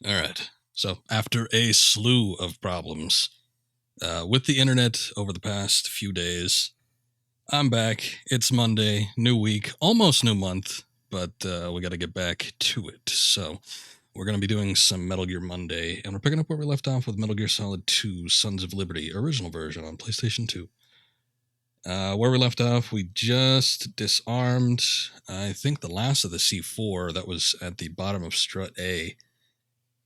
All right. So after a slew of problems with the internet over the past few days, I'm back. It's Monday, new week, almost new month, but we got to get back to it. So we're going to be doing some Metal Gear Monday, and we're picking up where we left off with Metal Gear Solid 2 Sons of Liberty, original version on PlayStation 2. Where we left off, we just disarmed, I think, the last of the C4 that was at the bottom of Strut A.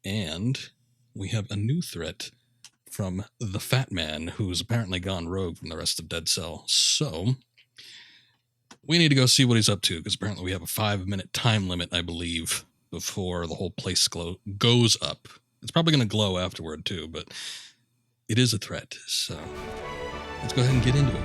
And we have a new threat from the Fatman, who's apparently gone rogue from the rest of Dead Cell. So we need to go see what he's up to, because apparently we have a 5-minute time limit, I believe, before the whole place goes up. It's probably going to glow afterward, too, but it is a threat. So let's go ahead and get into it.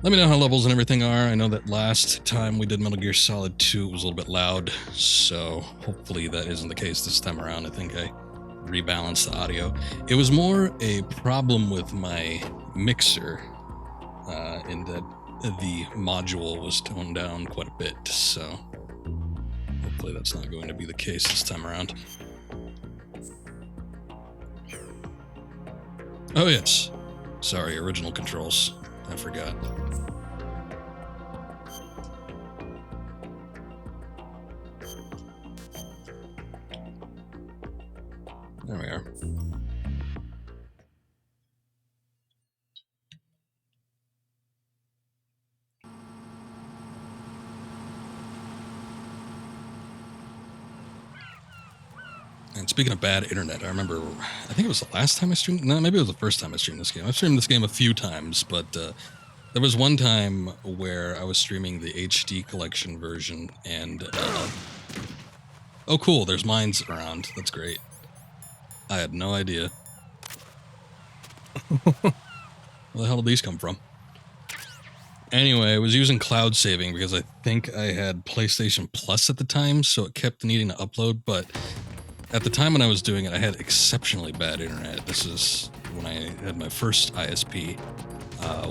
Let me know how levels and everything are. I know that last time we did Metal Gear Solid 2, it was a little bit loud, so hopefully that isn't the case this time around. I think I rebalanced the audio. It was more a problem with my mixer, in that the module was toned down quite a bit, so hopefully that's not going to be the case this time around. Oh yes, sorry, original controls. I forgot. There we are. And speaking of bad internet, I remember, I think it was the last time I streamed, no, maybe it was the first time I streamed this game. I've streamed this game a few times, but there was one time where I was streaming the HD collection version, and oh cool, there's mines around. That's great. I had no idea. Where the hell did these come from? Anyway, I was using cloud saving because I think I had PlayStation Plus at the time, so it kept needing to upload, but at the time when I was doing it, I had exceptionally bad internet. This is when I had my first ISP,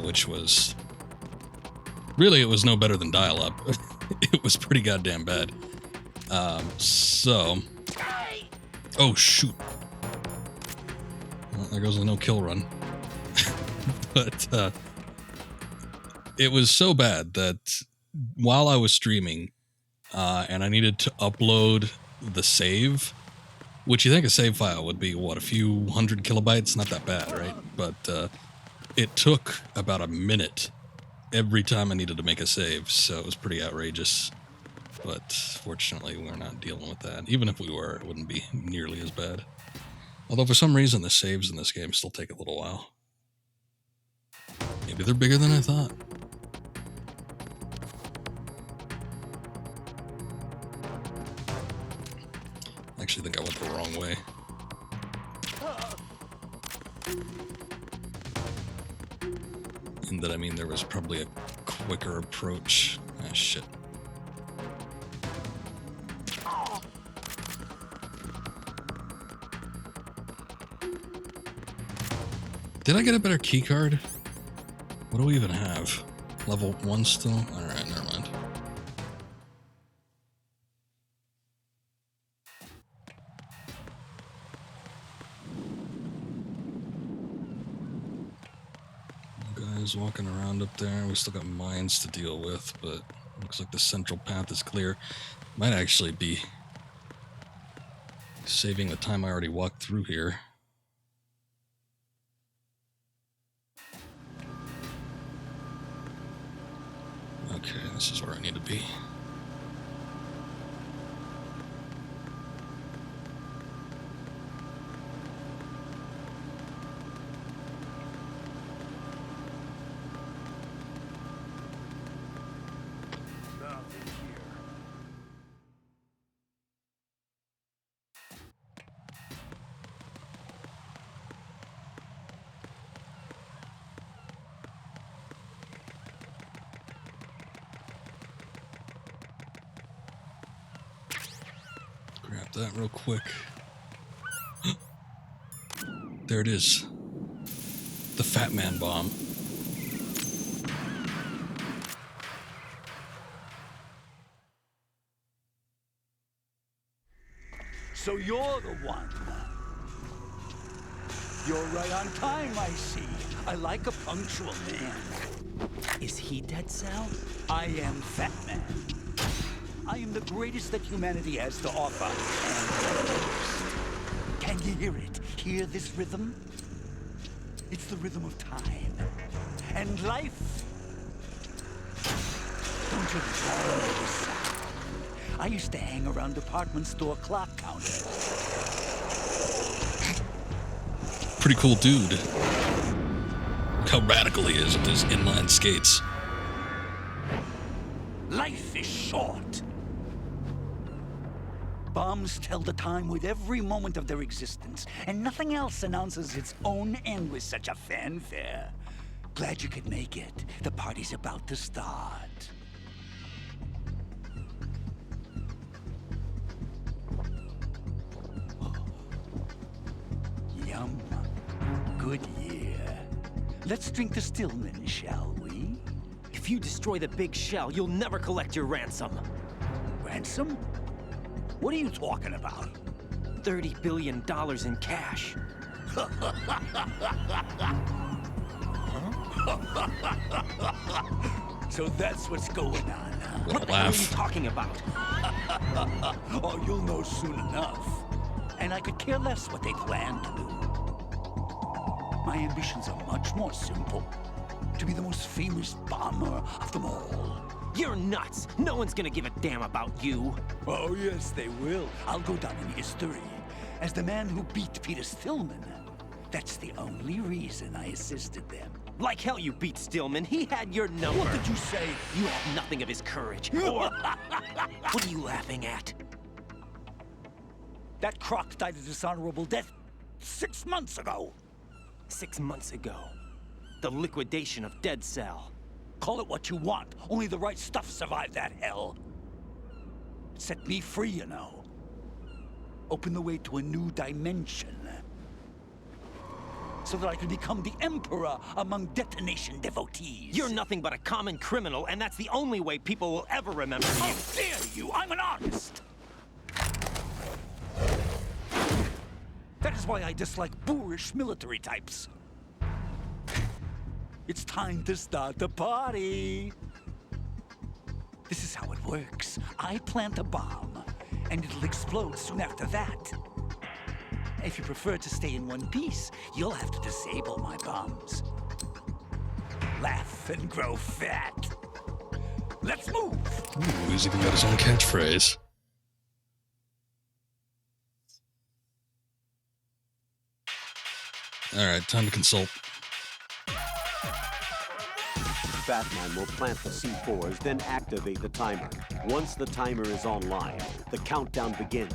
which was... Really, it was no better than dial-up. It was pretty goddamn bad. So... Oh, shoot. Well, there goes the no-kill run. But, it was so bad that while I was streaming, and I needed to upload the save, which you think a save file would be, what, a few hundred kilobytes? Not that bad, right? But it took about a minute every time I needed to make a save, so it was pretty outrageous. But fortunately, we're not dealing with that. Even if we were, it wouldn't be nearly as bad. Although for some reason, the saves in this game still take a little while. Maybe they're bigger than I thought. I actually think I went the wrong way. In that I mean there was probably a quicker approach. Ah, shit. Did I get a better key card? What do we even have? Level 1 still? Alright, never mind. Guys walking around up there. We still got mines to deal with, but looks like the central path is clear. Might actually be saving the time I already walked through here. Okay, this is where I need to be. Grab that real quick. There it is. The Fatman bomb. So you're the one. You're right on time, I see. I like a punctual man. Is he Dead Cell? I am Fatman. I am the greatest that humanity has to offer, and the most. Can you hear it? Hear this rhythm? It's the rhythm of time. And life. Don't you know this sound? I used to hang around department store clock counters. Pretty cool dude. Look how radical he is with his inline skates. Life is short. Bombs tell the time with every moment of their existence, and nothing else announces its own end with such a fanfare. Glad you could make it. The party's about to start. Yum. Good year. Let's drink the Stillman, shall we? If you destroy the big shell, you'll never collect your ransom. Ransom? What are you talking about? $30 billion in cash. So that's what's going on, huh? What the hell are you talking about? Oh, you'll know soon enough. And I could care less what they plan to do. My ambitions are much more simple. To be the most famous bomber of them all. You're nuts! No one's gonna give a damn about you. Oh, yes, they will. I'll go down in history as the man who beat Peter Stillman. That's the only reason I assisted them. Like hell you beat Stillman. He had your number. What did you say? You have nothing of his courage. Or... What are you laughing at? That croc died a dishonorable death 6 months ago. 6 months ago. The liquidation of Dead Cell. Call it what you want. Only the right stuff survived that hell. It set me free, you know. Opened the way to a new dimension. So that I could become the emperor among detonation devotees. You're nothing but a common criminal, and that's the only way people will ever remember you. How dare you! I'm an artist! That is why I dislike boorish military types. It's time to start the party. This is how it works. I plant a bomb, and it'll explode soon after that. If you prefer to stay in one piece, you'll have to disable my bombs. Laugh and grow fat. Let's move! Ooh, he's even got his own catchphrase. Alright, time to consult. Fatman will plant the C4s, then activate the timer. Once the timer is online, the countdown begins.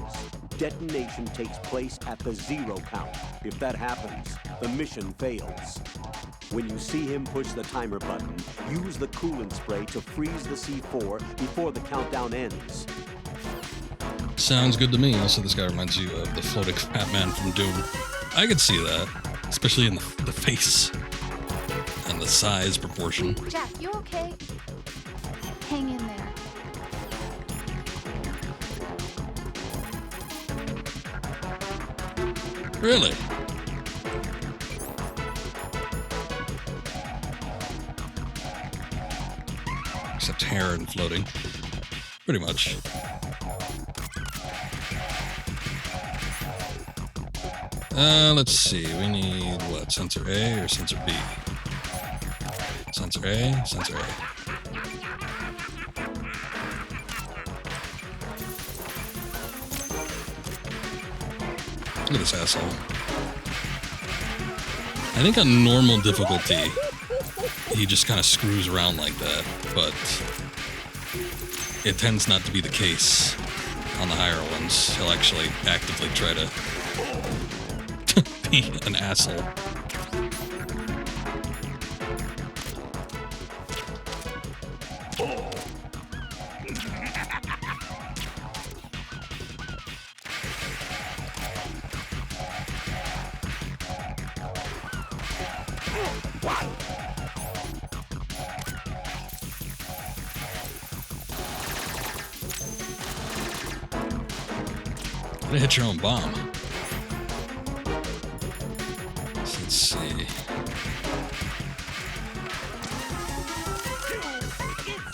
Detonation takes place at the 0 count. If that happens, the mission fails. When you see him push the timer button, use the coolant spray to freeze the C4 before the countdown ends. Sounds good to me. Also, this guy reminds you of the floating Fatman from Doom. I could see that, especially in the face and the size proportion. Jack, you okay? Hang in there. Really? Except hair and floating. Pretty much. Let's see. We need what? Sensor A or sensor B? Sensor A, sensor A. Look at this asshole. I think on normal difficulty, he just kind of screws around like that, but it tends not to be the case on the higher ones. He'll actually actively try to be an asshole. You hit your own bomb. So let's see.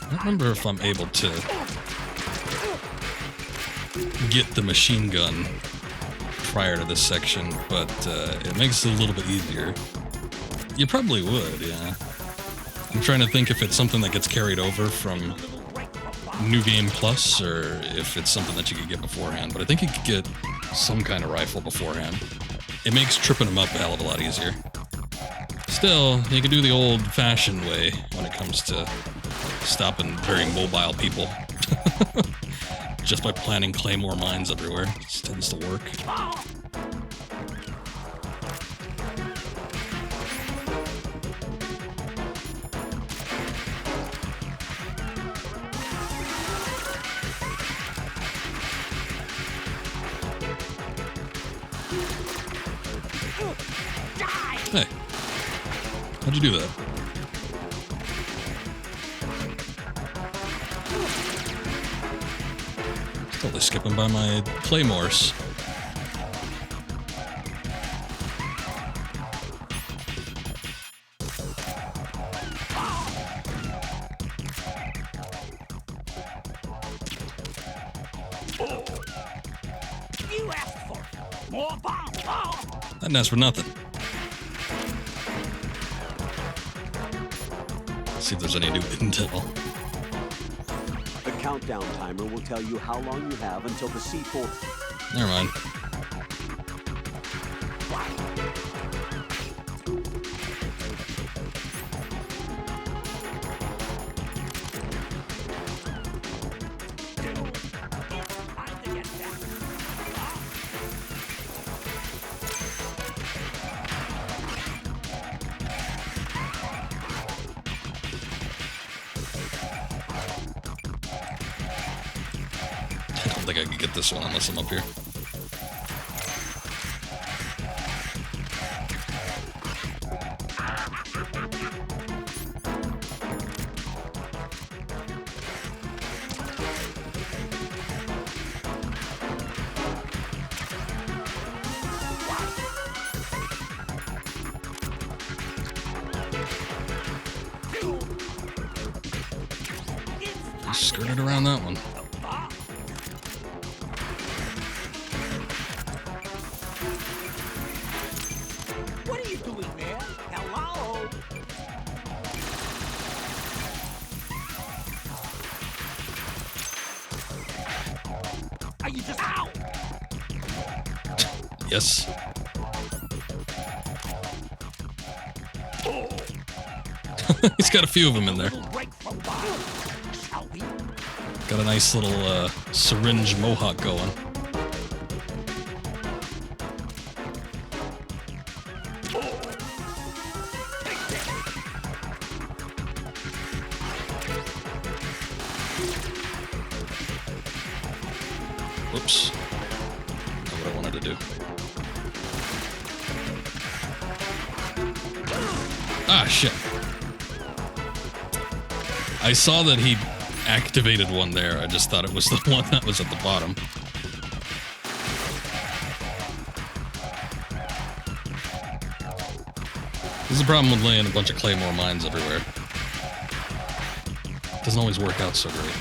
I don't remember if I'm able to get the machine gun prior to this section, but it makes it a little bit easier. You probably would, yeah. I'm trying to think if it's something that gets carried over from New Game Plus, or if it's something that you could get beforehand, but I think you could get some kind of rifle beforehand. It makes tripping them up a hell of a lot easier. Still, you can do the old-fashioned way when it comes to stopping very mobile people. Just by planting claymore mines everywhere. It tends to work. Hey, how'd you do that? Totally skipping by my claymores. You asked for more bombs. I didn't ask for nothing. See if there's any new intel. The countdown timer will tell you how long you have until the C4... Never mind. I don't think I can get this one unless I'm up here. Skirted around that one. What are you doing there? Hello? Are you just out? Yes. He's got a few of them in there. Got a nice little syringe mohawk going. Whoops. Not what I wanted to do. Ah, shit. I saw that he activated one there. I just thought it was the one that was at the bottom. This is the problem with laying a bunch of claymore mines everywhere. Doesn't always work out so great.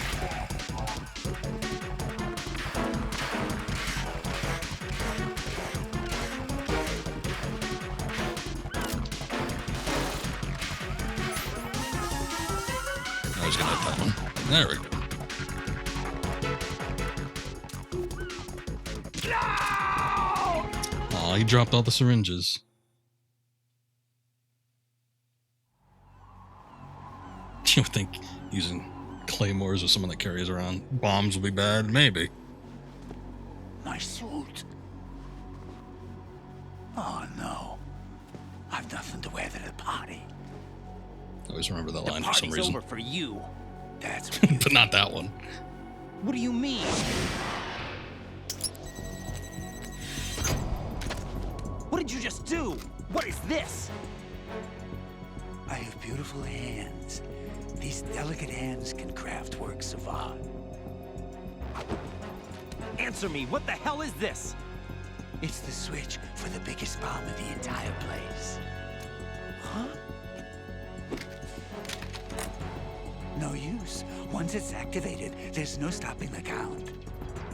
I was gonna hit that one. There we go. Aw, he dropped all the syringes. You would think using claymores with someone that carries around bombs would be bad? Maybe. My suit. Oh no. I've nothing to wear to the party. I always remember that line The for some party's reason. over for you. That's what you But not that one. What do you mean? What did you just do? What is this? I have beautiful hands. These delicate hands can craft works of art. Answer me, what the hell is this? It's the switch for the biggest bomb in the entire place. Huh? No use. Once it's activated, there's no stopping the count.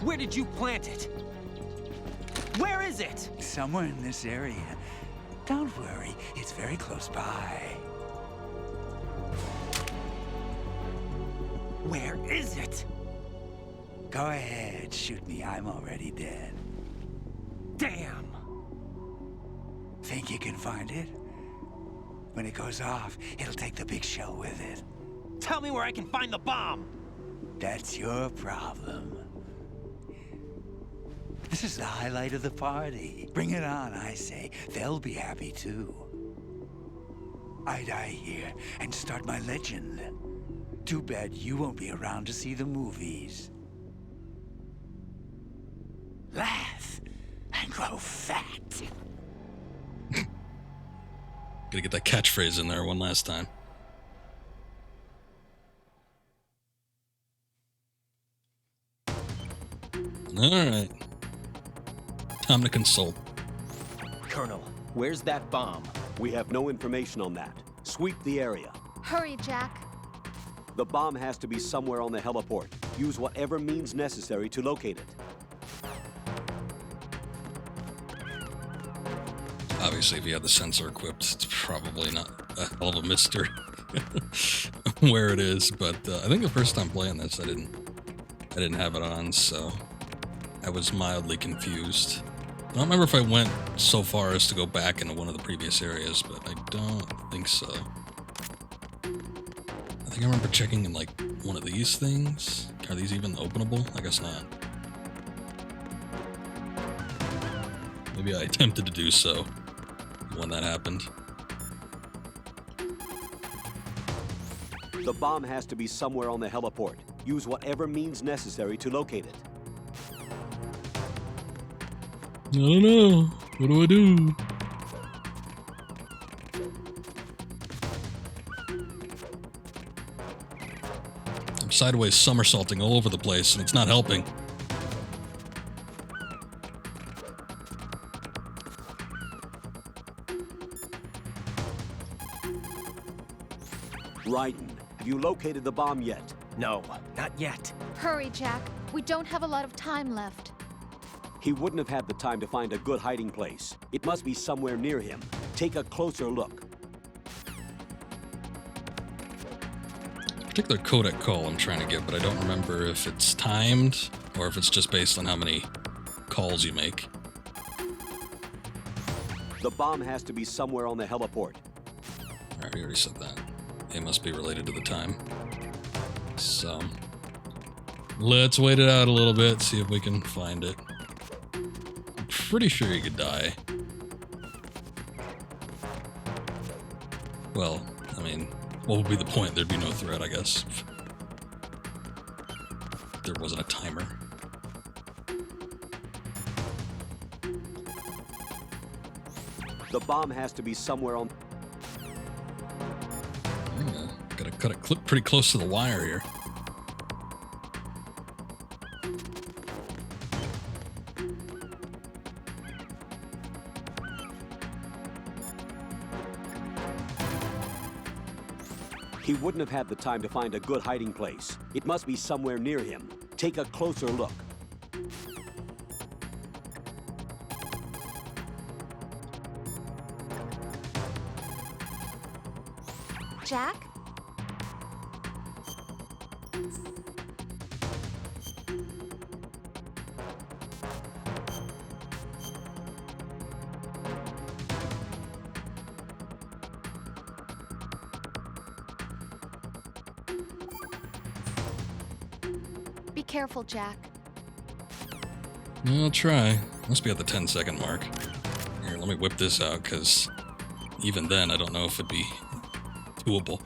Where did you plant it? Where is it? Somewhere in this area. Don't worry, it's very close by. Where is it? Go ahead, shoot me. I'm already dead. Damn! Think you can find it? When it goes off, it'll take the big show with it. Tell me where I can find the bomb! That's your problem. This is the highlight of the party. Bring it on, I say. They'll be happy too. I die here and start my legend. Too bad you won't be around to see the movies. Laugh and grow fat. Gotta get that catchphrase in there one last time. Alright. Time to consult. Colonel, where's that bomb? We have no information on that. Sweep the area. Hurry, Jack. The bomb has to be somewhere on the heliport. Use whatever means necessary to locate it. Obviously, if you have the sensor equipped, it's probably not a hell of a mystery where it is. But I think the first time playing this, I didn't have it on, so I was mildly confused. I don't remember if I went so far as to go back into one of the previous areas, but I don't think so. I think I remember checking in like one of these things. Are these even openable? I guess not. Maybe I attempted to do so when that happened. The bomb has to be somewhere on the heliport. Use whatever means necessary to locate it. I don't know. What do I do? I'm sideways somersaulting all over the place, and it's not helping. Raiden, have you located the bomb yet? No, not yet. Hurry, Jack. We don't have a lot of time left. He wouldn't have had the time to find a good hiding place. It must be somewhere near him. Take a closer look. Particular codec call I'm trying to get, but I don't remember if it's timed or if it's just based on how many calls you make. The bomb has to be somewhere on the heliport. Alright, we already said that. It must be related to the time. So, let's wait it out a little bit, see if we can find it. I'm pretty sure you could die. Well, I mean, what would be the point? There'd be no threat, I guess. If there wasn't a timer. The bomb has to be somewhere on... Yeah, gotta cut it pretty close to the wire here. He wouldn't have had the time to find a good hiding place. It must be somewhere near him. Take a closer look. Jack? Be careful, Jack. I'll try. Must be at the 10-second mark. Here, let me whip this out, because even then, I don't know if it'd be doable.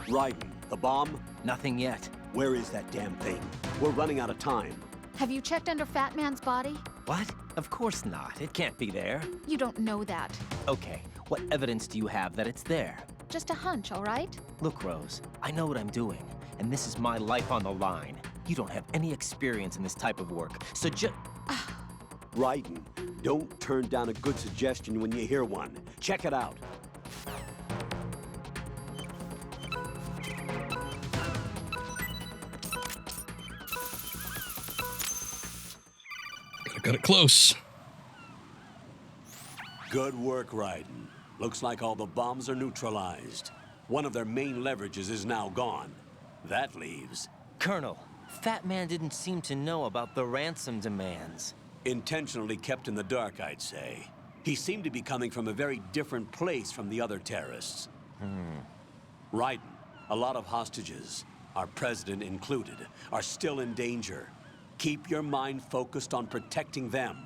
Raiden, the bomb? Nothing yet. Where is that damn thing? We're running out of time. Have you checked under Fatman's body? What? Of course not. It can't be there. You don't know that. Okay, what evidence do you have that it's there? Just a hunch, all right? Look, Rose, I know what I'm doing. and this is my life on the line. You don't have any experience in this type of work, so Raiden, don't turn down a good suggestion when you hear one. Check it out. Got it close. Good work, Raiden. Looks like all the bombs are neutralized. One of their main leverages is now gone. That leaves... Colonel, Fatman didn't seem to know about the ransom demands. Intentionally kept in the dark, I'd say. He seemed to be coming from a very different place from the other terrorists. Raiden, a lot of hostages, our president included, are still in danger. Keep your mind focused on protecting them.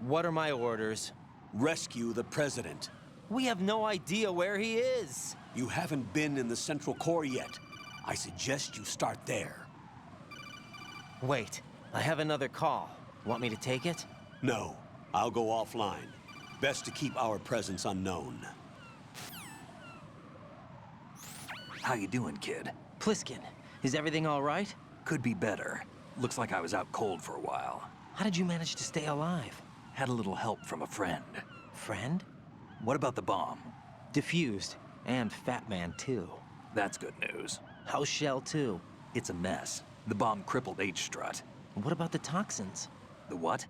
What are my orders? Rescue the president. We have no idea where he is. You haven't been in the Central Core yet. I suggest you start there. Wait, I have another call. Want me to take it? No, I'll go offline. Best to keep our presence unknown. How you doing, kid? Pliskin, is everything all right? Could be better. Looks like I was out cold for a while. How did you manage to stay alive? Had a little help from a friend. Friend? What about the bomb? Diffused. And Fatman, too. That's good news. How's Shell, too? It's a mess. The bomb crippled H-Strut. What about the toxins? The what?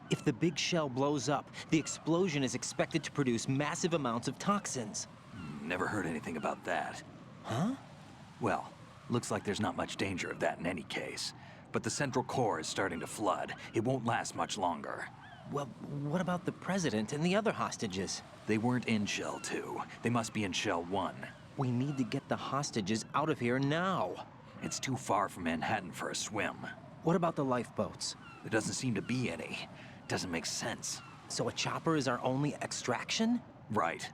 If the big shell blows up, the explosion is expected to produce massive amounts of toxins. Never heard anything about that. Huh? Well, looks like there's not much danger of that in any case. But the Central Core is starting to flood. It won't last much longer. Well, what about the president and the other hostages? They weren't in Shell 2. They must be in Shell 1. We need to get the hostages out of here now. It's too far from Manhattan for a swim. What about the lifeboats? There doesn't seem to be any. Doesn't make sense. So a chopper is our only extraction? Right.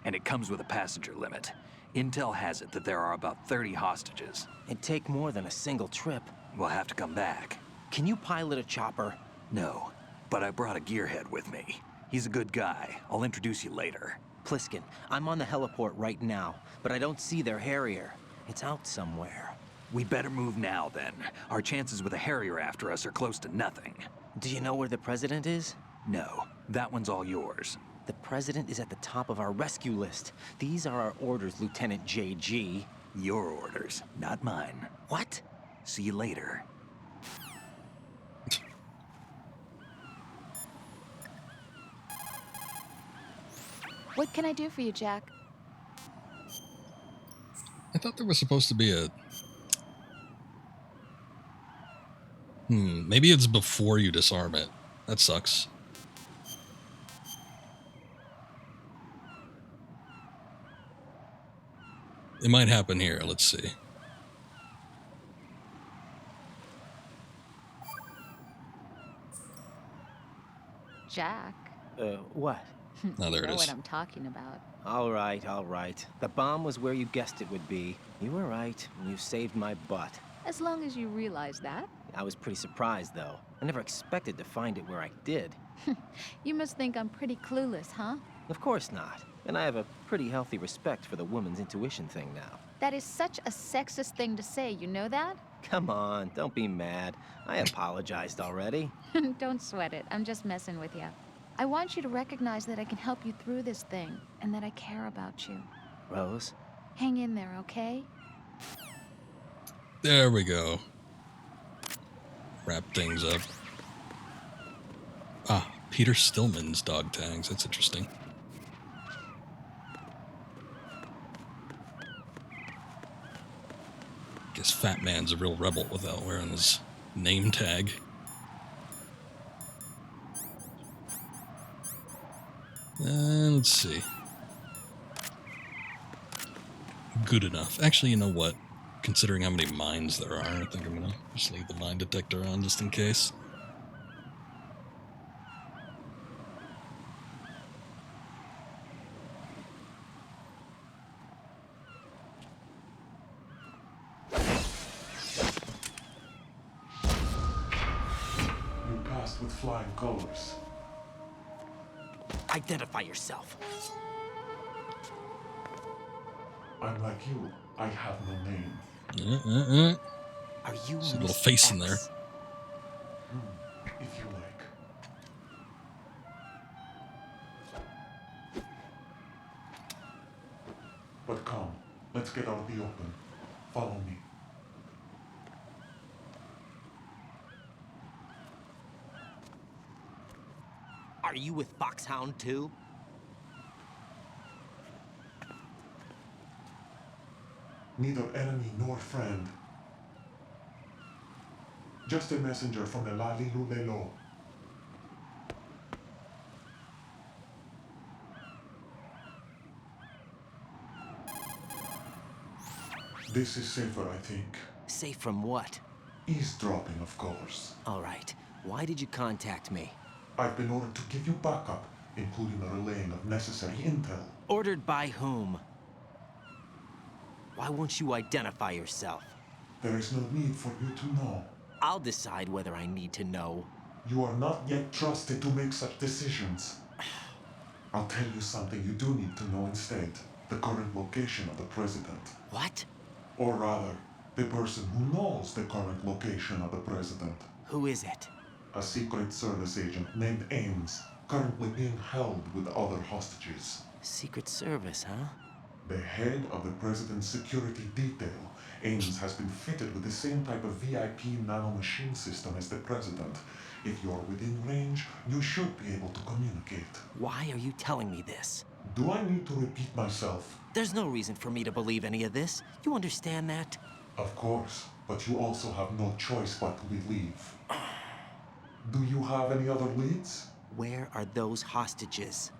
And it comes with a passenger limit. Intel has it that there are about 30 hostages. It'd take more than a single trip. We'll have to come back. Can you pilot a chopper? No, but I brought a gearhead with me. He's a good guy. I'll introduce you later. Pliskin, I'm on the heliport right now, but I don't see their Harrier. It's out somewhere. We'd better move now, then. Our chances with a Harrier after us are close to nothing. Do you know where the president is? No, that one's all yours. The president is at the top of our rescue list. These are our orders, Lieutenant JG. Your orders, not mine. What? See you later. What can I do for you, Jack? I thought there was supposed to be a... maybe it's before you disarm it. That sucks. It might happen here. Let's see. Jack. What? Oh, there You it know is. what I'm talking about. All right, all right. The bomb was where you guessed it would be. You were right, and you saved my butt. As long as you realize that. I was pretty surprised, though. I never expected to find it where I did. You must think I'm pretty clueless, huh? Of course not. And I have a pretty healthy respect for the woman's intuition thing now. That is such a sexist thing to say, you know that? Come on, don't be mad. I apologized already. Don't sweat it. I'm just messing with you. I want you to recognize that I can help you through this thing, and that I care about you. Rose? Hang in there, okay? There we go. Wrap things up. Ah, Peter Stillman's dog tags. That's interesting. Guess Fatman's a real rebel without wearing his name tag. Let's see. Good enough. Actually, you know what? Considering how many mines there are, I think I'm gonna just leave the mine detector on just in case. You passed with flying colors. Identify yourself. I'm like you. I have no name. Are you See a little Mr. face in there. X? If you like. But come, let's get out of the open. Follow me. Are you with Foxhound too? Neither enemy nor friend. Just a messenger from the Lali Lulelo. This is safer, I think. Safe from what? Eavesdropping, of course. All right. Why did you contact me? I've been ordered to give you backup, including the relaying of necessary intel. Ordered by whom? Why won't you identify yourself? There is no need for you to know. I'll decide whether I need to know. You are not yet trusted to make such decisions. I'll tell you something you do need to know instead. The current location of the president. What? Or rather, the person who knows the current location of the president. Who is it? A Secret Service agent named Ames, currently being held with other hostages. Secret Service, huh? The head of the president's security detail, Ames has been fitted with the same type of VIP nanomachine system as the president. If you're within range, you should be able to communicate. Why are you telling me this? Do I need to repeat myself? There's no reason for me to believe any of this. You understand that? Of course, but you also have no choice but to believe. Do you have any other leads? Where are those hostages?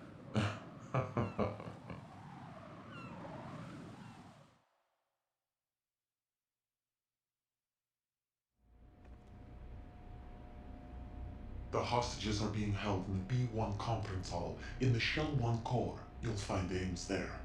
The hostages are being held in the B1 conference hall in the Shell 1 core. You'll find Ames there.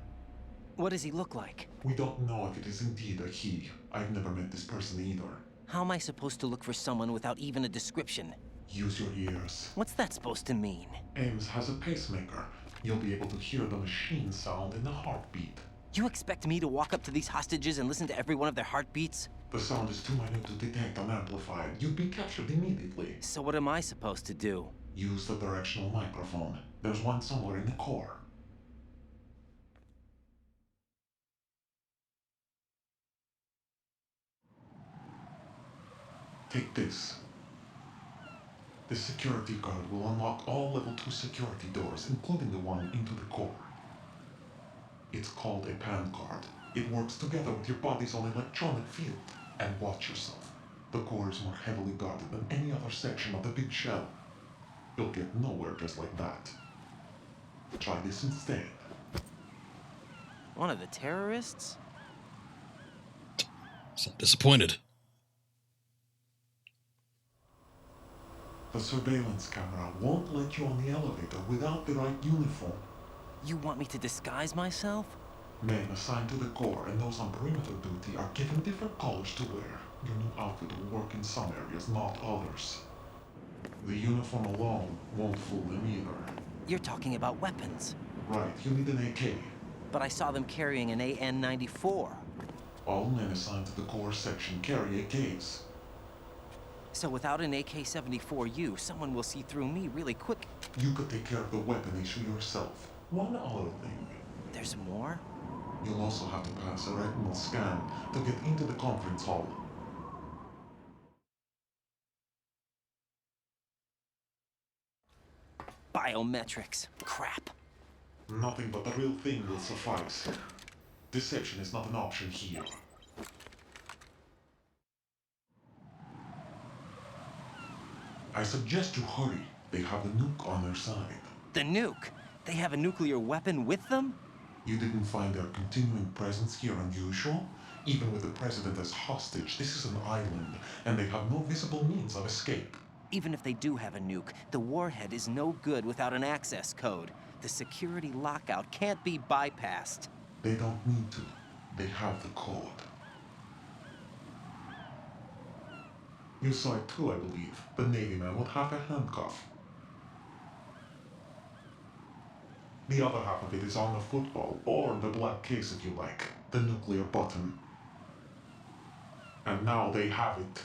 What does he look like? We don't know if it is indeed a he. I've never met this person either. How am I supposed to look for someone without even a description? Use your ears. What's that supposed to mean? Ames has a pacemaker. You'll be able to hear the machine sound in the heartbeat. You expect me to walk up to these hostages and listen to every one of their heartbeats? The sound is too minute to detect unamplified. You'd be captured immediately. So what am I supposed to do? Use the directional microphone. There's one somewhere in the core. Take this. The security card will unlock all level 2 security doors, including the one into the core. It's called a PAN card. It works together with your body's own electronic field. And watch yourself. The core is more heavily guarded than any other section of the big shell. You'll get nowhere just like that. Try this instead. One of the terrorists? So disappointed. The surveillance camera won't let you on the elevator without the right uniform. You want me to disguise myself? Men assigned to the core and those on perimeter duty are given different colors to wear. Your new outfit will work in some areas, not others. The uniform alone won't fool them either. You're talking about weapons. Right, you need an AK. But I saw them carrying an AN-94. All men assigned to the core section carry AKs. So without an AK-74U, someone will see through me really quick. You could take care of the weapon issue yourself. One other thing. There's more? You'll also have to pass a retinal scan to get into the conference hall. Biometrics. Crap. Nothing but the real thing will suffice. Deception is not an option here. I suggest you hurry. They have the nuke on their side. The nuke? They have a nuclear weapon with them? You didn't find their continuing presence here unusual? Even with the president as hostage, this is an island, and they have no visible means of escape. Even if they do have a nuke, the warhead is no good without an access code. The security lockout can't be bypassed. They don't need to. They have the code. You saw it too, I believe. The Navy man with half a handcuff. The other half of it is on the football, or the black case if you like. The nuclear button. and now they have it.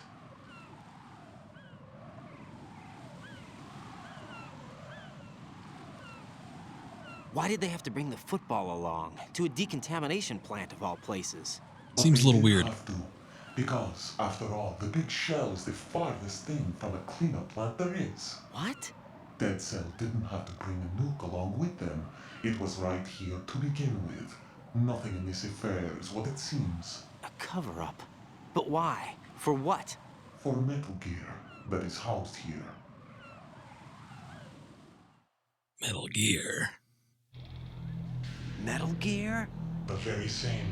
Why did they have to bring the football along? To a decontamination plant of all places. But Seems they a little did weird. have to, because, after all, the big shell is the farthest thing from a cleanup plant there is. What? Dead Cell didn't have to bring a nuke along with them. It was right here to begin with. Nothing in this affair is what it seems. A cover-up? But why? For what? For Metal Gear that is housed here. Metal Gear. Metal Gear? The very same.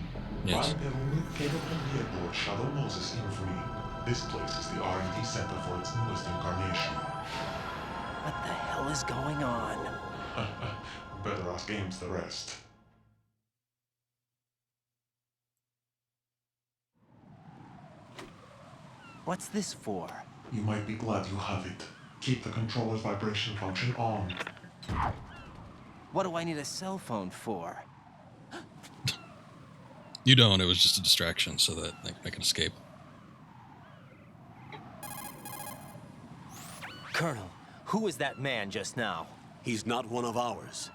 Yes. Bipedal capable here aboard Shadow Moses Infamy. This place is the R&D center for its newest incarnation. What the hell is going on? Better ask Ames the rest. What's this for? You might be glad you have it. Keep the controller's vibration function on. What do I need a cell phone for? You don't, it was just a distraction so that I can escape. Colonel, who was that man just now? He's not one of ours.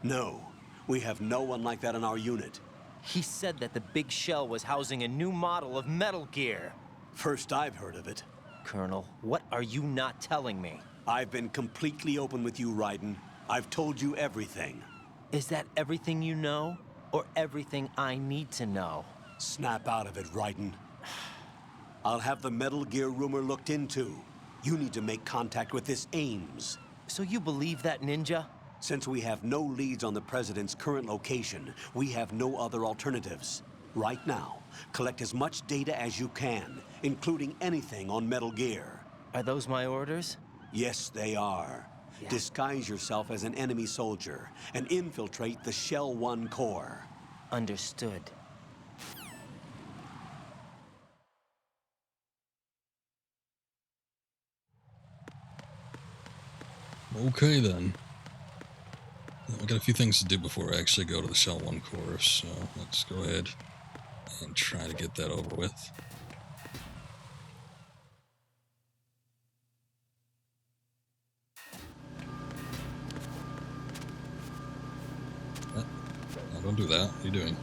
No, we have no one like that in our unit. He said that the big shell was housing a new model of Metal Gear. First I've heard of it. Colonel, what are you not telling me? I've been completely open with you, Raiden. I've told you everything. Is that everything you know? Or everything I need to know? Snap out of it, Raiden. I'll have the Metal Gear rumor looked into. You need to make contact with this Ames. So you believe that ninja? Since we have no leads on the President's current location, we have no other alternatives. Right now, collect as much data as you can, including anything on Metal Gear. Are those my orders? Yes, they are. Yeah. Disguise yourself as an enemy soldier and infiltrate the Shell 1 core. Understood. Okay then. I got a few things to do before I actually go to the Shell 1 core, so let's go ahead and try to get that over with. No, don't do that. What are you doing?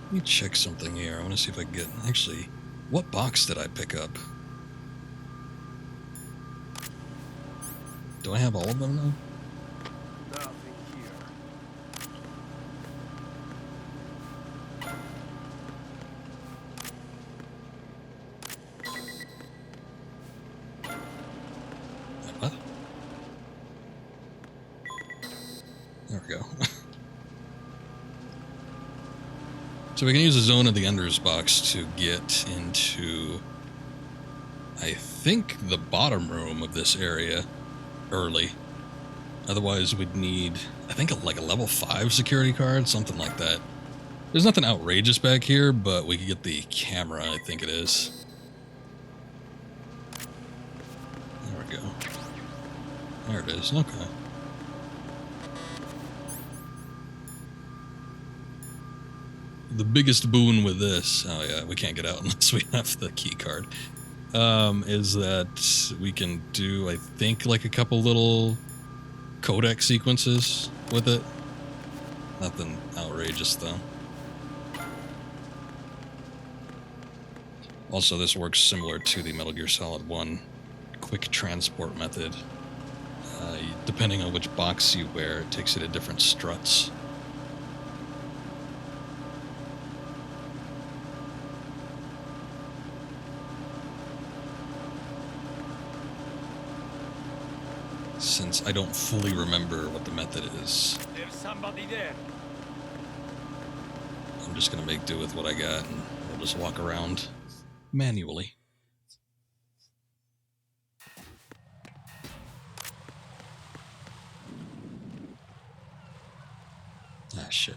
Let me check something here. I want to see if I can get... Actually, what box did I pick up? Do I have all of them now? Nothing here. What? There we go. So we can use the Zone of the Enders box to get into, I think, the bottom room of this area early. Otherwise, we'd need, I think, like a level 5 security card, something like that. There's nothing outrageous back here, but we could get the camera, I think it is. There we go. There it is, okay. The biggest boon with this, oh yeah, we can't get out unless we have the key card, is that we can do, I think, like a couple little codec sequences with it. Nothing outrageous, though. Also, this works similar to the Metal Gear Solid 1 quick transport method. Depending on which box you wear, it takes you to different struts. Since I don't fully remember what the method is, There's somebody there. I'm just gonna make do with what I got, and we'll just walk around manually. Ah, shit.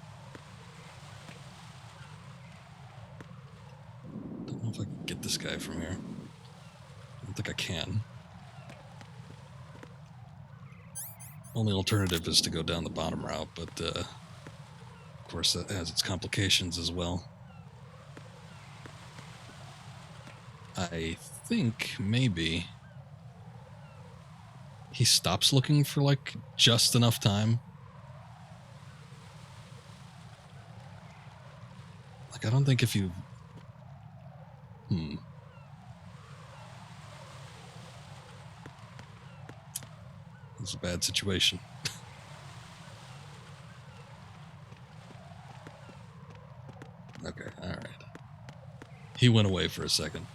Don't know if I can get this guy from here. I don't think I can. Only alternative is to go down the bottom route, but of course that has its complications as well. I think maybe he stops looking for like just enough time. Like I don't think if you It's a bad situation. Okay, alright. He went away for a second.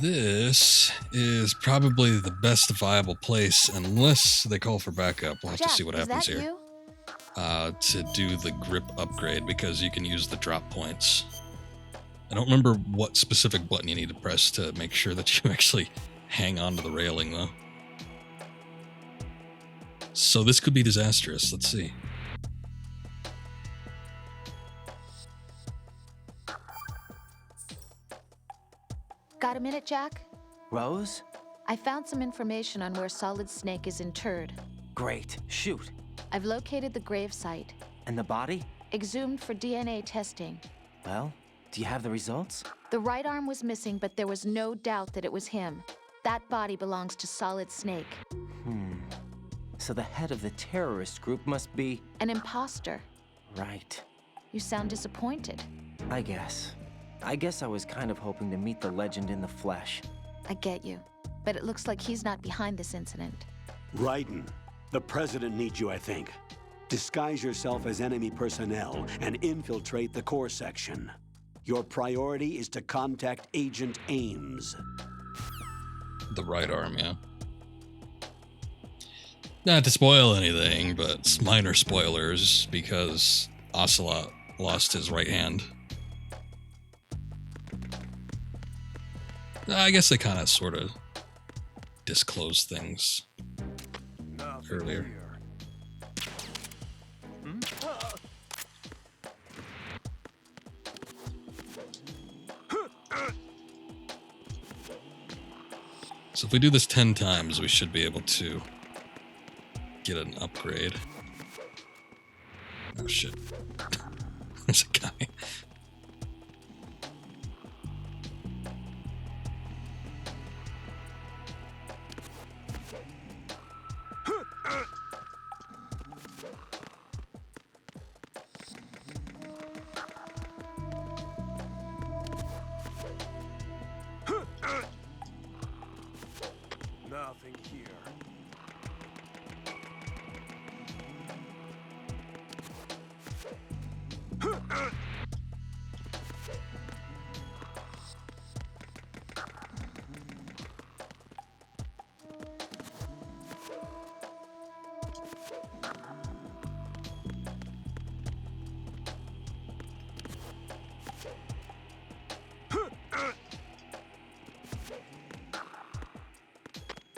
This is probably the best viable place, unless they call for backup. We'll have to see what happens here. You? To do the grip upgrade, because you can use the drop points. I don't remember what specific button you need to press to make sure that you actually hang on to the railing, though. So this could be disastrous. Let's see. Got a minute, Jack? Rose? I found some information on where Solid Snake is interred. Great. Shoot. I've located the grave site. And the body? Exhumed for DNA testing. Well, do you have the results? The right arm was missing, but there was no doubt that it was him. That body belongs to Solid Snake. So the head of the terrorist group must be... An imposter. Right. You sound disappointed. I guess I was kind of hoping to meet the legend in the flesh. I get you. But it looks like he's not behind this incident. Raiden, the president needs you, I think. Disguise yourself as enemy personnel and infiltrate the core section. Your priority is to contact Agent Ames. The right arm, yeah. Not to spoil anything, but it's minor spoilers, because Ocelot lost his right hand. I guess they kind of sort of disclosed things earlier. So if we do this 10 times, we should be able to get an upgrade. Oh shit. There's a guy. Nothing here.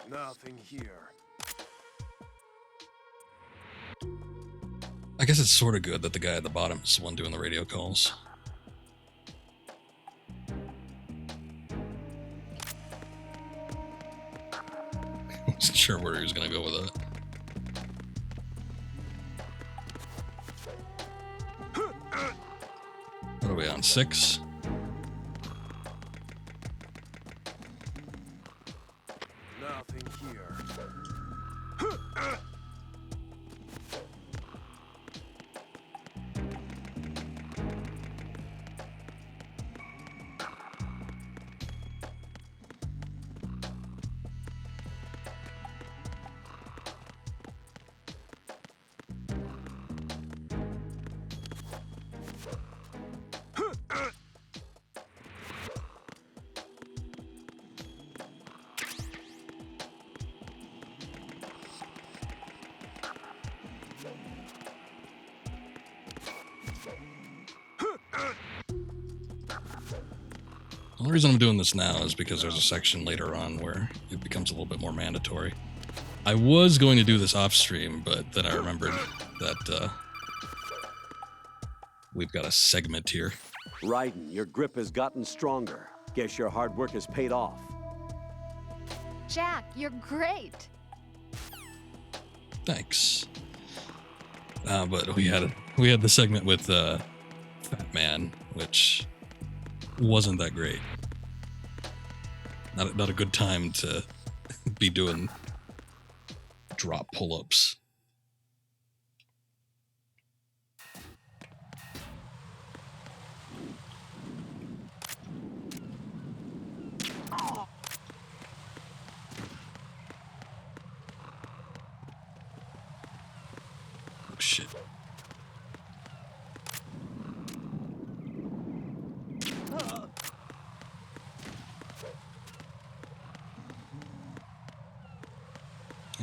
Nothing here. I guess it's sort of good that the guy at the bottom is the one doing the radio calls. Wasn't sure where he was going to go with that. What are we on, 6? Nothing here. The reason I'm doing this now is because there's a section later on where it becomes a little bit more mandatory. I was going to do this off stream, but then I remembered that we've got a segment here. Raiden, your grip has gotten stronger. Guess your hard work has paid off. Jack, you're great. Thanks. But we had the segment with Fatman, which wasn't that great. Not a good time to be doing drop pull-ups. Oh shit.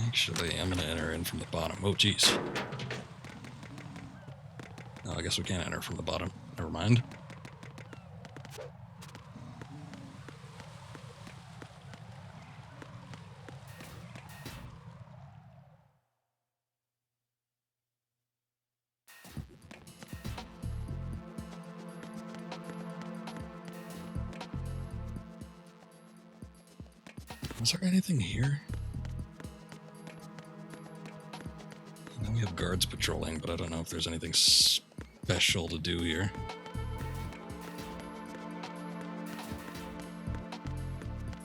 Actually, I'm gonna enter in from the bottom. Oh, jeez. Oh, I guess we can't enter from the bottom. Never mind. Is there anything here? I know we have guards patrolling, but I don't know if there's anything special to do here.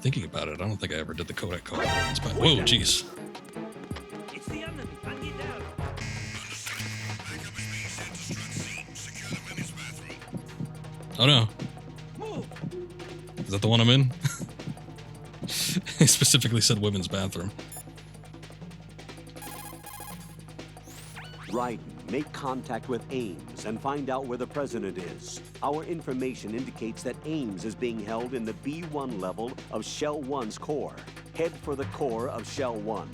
Thinking about it, I don't think I ever did the Kodak call. Whoa, jeez. It's the enemy. I need help. Oh no. Move. Is that the one I'm in? I specifically said women's bathroom. Raiden, make contact with Ames and find out where the president is. Our information indicates that Ames is being held in the B1 level of Shell 1's core. Head for the core of Shell 1.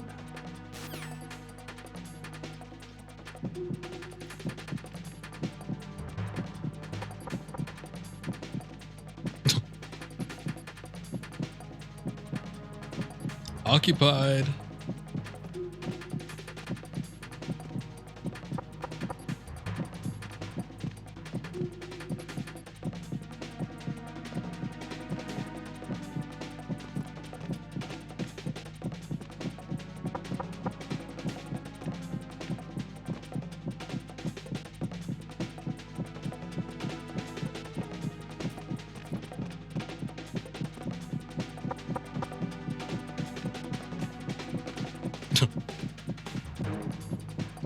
Occupied.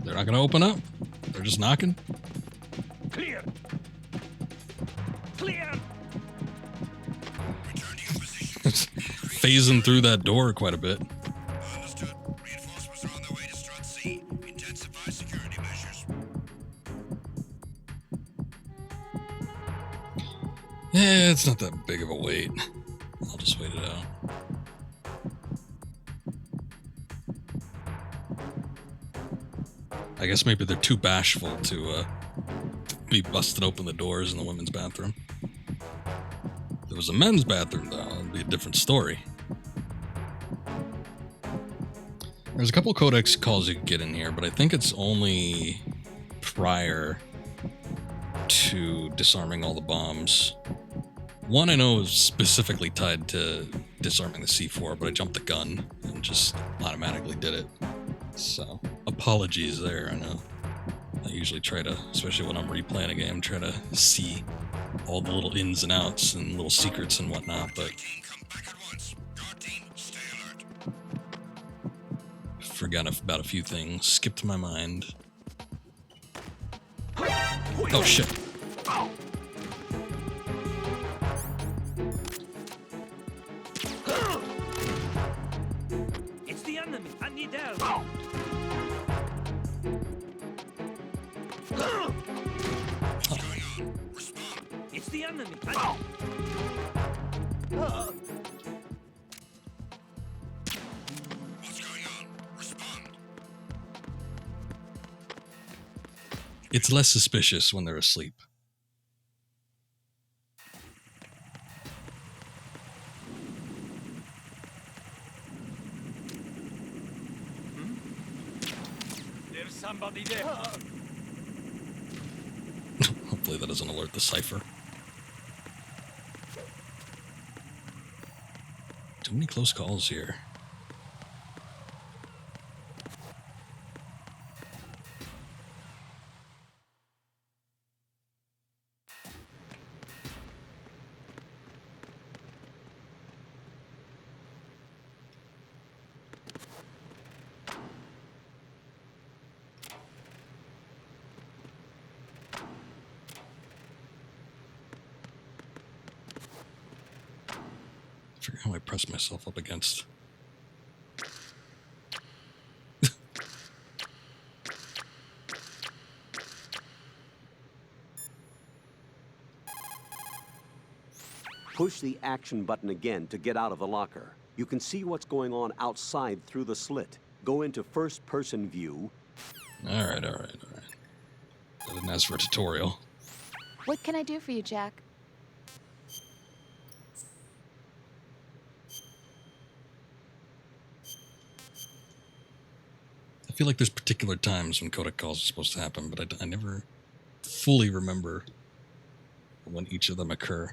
They're not gonna open up. They're just knocking. Clear. Clear. Phasing through that door quite a bit. Understood. Reinforcements are on their way to Strut C. Intensify security measures. Yeah, it's not that big of a wait. I'll just wait it out. I guess maybe they're too bashful to be busting open the doors in the women's bathroom. If it was a men's bathroom, though, it'd be a different story. There's a couple codex calls you can get in here, but I think it's only prior to disarming all the bombs. One I know is specifically tied to disarming the C4, but I jumped the gun and just automatically did it. So, apologies there, I know. I usually try to, especially when I'm replaying a game, try to see all the little ins and outs and little secrets and whatnot, but Come back at once. Guard team, stay alert. forgot about a few things. Skipped my mind. Oh, shit. It's the enemy. I need help. What's going on? Respond. It's the enemy. What's going on? Respond. It's less suspicious when they're asleep. somebody there. Hopefully that doesn't alert the cipher. Too many close calls here. I forget how I press myself up against. Push the action button again to get out of the locker. You can see what's going on outside through the slit. Go into first-person view. Alright. I didn't ask for a tutorial. What can I do for you, Jack? I feel like there's particular times when codec calls are supposed to happen, but I never fully remember when each of them occur.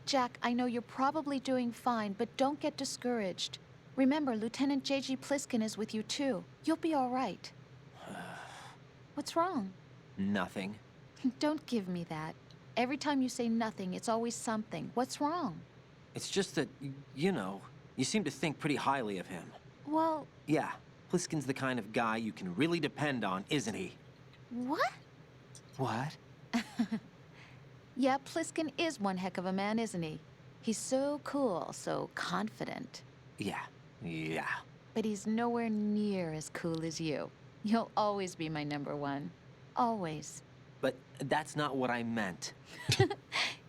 Jack, I know you're probably doing fine, but don't get discouraged. Remember, Lieutenant J.G. Pliskin is with you, too. You'll be all right. What's wrong? Nothing. Don't give me that. Every time you say nothing, it's always something. What's wrong? It's just that, you know, you seem to think pretty highly of him. Well... Yeah, Pliskin's the kind of guy you can really depend on, isn't he? What? What? Yeah, Pliskin is one heck of a man, isn't he? He's so cool, so confident. Yeah. But he's nowhere near as cool as you. You'll always be my number one. Always. But that's not what I meant.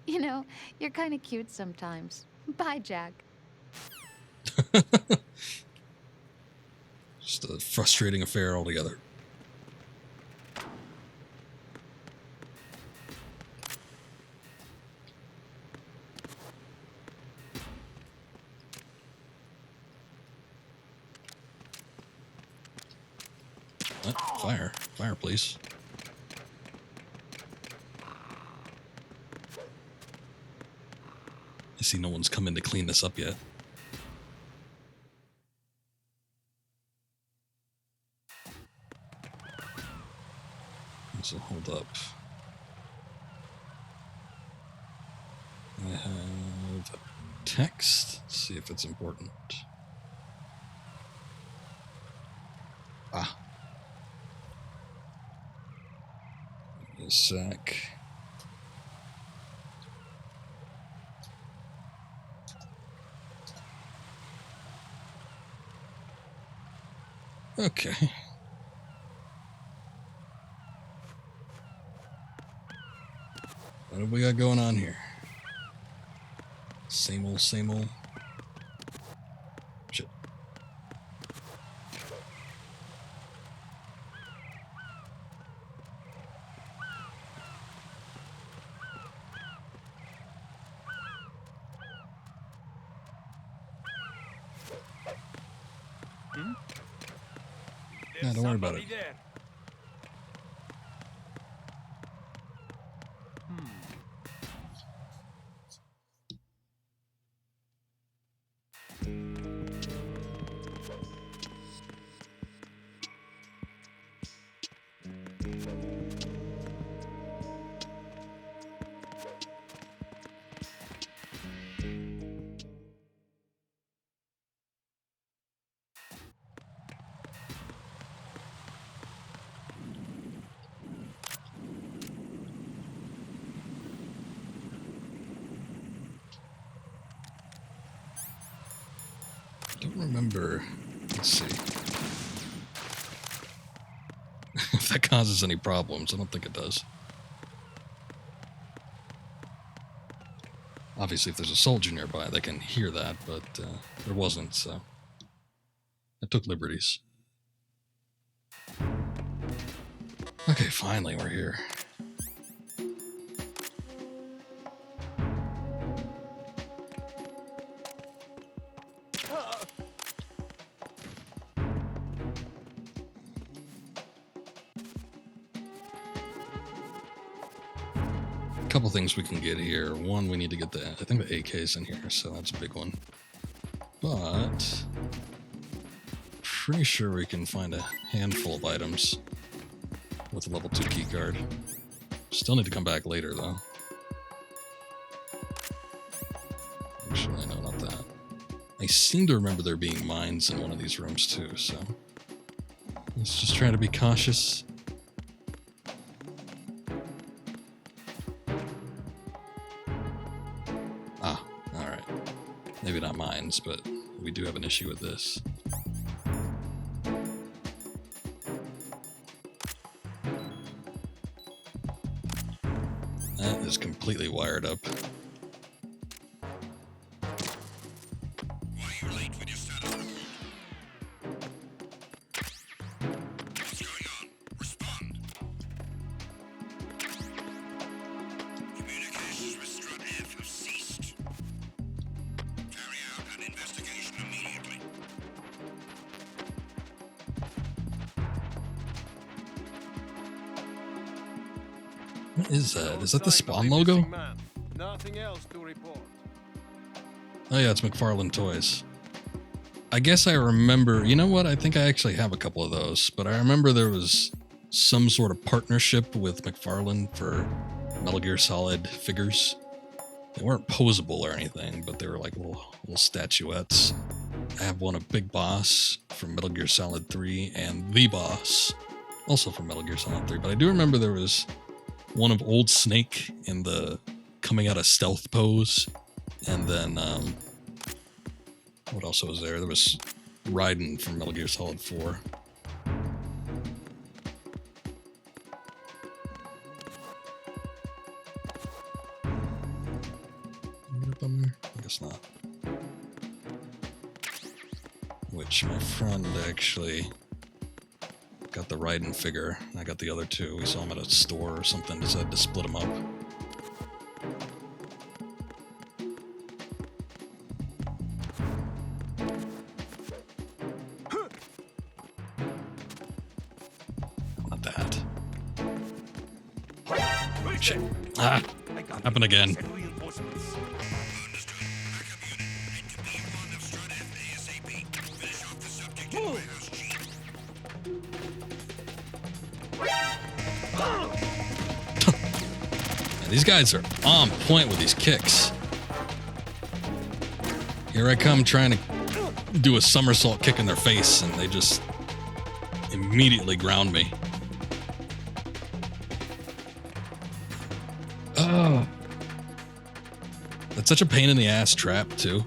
You know, you're kind of cute sometimes. Bye, Jack. Just a frustrating affair altogether. Fire. Fire, please. I see no one's come in to clean this up yet. So hold up. I have a text. Let's see if it's important. Ah. A sec. Okay. What have we got going on here? Same old, same old. Shit. Nah, don't worry about it. There. Don't remember. Let's see. If that causes any problems, I don't think it does. Obviously, if there's a soldier nearby, they can hear that, but there wasn't, so I took liberties. Okay, finally, we're here. couple things we can get here. One, we need to get the, I think the AK's in here, so that's a big one. But pretty sure we can find a handful of items with a level 2 keycard. Still need to come back later, though. Actually, no, not that. I seem to remember there being mines in one of these rooms, too, so let's just try to be cautious. Ah, alright. Maybe not mines, but we do have an issue with this. That is completely wired up. Why are you late with your setup? What's going on? Respond. Communications with Strut F have ceased. Carry out an investigation immediately. What is that? Is that the Spawn logo? Nothing else to report. Oh yeah, it's McFarlane Toys. I guess I remember, you know what? I think I actually have a couple of those, but I remember there was some sort of partnership with McFarlane for Metal Gear Solid figures. They weren't posable or anything, but they were like little statuettes. I have one of Big Boss from Metal Gear Solid 3 and The Boss, also from Metal Gear Solid 3, but I do remember there was one of Old Snake in the coming out of stealth pose, and then what else was there? There was Raiden from Metal Gear Solid 4. Can I get up on there? I guess not. Which my friend actually got the Raiden figure. I got the other two. We saw them at a store or something. Decided to split them up. Not that. Shit. Ah! Happened again. These guys are on point with these kicks. Here I come trying to do a somersault kick in their face, and they just immediately ground me. Oh. That's such a pain in the ass trap, too.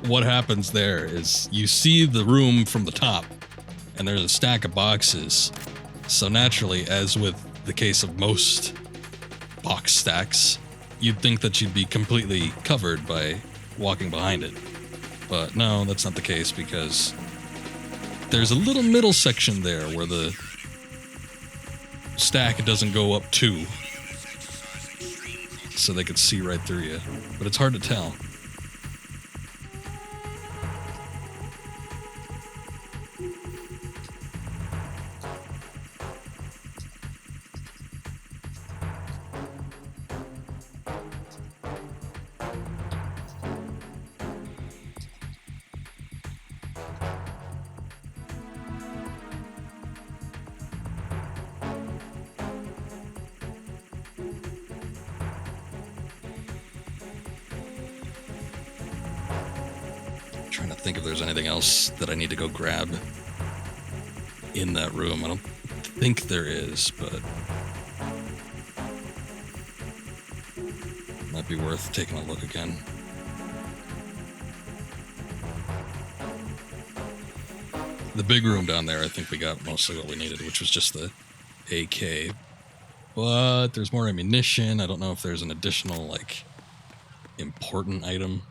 What happens there is you see the room from the top, and there's a stack of boxes. So naturally, as with the case of most box stacks, you'd think that you'd be completely covered by walking behind it. But no, that's not the case, because there's a little middle section there where the stack doesn't go up to, so they could see right through you. But it's hard to tell. Trying to think if there's anything else that I need to go grab in that room. I don't think there is, but might be worth taking a look again. The big room down there, I think we got mostly what we needed, which was just the AK. But there's more ammunition. I don't know if there's an additional, like, important item.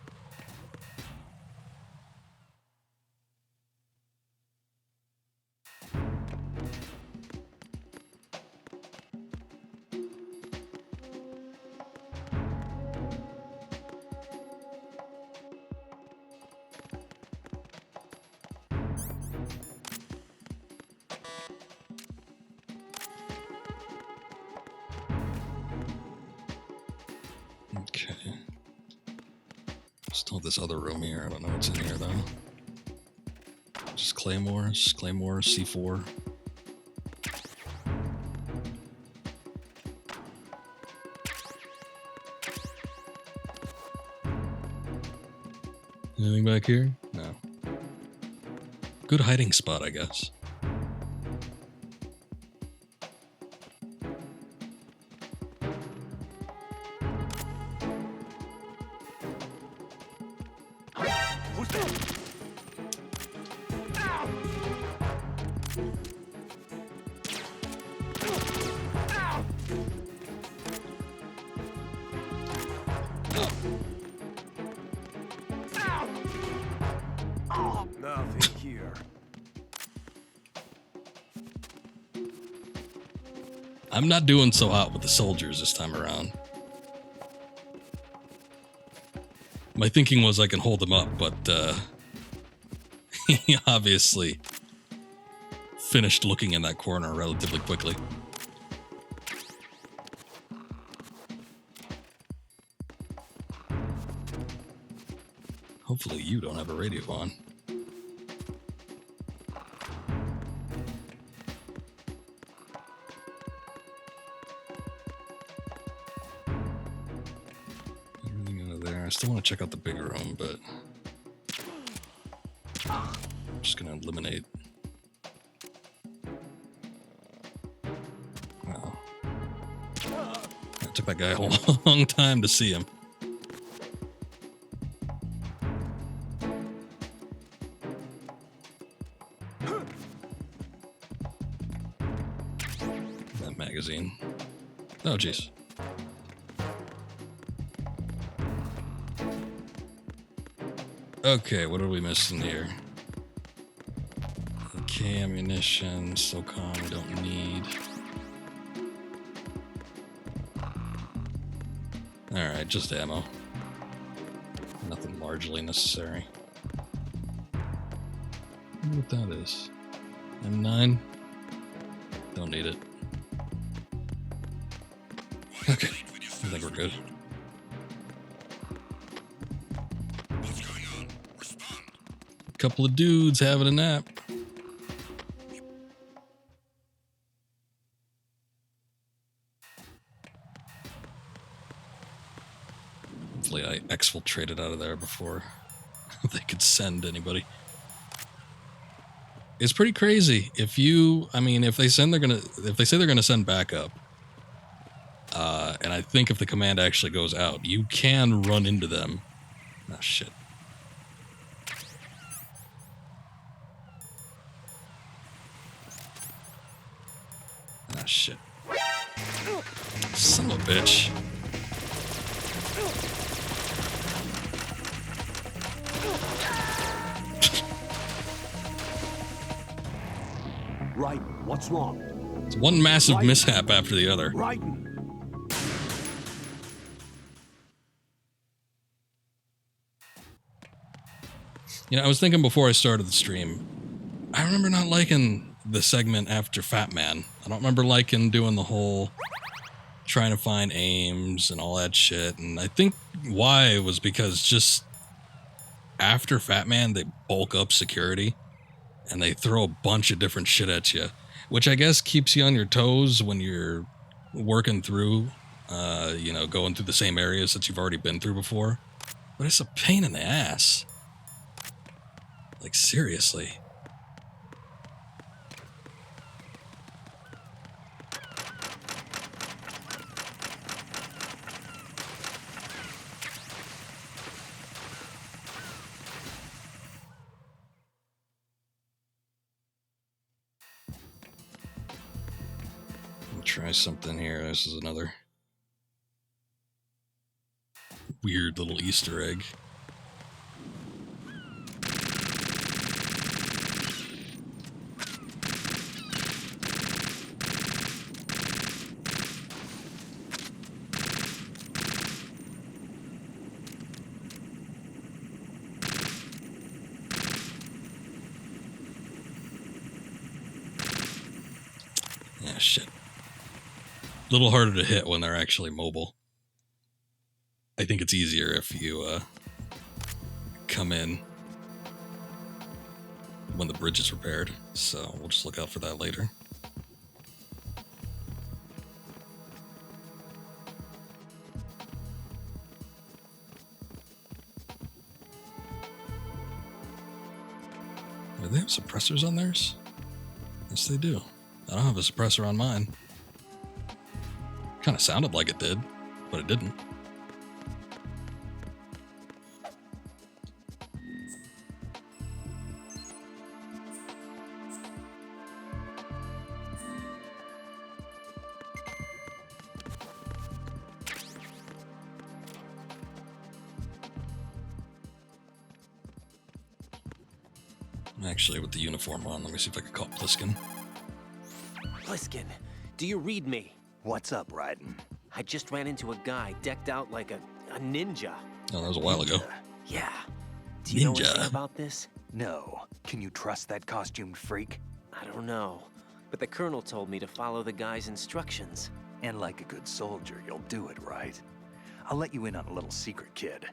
Still this other room here. I don't know what's in here though. Just claymores, C4. Anything back here? No. Good hiding spot, I guess. Who's there? Nothing here. I'm not doing so hot with the soldiers this time around. My thinking was I can hold them up, but he obviously finished looking in that corner relatively quickly. Hopefully you don't have a radio on. Everything out of there. I still want to check out the big room, but I'm just gonna eliminate. Wow. It took that guy a long time to see him. That magazine. Oh, jeez. Okay, what are we missing here? Okay, ammunition, SOCOM we don't need. Alright, just ammo. Nothing largely necessary. I wonder what that is. M9? Don't need it. Okay, I think we're good. What's going on? Respond. Couple of dudes having a nap. Hopefully I exfiltrated out of there before they could send anybody. It's pretty crazy. If they say they're gonna send backup, and I think if the command actually goes out, you can run into them. Oh shit. Ah shit. Son of a bitch. Raiden, what's wrong? It's one massive mishap after the other. Raiden! You know, I was thinking before I started the stream, I remember not liking the segment after Fatman. I don't remember liking doing the whole trying to find aims and all that shit. And I think why was because just after Fatman, they bulk up security and they throw a bunch of different shit at you, which I guess keeps you on your toes when you're working through, going through the same areas that you've already been through before. But it's a pain in the ass. Like, seriously. I'll try something here. This is another weird little Easter egg. Yeah, shit. A little harder to hit when they're actually mobile. I think it's easier if you come in when the bridge is repaired, so we'll just look out for that later. Do they have suppressors on theirs? Yes, they do. I don't have a suppressor on mine. Kind of sounded like it did, but it didn't. Actually, with the uniform on, let me see if I can call Pliskin. Pliskin, do you read me? What's up, Raiden? I just ran into a guy decked out like a ninja. Oh, that was a while ago. Yeah. Do you know Ninja. anything about this? No. Can you trust that costumed freak? I don't know. But the colonel told me to follow the guy's instructions. And like a good soldier, you'll do it, right? I'll let you in on a little secret, kid.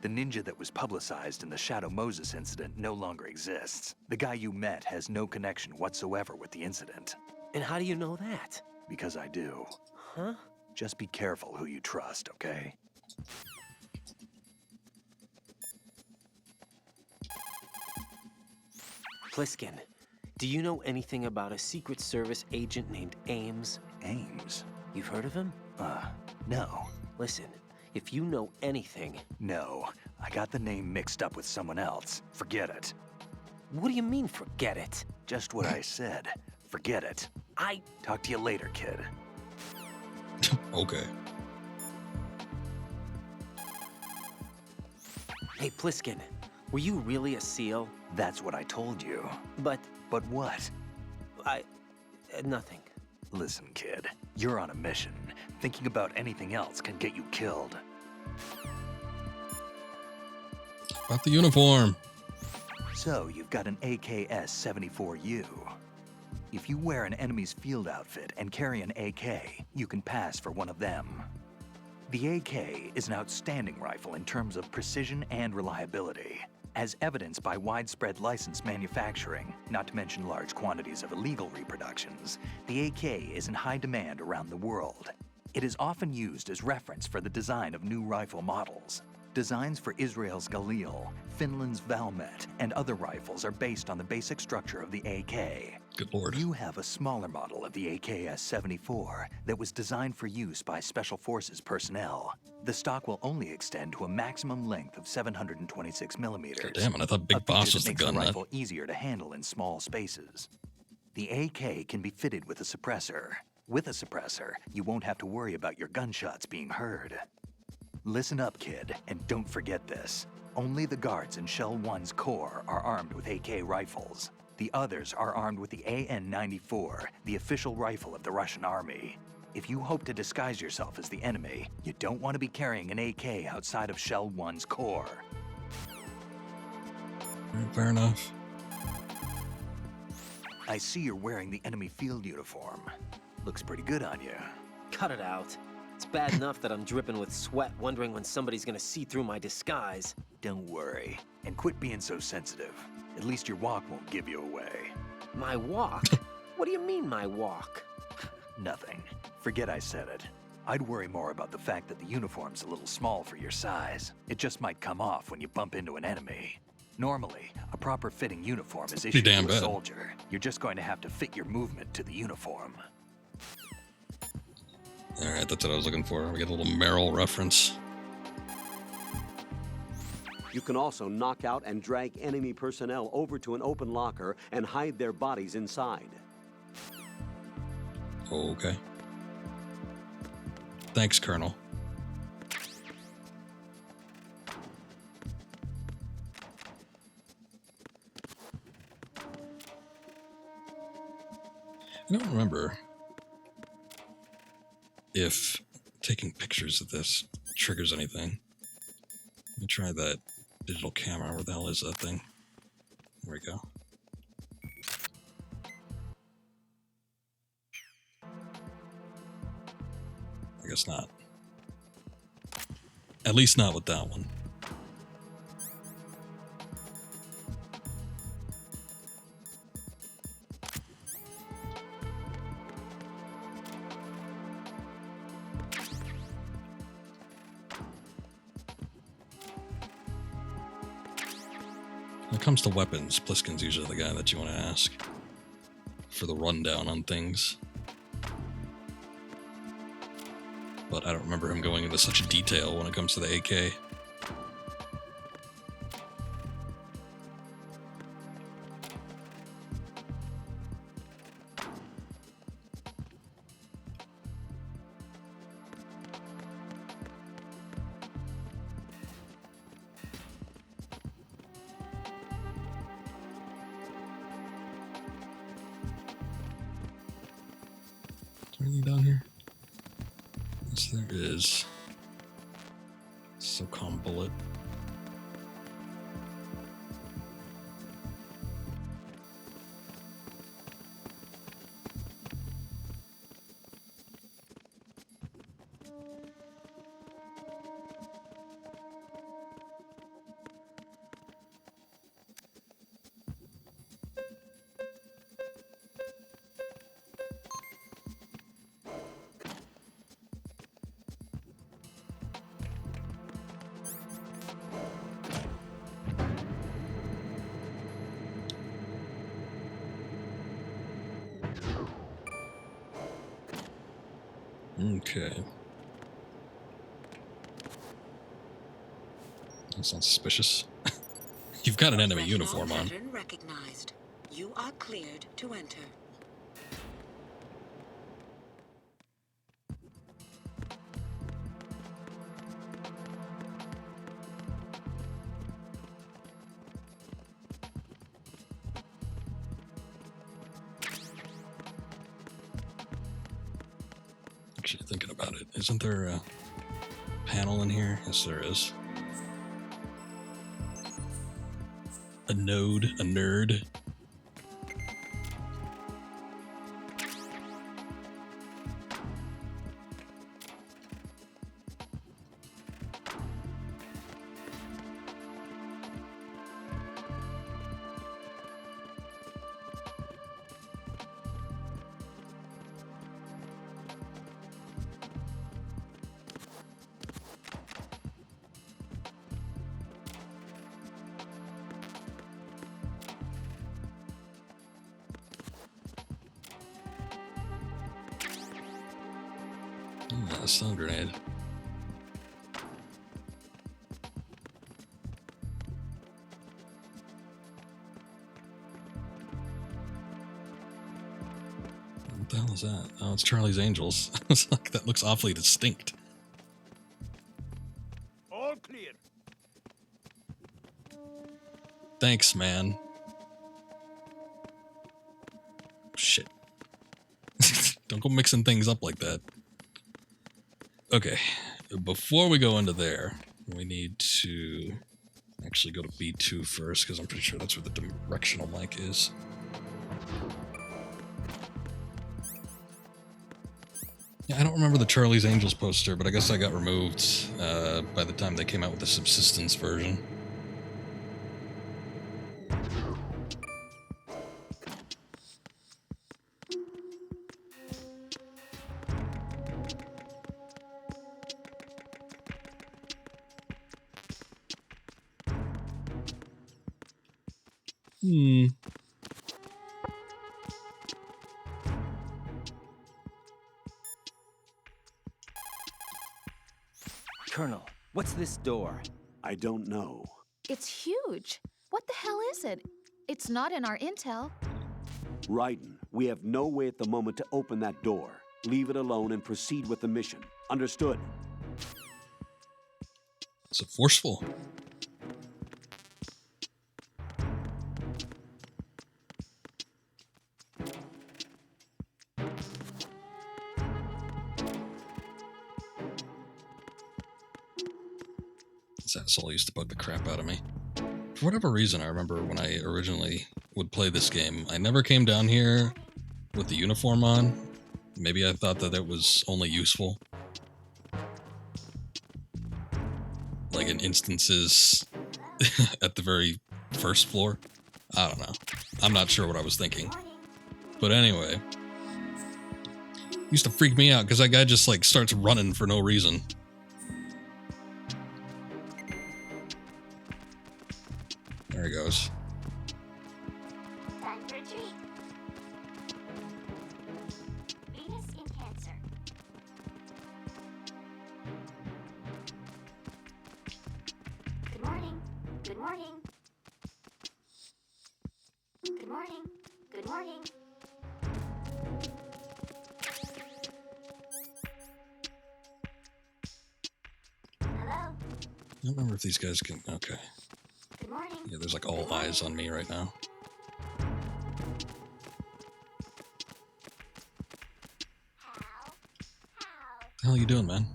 The ninja that was publicized in the Shadow Moses incident no longer exists. The guy you met has no connection whatsoever with the incident. And how do you know that? Because I do. Huh? Just be careful who you trust, okay? Pliskin, do you know anything about a Secret Service agent named Ames? Ames? You've heard of him? No. Listen, if you know anything... No. I got the name mixed up with someone else. Forget it. What do you mean, forget it? Just what I said. Forget it. Talk to you later, kid. Okay. Hey, Pliskin, were you really a SEAL? That's what I told you. But what? nothing. Listen, kid. You're on a mission. Thinking about anything else can get you killed. About the uniform. So, you've got an AKS-74U. If you wear an enemy's field outfit and carry an AK, you can pass for one of them. The AK is an outstanding rifle in terms of precision and reliability, as evidenced by widespread licensed manufacturing, not to mention large quantities of illegal reproductions. The AK is in high demand around the world. It is often used as reference for the design of new rifle models. Designs for Israel's Galil, Finland's Valmet, and other rifles are based on the basic structure of the AK. Good lord. You have a smaller model of the AKS-74 that was designed for use by Special Forces personnel. The stock will only extend to a maximum length of 726 millimeters. God damn it, I thought Big Boss was the gun, makes the man. rifle easier to handle in small spaces. The AK can be fitted with a suppressor. With a suppressor, you won't have to worry about your gunshots being heard. Listen up, kid, and don't forget this. Only the guards in Shell 1's Corps are armed with AK rifles. The others are armed with the AN-94, the official rifle of the Russian army. If you hope to disguise yourself as the enemy, you don't want to be carrying an AK outside of Shell 1's Corps. Fair enough. I see you're wearing the enemy field uniform. Looks pretty good on you. Cut it out. It's bad enough that I'm dripping with sweat, wondering when somebody's gonna see through my disguise. Don't worry, and quit being so sensitive. At least your walk won't give you away. My walk? What do you mean, my walk? Nothing. Forget I said it. I'd worry more about the fact that the uniform's a little small for your size. It just might come off when you bump into an enemy. Normally, a proper fitting uniform is issued to a soldier. You're just going to have to fit your movement to the uniform. Alright, that's what I was looking for. We get a little Merrill reference. You can also knock out and drag enemy personnel over to an open locker and hide their bodies inside. Okay. Thanks, Colonel. I don't remember if taking pictures of this triggers anything. Let me try that digital camera. Where the hell is that thing? There we go. I guess not. At least not with that one. When it comes to weapons, Pliskin's usually the guy that you want to ask for the rundown on things. But I don't remember him going into such detail when it comes to the AK. Anything down here? Yes, there is. SOCOM bullet. Okay. That sounds suspicious. You've got an enemy uniform on. Pattern recognized. You are cleared to enter. Actually thinking about it, isn't there a panel in here? Yes, there is. A node, a nerd. Yeah, a stun grenade. What the hell is that? Oh, it's Charlie's Angels. It's like, that looks awfully distinct. All clear. Thanks, man. Shit. Don't go mixing things up like that. Okay, before we go into there, we need to actually go to B2 first, because I'm pretty sure that's where the directional mic is. Yeah, I don't remember the Charlie's Angels poster, but I guess I got removed by the time they came out with the subsistence version. Colonel, what's this door? I don't know. It's huge. What the hell is it? It's not in our intel. Raiden, we have no way at the moment to open that door. Leave it alone and proceed with the mission. Understood? Is it forceful? This asshole used to bug the crap out of me. For whatever reason, I remember when I originally would play this game, I never came down here with the uniform on. Maybe I thought that it was only useful, like in instances at the very first floor. I don't know. I'm not sure what I was thinking. But anyway, used to freak me out because that guy just like starts running for no reason. There he goes. morning. Good morning. Good morning. Hello. I don't remember if these guys can. Okay. Good morning. Yeah, there's like all eyes on me right now. What the hell are you doing, man?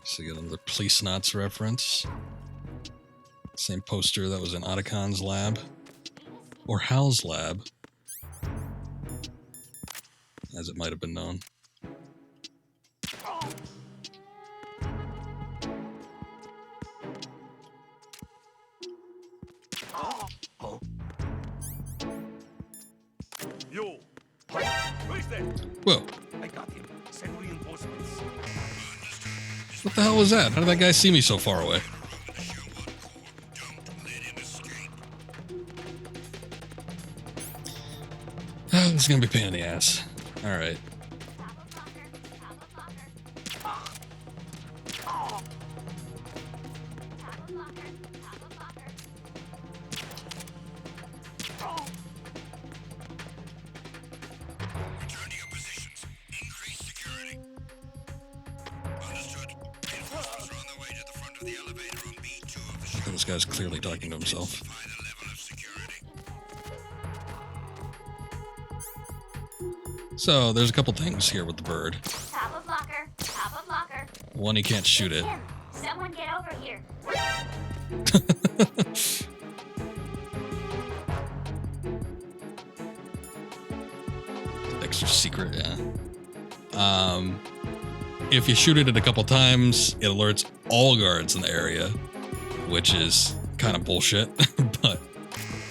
So you get another Police Knots reference. Same poster that was in Otacon's lab. Or Hal's lab, as it might have been known. Yo! Who's that? Whoa. I got him. Send reinforcements. What the hell was that? How did that guy see me so far away? This is gonna be a pain in the ass. Alright. This guy's clearly talking to himself. So, there's a couple things here with the bird. Top of locker. Top of locker. One, he can't shoot it. Tim, someone get over here. Extra secret, yeah. If you shoot it a couple times, it alerts all guards in the area, which is kind of bullshit, but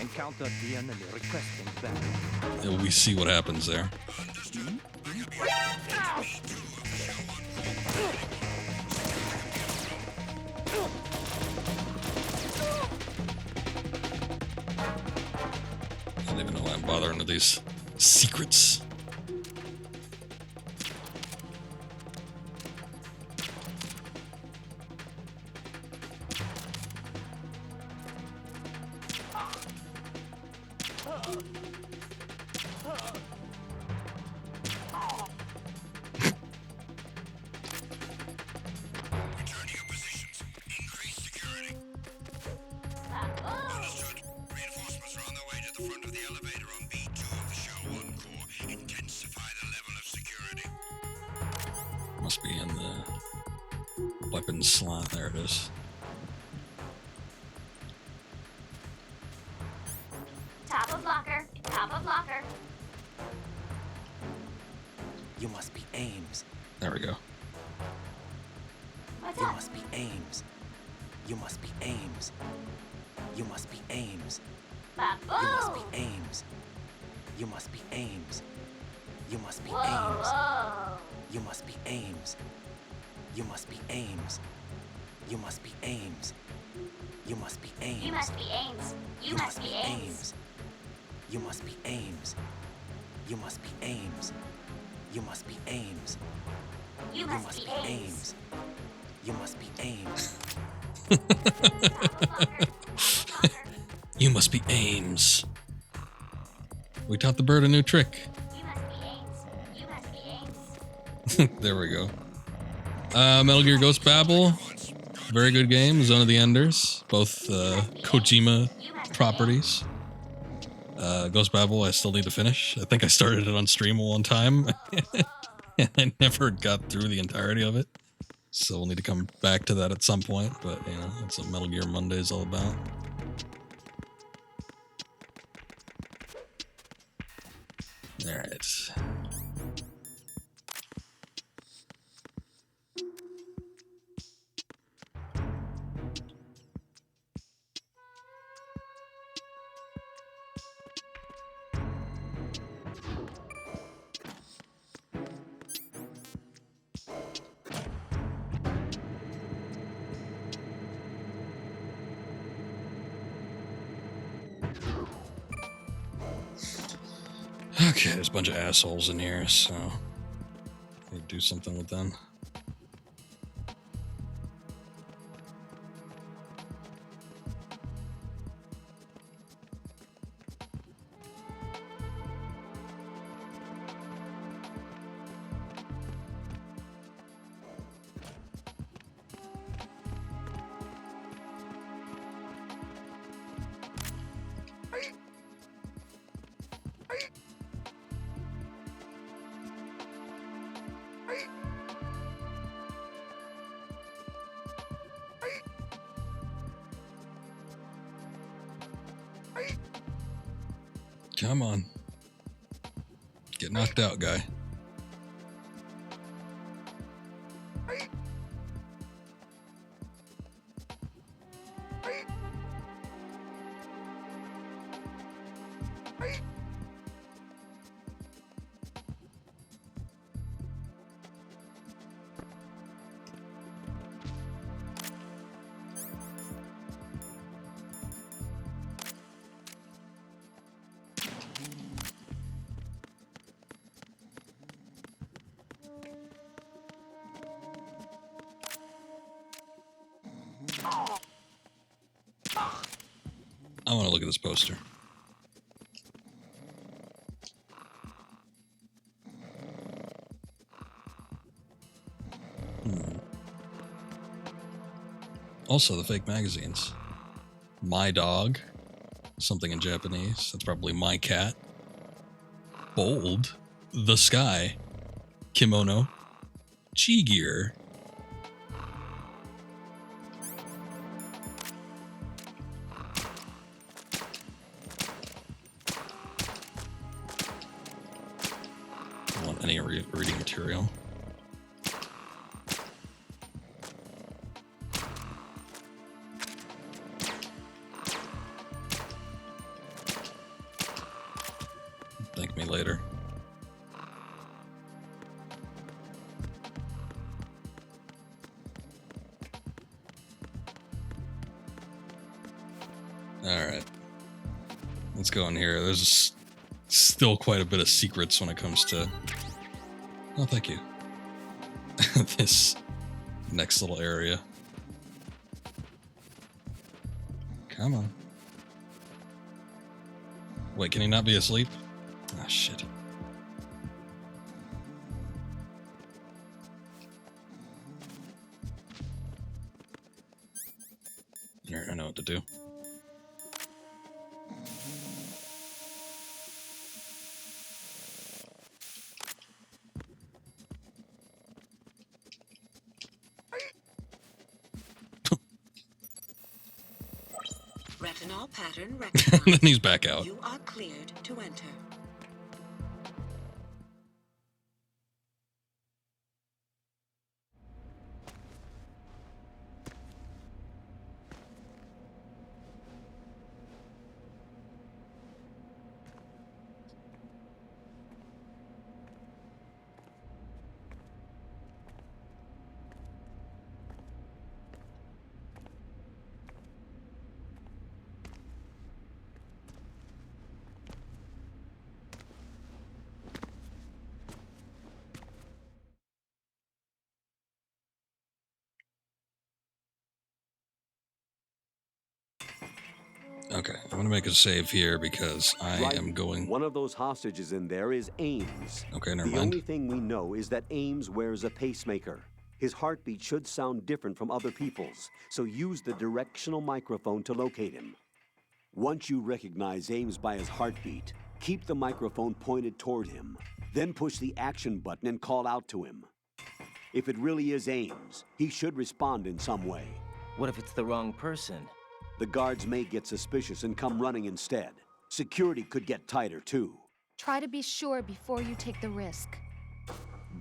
Encounter the enemy requesting battle. we see what happens there. I don't even know why I'm bothering with these secrets. Must be in the weapons slot. There it is. Top of locker. Top of locker. You must be Ames. There we go. What's You up? must be Ames. You must be Ames. You must be Ames. You must be Baboo! Ames. You must be Ames. You must be Whoa, Ames. whoa. You must be Ames. You must be Ames. You must be Ames. You must be Ames. You must be Ames. You must be Ames. You must be Ames. You must be Ames. You must be Ames. You You must must be be Ames. Ames. You must be Ames. You must be Ames. We taught the bird a new trick. You must be Ames. You must be Ames. There we go. Metal Gear Ghost Babel. Very good game. Zone of the Enders. Both Kojima properties. Ghost Babel, I still need to finish. I think I started it on stream one time. And I never got through the entirety of it. So we'll need to come back to that at some point. But, you know, that's what Metal Gear Monday is all about. Alright. Okay, there's a bunch of assholes in here, so I need to do something with them. Come on. Get knocked out, guy. I want to look at this poster. Also, the fake magazines. My dog. Something in Japanese. That's probably my cat. Bold. The sky. Kimono. Chi gear. I want any reading material. Thank me later. Alright. Let's go in here. There's still quite a bit of secrets when it comes to... Oh, thank you. This next little area. Come on. Wait, can he not be asleep? Ah, shit. Alright, I know what to do. Retinol pattern And recognized. then he's back out. You are cleared to enter. Okay, I'm gonna make a save here because I am going... One of those hostages in there is Ames. Okay, never The mind. only thing we know is that Ames wears a pacemaker. His heartbeat should sound different from other people's, so use the directional microphone to locate him. Once you recognize Ames by his heartbeat, keep the microphone pointed toward him. Then push the action button and call out to him. If it really is Ames, he should respond in some way. What if it's the wrong person? The guards may get suspicious and come running instead. Security could get tighter, too. Try to be sure before you take the risk.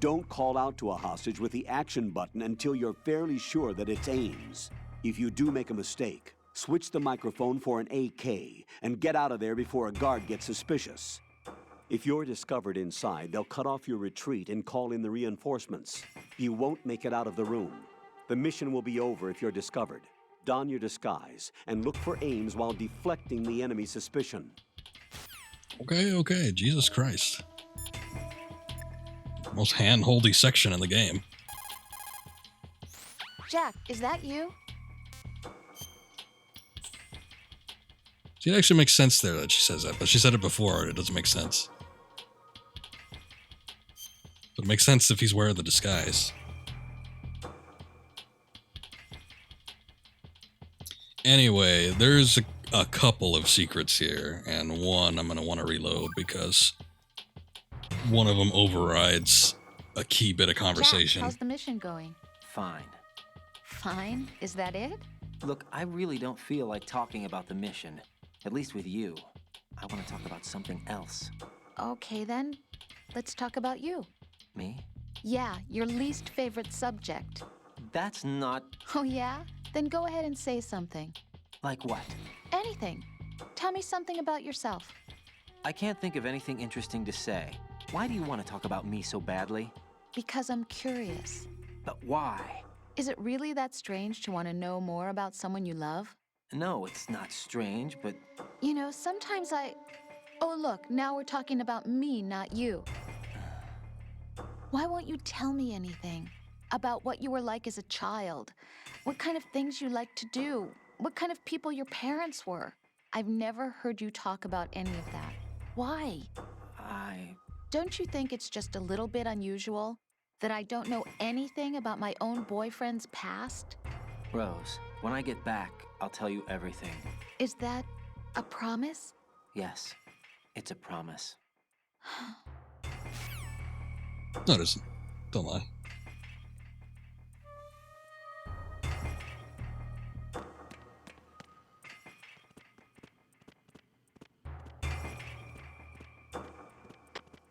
Don't call out to a hostage with the action button until you're fairly sure that it's Ames. If you do make a mistake, switch the microphone for an AK and get out of there before a guard gets suspicious. If you're discovered inside, they'll cut off your retreat and call in the reinforcements. You won't make it out of the room. The mission will be over if you're discovered. Don your disguise and look for Ames while deflecting the enemy's suspicion. Okay. Jesus Christ. Most hand-holdy section in the game. Jack, is that you? See, it actually makes sense there that she says that, but she said it before, and it doesn't make sense. But it makes sense if he's wearing the disguise. Anyway, there's a couple of secrets here, and one I'm going to want to reload because one of them overrides a key bit of conversation. Jack, how's the mission going? Fine. Fine? Is that it? Look, I really don't feel like talking about the mission. At least with you. I want to talk about something else. Okay, then. Let's talk about you. Me? Yeah, your least favorite subject. That's not... Oh, yeah? Then go ahead and say something. Like what? Anything. Tell me something about yourself. I can't think of anything interesting to say. Why do you want to talk about me so badly? Because I'm curious. But why? Is it really that strange to want to know more about someone you love? No, it's not strange, but... You know, sometimes Oh, look, now we're talking about me, not you. Why won't you tell me anything? About what you were like as a child? What kind of things you like to do? What kind of people your parents were? I've never heard you talk about any of that. Why? Don't you think it's just a little bit unusual that I don't know anything about my own boyfriend's past? Rose, when I get back, I'll tell you everything. Is that a promise? Yes, it's a promise. No, it isn't. Don't lie.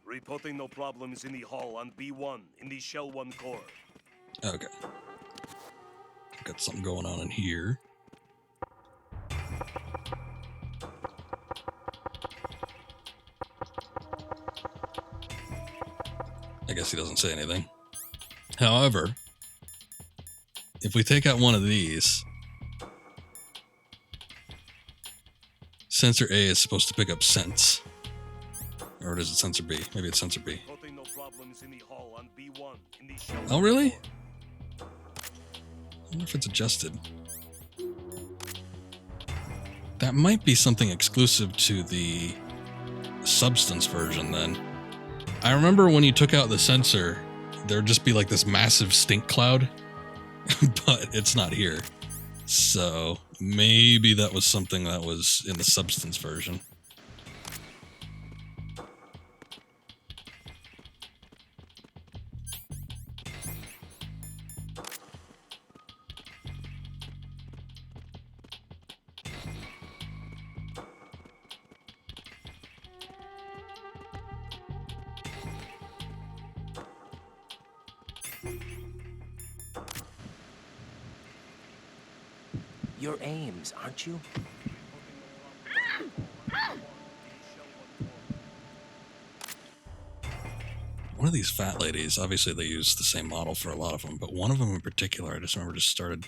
Reporting no problems in the hall on B1 in the Shell 1 core. Okay. Got something going on in here. I guess he doesn't say anything. However, if we take out one of these, sensor A is supposed to pick up sense. Or is it sensor B? Maybe it's sensor B. Reporting no problems in the hall on B1 in the Shell Oh, really? I wonder if it's adjusted. That might be something exclusive to the substance version then. I remember when you took out the sensor, there'd just be like this massive stink cloud, but it's not here. So maybe that was something that was in the substance version. You're Ames, aren't you? One of these fat ladies, obviously they use the same model for a lot of them, but one of them in particular, I just remember just started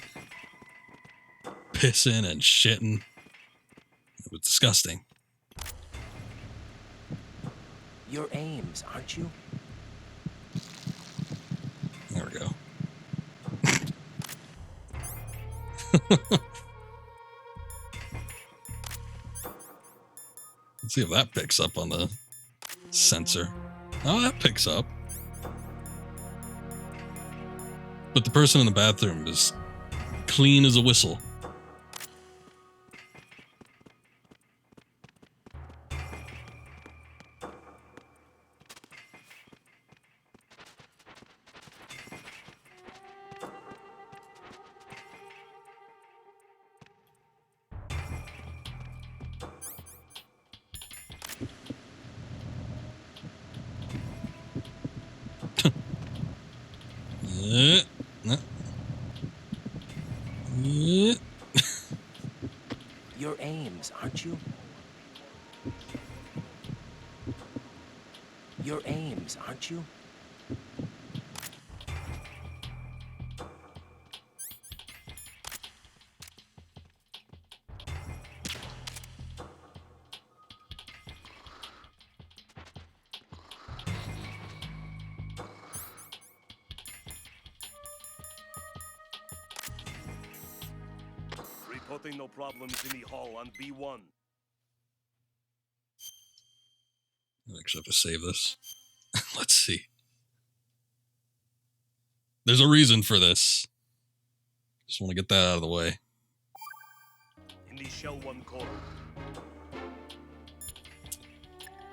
pissing and shitting. It was disgusting. You're Ames, aren't you? There we go. Let's see if that picks up on the sensor. Oh, that picks up. But the person in the bathroom is clean as a whistle. You're Ames, aren't you? You're Ames, aren't you? Reporting no problems in the hall on B1. I actually have to save this. Let's see. There's a reason for this. Just want to get that out of the way. In the Shell 1 core.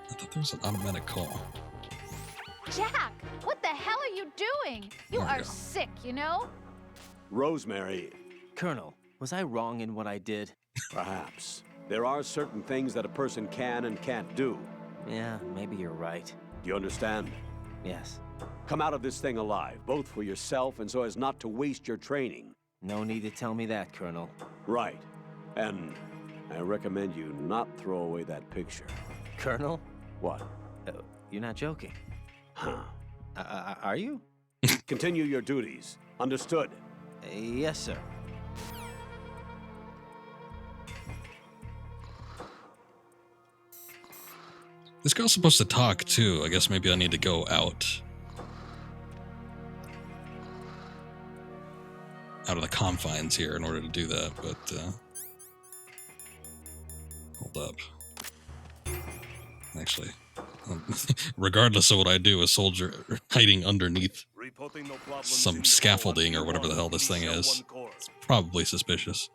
I thought there was an automatic call. Jack, what the hell are you doing? You There we are go. sick, you know? Rosemary, Colonel, was I wrong in what I did? perhaps. There are certain things that a person can and can't do. Yeah, maybe you're right. Do you understand? Yes. Come out of this thing alive, both for yourself and so as not to waste your training. No need to tell me that, Colonel. Right. And I recommend you not throw away that picture. Colonel? What? You're not joking. Huh. Are you? Continue your duties. Understood? Yes, sir. This girl's supposed to talk too. I guess maybe I need to go out. Out of the confines here in order to do that, but hold up. Actually, regardless of what I do, a soldier hiding underneath Reporting no problems in some the hall scaffolding on or whatever the hell B1 this in thing Shell is, 1 core. it's probably suspicious.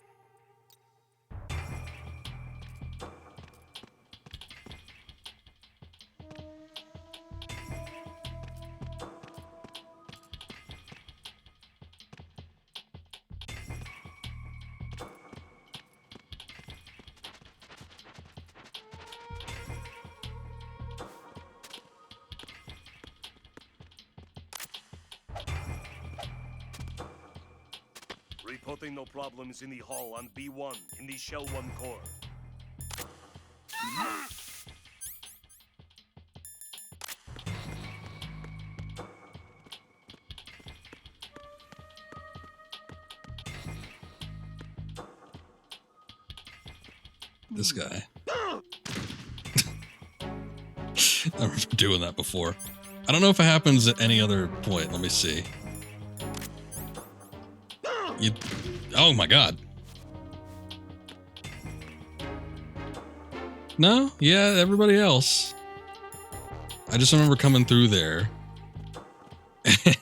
Reporting no problems in the hall on B1 in the Shell 1 core. This guy. I remember doing that before. I don't know if it happens at any other point. Let me see. Oh my god. No? Yeah, everybody else. I just remember coming through there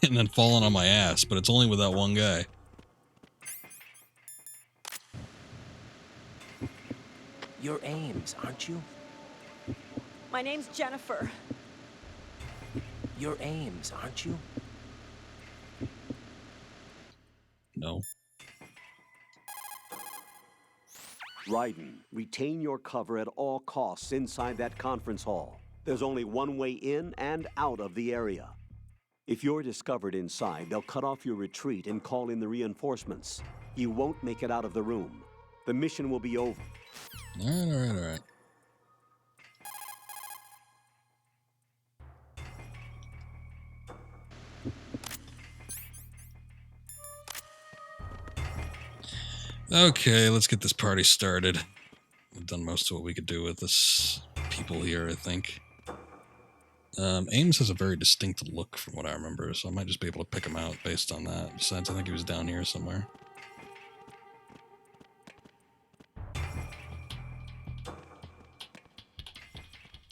and then falling on my ass, but it's only with that one guy. You're Ames, aren't you? My name's Jennifer. You're Ames, aren't you? No. Raiden, retain your cover at all costs inside that conference hall. There's only one way in and out of the area. If you're discovered inside, they'll cut off your retreat and call in the reinforcements. You won't make it out of the room. The mission will be over. Alright. Okay, let's get this party started. We've done most of what we could do with this people here, I think. Ames has a very distinct look from what I remember, so I might just be able to pick him out based on that. Besides, I think he was down here somewhere.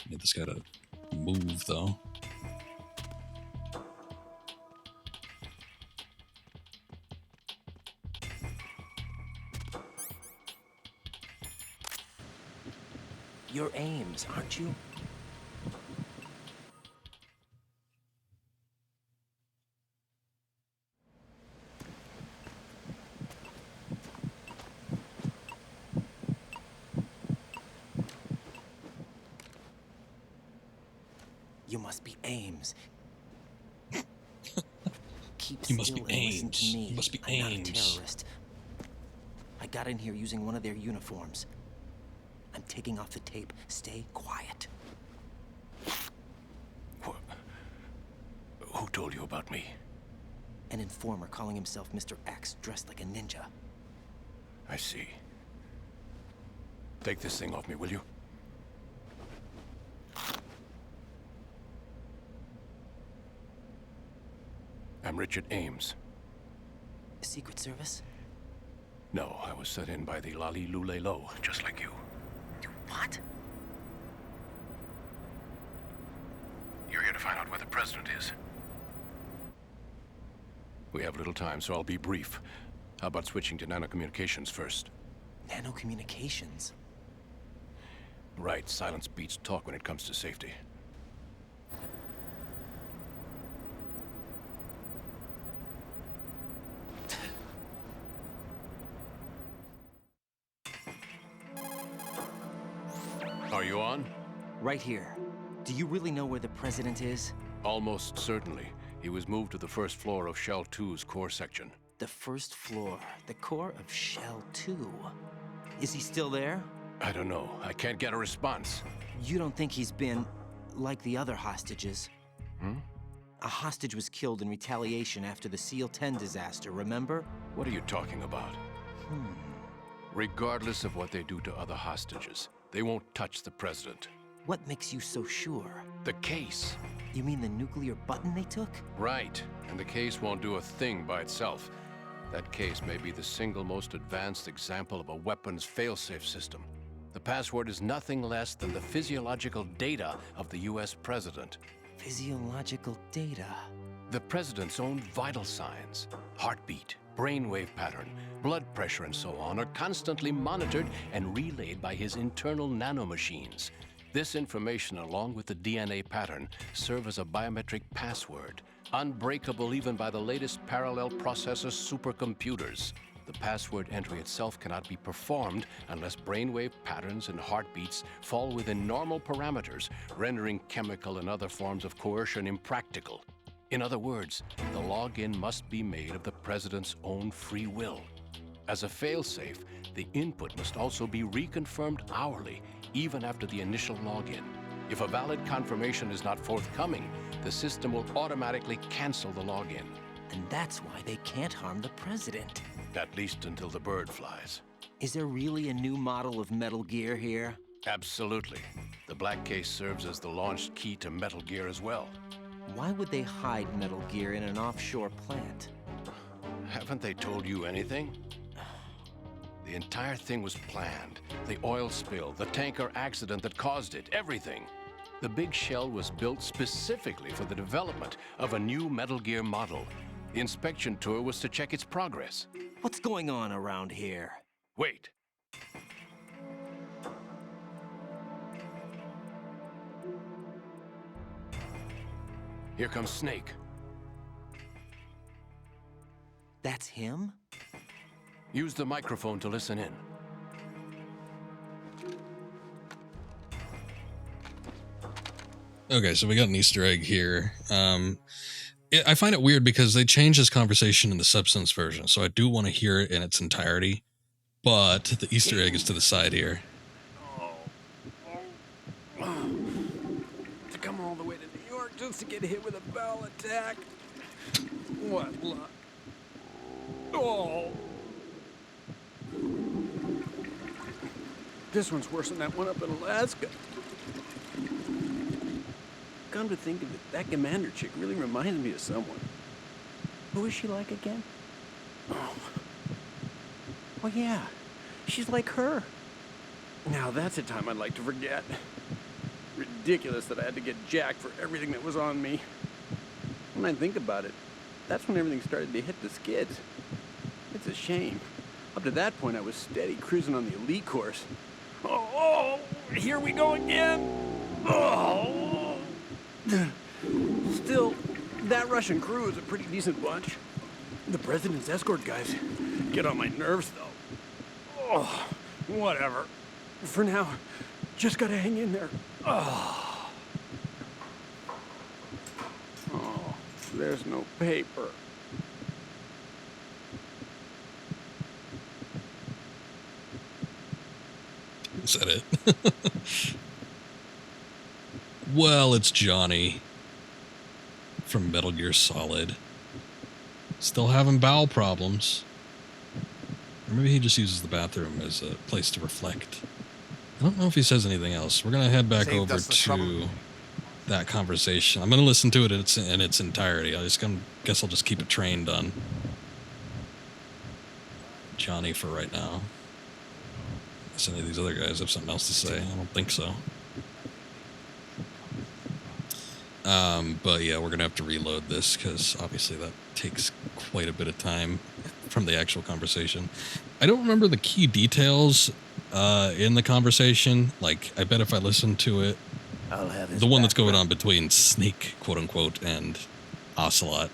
Need this guy to move, though. You're Ames, aren't you? You must be Ames. Keep You must still be and listen Ames. to me. You must be I'm not a Ames. terrorist. I got in here using one of their uniforms. I'm taking off the tape. Stay quiet. Who told you about me? An informer calling himself Mr. X, dressed like a ninja. I see. Take this thing off me, will you? I'm Richard Ames. Secret Service? No, I was set in by the Lali Lule Lo, just like you. What? You're here to find out where the president is. We have little time, so I'll be brief. How about switching to nanocommunications first? Nanocommunications? Right, silence beats talk when it comes to safety. Are you on? Right here. Do you really know where the president is? Almost certainly. He was moved to the first floor of Shell 2's core section. The first floor, the core of Shell 2. Is he still there? I don't know. I can't get a response. You don't think he's been like the other hostages? Hmm? A hostage was killed in retaliation after the SEAL 10 disaster, remember? What are you talking about? Regardless of what they do to other hostages, they won't touch the president. What makes you so sure? The case. You mean the nuclear button they took? Right. And the case won't do a thing by itself. That case may be the single most advanced example of a weapons failsafe system. The password is nothing less than the physiological data of the US president. Physiological data? The president's own vital signs, heartbeat, brainwave pattern, blood pressure, and so on are constantly monitored and relayed by his internal nanomachines. This information, along with the DNA pattern, serve as a biometric password, unbreakable even by the latest parallel processor supercomputers. The password entry itself cannot be performed unless brainwave patterns and heartbeats fall within normal parameters, rendering chemical and other forms of coercion impractical. In other words, the login must be made of the president's own free will. As a failsafe, the input must also be reconfirmed hourly, even after the initial login. If a valid confirmation is not forthcoming, the system will automatically cancel the login. And that's why they can't harm the president. At least until the bird flies. Is there really a new model of Metal Gear here? Absolutely. The black case serves as the launch key to Metal Gear as well. Why would they hide Metal Gear in an offshore plant? Haven't they told you anything? The entire thing was planned. The oil spill, the tanker accident that caused it, everything. The big shell was built specifically for the development of a new Metal Gear model. The inspection tour was to check its progress. What's going on around here? Wait. Here comes Snake. That's him? Use the microphone to listen in. Okay, so we got an Easter egg here. I find it weird because they changed this conversation in the Substance version, so I do want to hear it in its entirety, but the Easter egg is to the side here. To come all the way to New York just to get hit with a bowel attack. What luck. Oh. This one's worse than that one up in Alaska. Come to think of it, that commander chick really reminds me of someone. Who is she like again? Oh yeah, she's like her. Now that's a time I'd like to forget. Ridiculous that I had to get jacked for everything that was on me. When I think about it, that's when everything started to hit the skids. It's a shame. Up to that point, I was steady cruising on the elite course. Oh, here we go again. Oh. Still, that Russian crew is a pretty decent bunch. The president's escort guys get on my nerves, though. Oh, whatever. For now, just gotta hang in there. Oh, there's no paper. Is that it? Well, it's Johnny from Metal Gear Solid. Still having bowel problems. Or maybe he just uses the bathroom as a place to reflect. I don't know if he says anything else. We're going to head back over to that conversation. I'm going to listen to it in its entirety. Guess I'll just keep it trained on. Johnny for right now. Unless any of these other guys have something else to say. I don't think so. But yeah, we're going to have to reload this because obviously that takes quite a bit of time from the actual conversation. I don't remember the key details in the conversation. Like, I bet if I listen to it, the one that's going on between Snake, quote unquote, and Ocelot.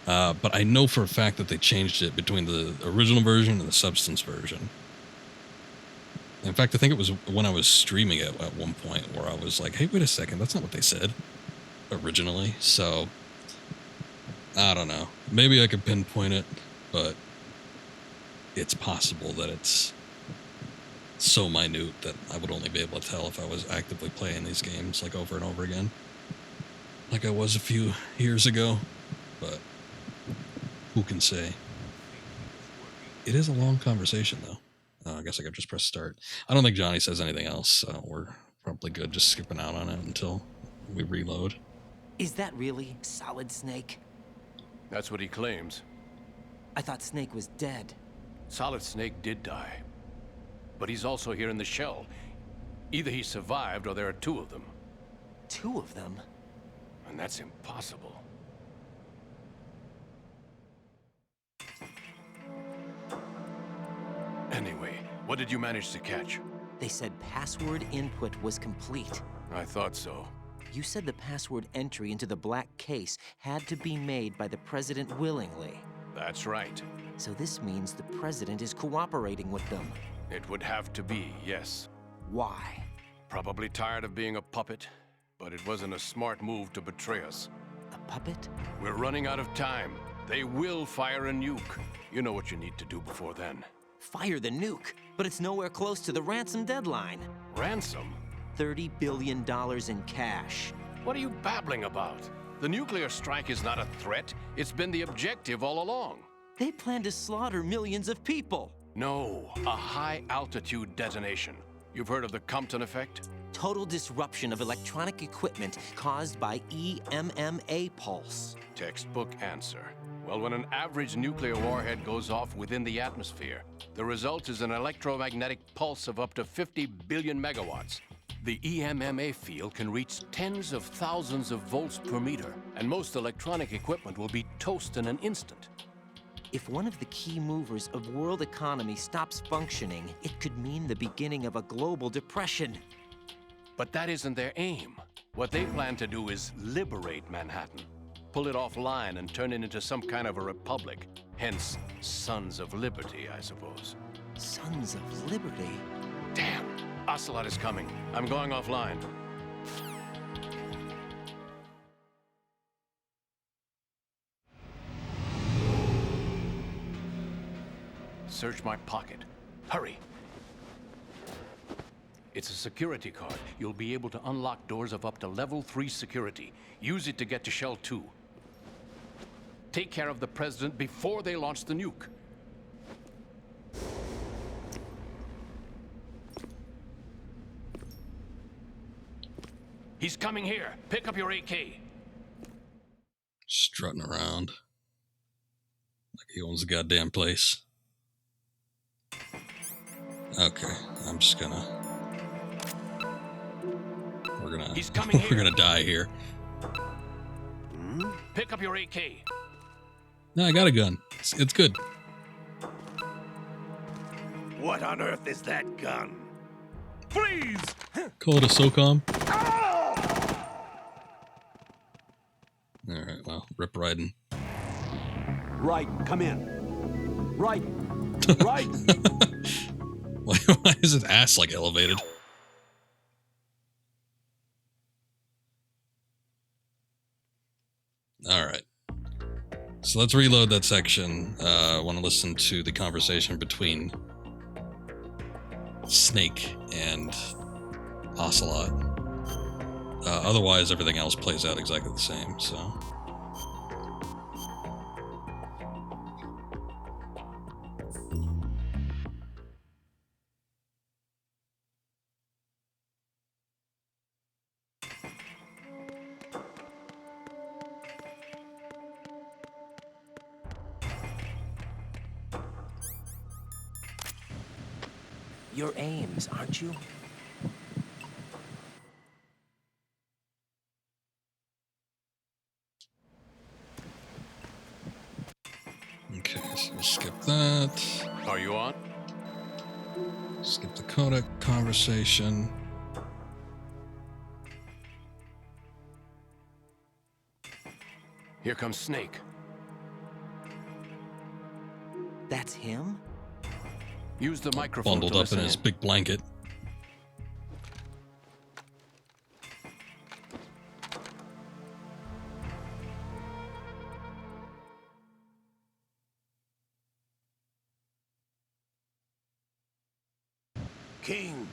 But I know for a fact that they changed it between the original version and the Substance version. In fact, I think it was when I was streaming it at one point where I was like, hey, wait a second, that's not what they said originally. So, I don't know. Maybe I could pinpoint it, but it's possible that it's so minute that I would only be able to tell if I was actively playing these games like over and over again, like I was a few years ago. But who can say? It is a long conversation, though. I guess I could just press start. I don't think Johnny says anything else, so we're probably good just skipping out on it until we reload. Is that really Solid Snake? That's what he claims. I thought Snake was dead. Solid Snake did die. But he's also here in the shell. Either he survived or there are two of them. Two of them? And that's impossible. Anyway, what did you manage to catch? They said password input was complete. I thought so. You said the password entry into the black case had to be made by the president willingly. That's right. So this means the president is cooperating with them. It would have to be, yes. Why? Probably tired of being a puppet, but it wasn't a smart move to betray us. A puppet? We're running out of time. They will fire a nuke. You know what you need to do before then. Fire the nuke, but it's nowhere close to the ransom deadline. Ransom? $30 billion in cash. What are you babbling about? The nuclear strike is not a threat. It's been the objective all along. They plan to slaughter millions of people. No, a high-altitude detonation. You've heard of the Compton effect? Total disruption of electronic equipment caused by EMMA pulse. Textbook answer. Well, when an average nuclear warhead goes off within the atmosphere, the result is an electromagnetic pulse of up to 50 billion megawatts. The EMMA field can reach tens of thousands of volts per meter, and most electronic equipment will be toast in an instant. If one of the key movers of world economy stops functioning, it could mean the beginning of a global depression. But that isn't their aim. What they plan to do is liberate Manhattan. Pull it offline and turn it into some kind of a republic. Hence, Sons of Liberty, I suppose. Sons of Liberty? Damn! Ocelot is coming. I'm going offline. Search my pocket. Hurry! It's a security card. You'll be able to unlock doors of up to level 3 security. Use it to get to Shell 2. Take care of the president before they launch the nuke. He's coming here. Pick up your AK. Strutting around like he owns the goddamn place. Okay, I'm just gonna... He's coming here. We're gonna die here. Pick up your AK. No, I got a gun. It's good. What on earth is that gun? Freeze! Call it a SOCOM. Alright, well, rip Raiden. Raiden, come in. Raiden! Raiden! Why is his ass like elevated? Alright. So let's reload that section. I want to listen to the conversation between Snake and Ocelot. Otherwise, everything else plays out exactly the same, so... You're Ames, aren't you? Okay, so we'll skip that. Are you on? Skip the codec conversation. Here comes Snake. That's him? Use the microphone Bundled to up in listen his in. big blanket. King,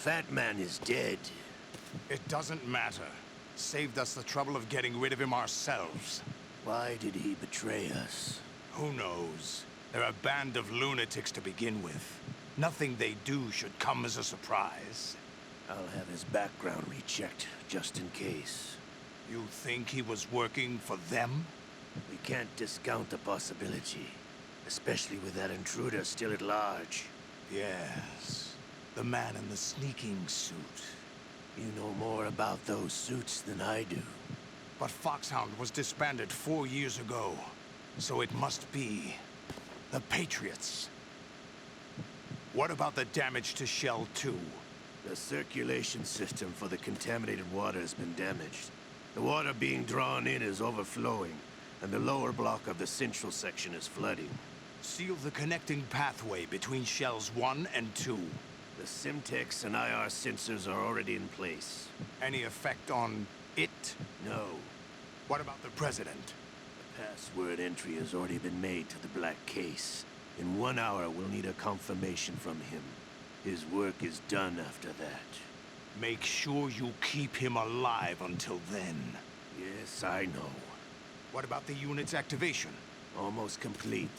Fatman is dead. It doesn't matter. Saved us the trouble of getting rid of him ourselves. Why did he betray us? Who knows? They're a band of lunatics to begin with. Nothing they do should come as a surprise. I'll have his background rechecked, just in case. You think he was working for them? We can't discount the possibility, especially with that intruder still at large. Yes. The man in the sneaking suit. You know more about those suits than I do. But Foxhound was disbanded 4 years ago. So it must be the Patriots. What about the damage to Shell 2? The circulation system for the contaminated water has been damaged. The water being drawn in is overflowing, and the lower block of the central section is flooding. Seal the connecting pathway between Shells 1 and 2. The Simtex and IR sensors are already in place. Any effect on it? No. What about the President? The password entry has already been made to the black case. In 1 hour, we'll need a confirmation from him. His work is done after that. Make sure you keep him alive until then. Yes, I know. What about the unit's activation? Almost complete.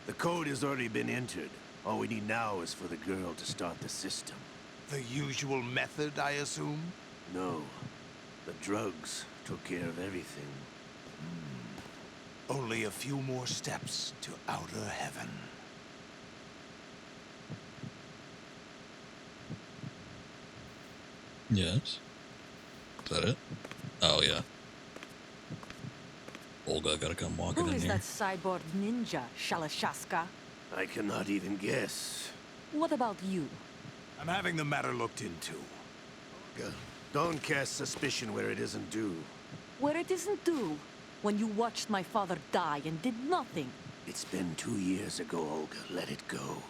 The code has already been entered. All we need now is for the girl to start the system. The usual method, I assume? No. The drugs took care of everything. Only a few more steps to outer heaven. Yes. Is that it? Oh, yeah. Olga gotta come walking Who in is here. that cyborg ninja, Shalashaska? I cannot even guess. What about you? I'm having the matter looked into. Olga, don't cast suspicion where it isn't due. Where it isn't due? When you watched my father die and did nothing. It's been 2 years ago, Olga. Let it go.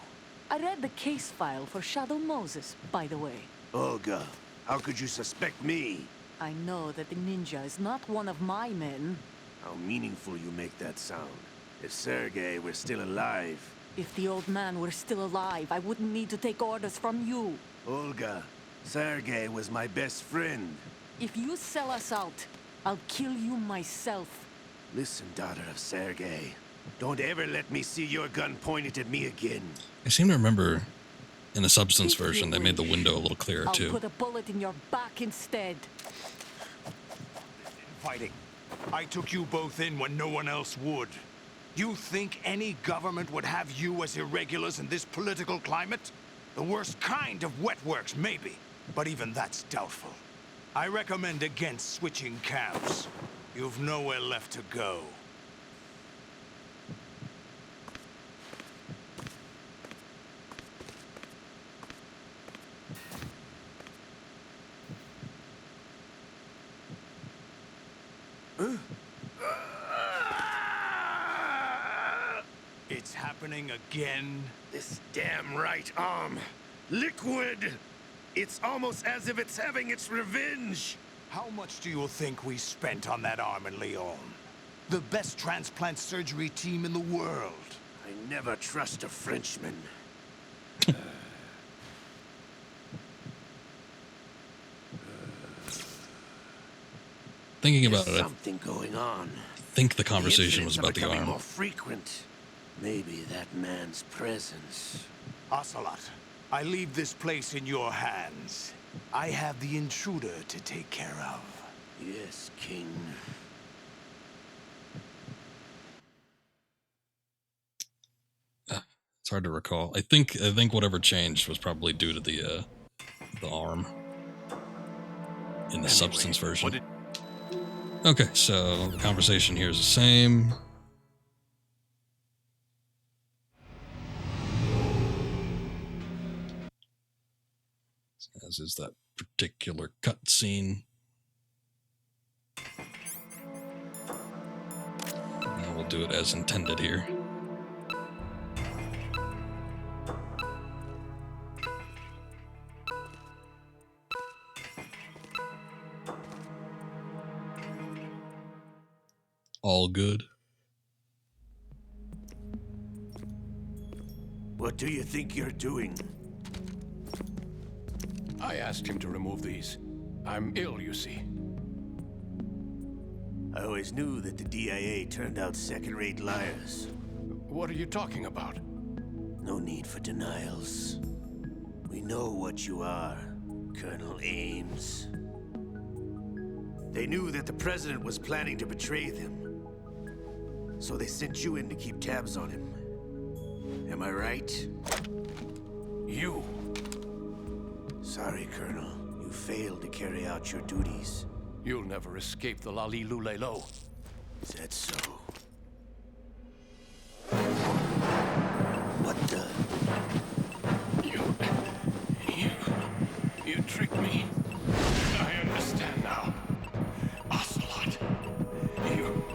I read the case file for Shadow Moses, by the way. Olga, how could you suspect me? I know that the ninja is not one of my men. How meaningful you make that sound. If Sergei were still alive... If the old man were still alive, I wouldn't need to take orders from you. Olga, Sergei was my best friend. If you sell us out, I'll kill you myself. Listen, daughter of Sergei. Don't ever let me see your gun pointed at me again. I seem to remember in the Substance version they made the window a little clearer I'll too. put a bullet in your back instead. Fighting. I took you both in when no one else would. You think any government would have you as irregulars in this political climate? The worst kind of wet works, maybe. But even that's doubtful. I recommend against switching camps. You've nowhere left to go. It's happening again? This damn right arm. Liquid! It's almost as if it's having its revenge. How much do you think we spent on that arm in Lyon? The best transplant surgery team in the world. I never trust a Frenchman. Thinking about There's it, something going on. I think the conversation was about the becoming arm. more frequent. Maybe that man's presence. Ocelot, I leave this place in your hands. I have the intruder to take care of. Yes, King. It's hard to recall. I think whatever changed was probably due to the arm in the substance version. Okay, so the conversation here is the same. As is that particular cutscene. And we'll do it as intended here. All good. What do you think you're doing? I asked him to remove these. I'm ill, you see. I always knew that the DIA turned out second-rate liars. What are you talking about? No need for denials. We know what you are, Colonel Ames. They knew that the president was planning to betray them. So they sent you in to keep tabs on him. Am I right? You. Sorry, Colonel. You failed to carry out your duties. You'll never escape the Lali Lulelo. Is that so? What the? You tricked me. I understand now. Ocelot. You...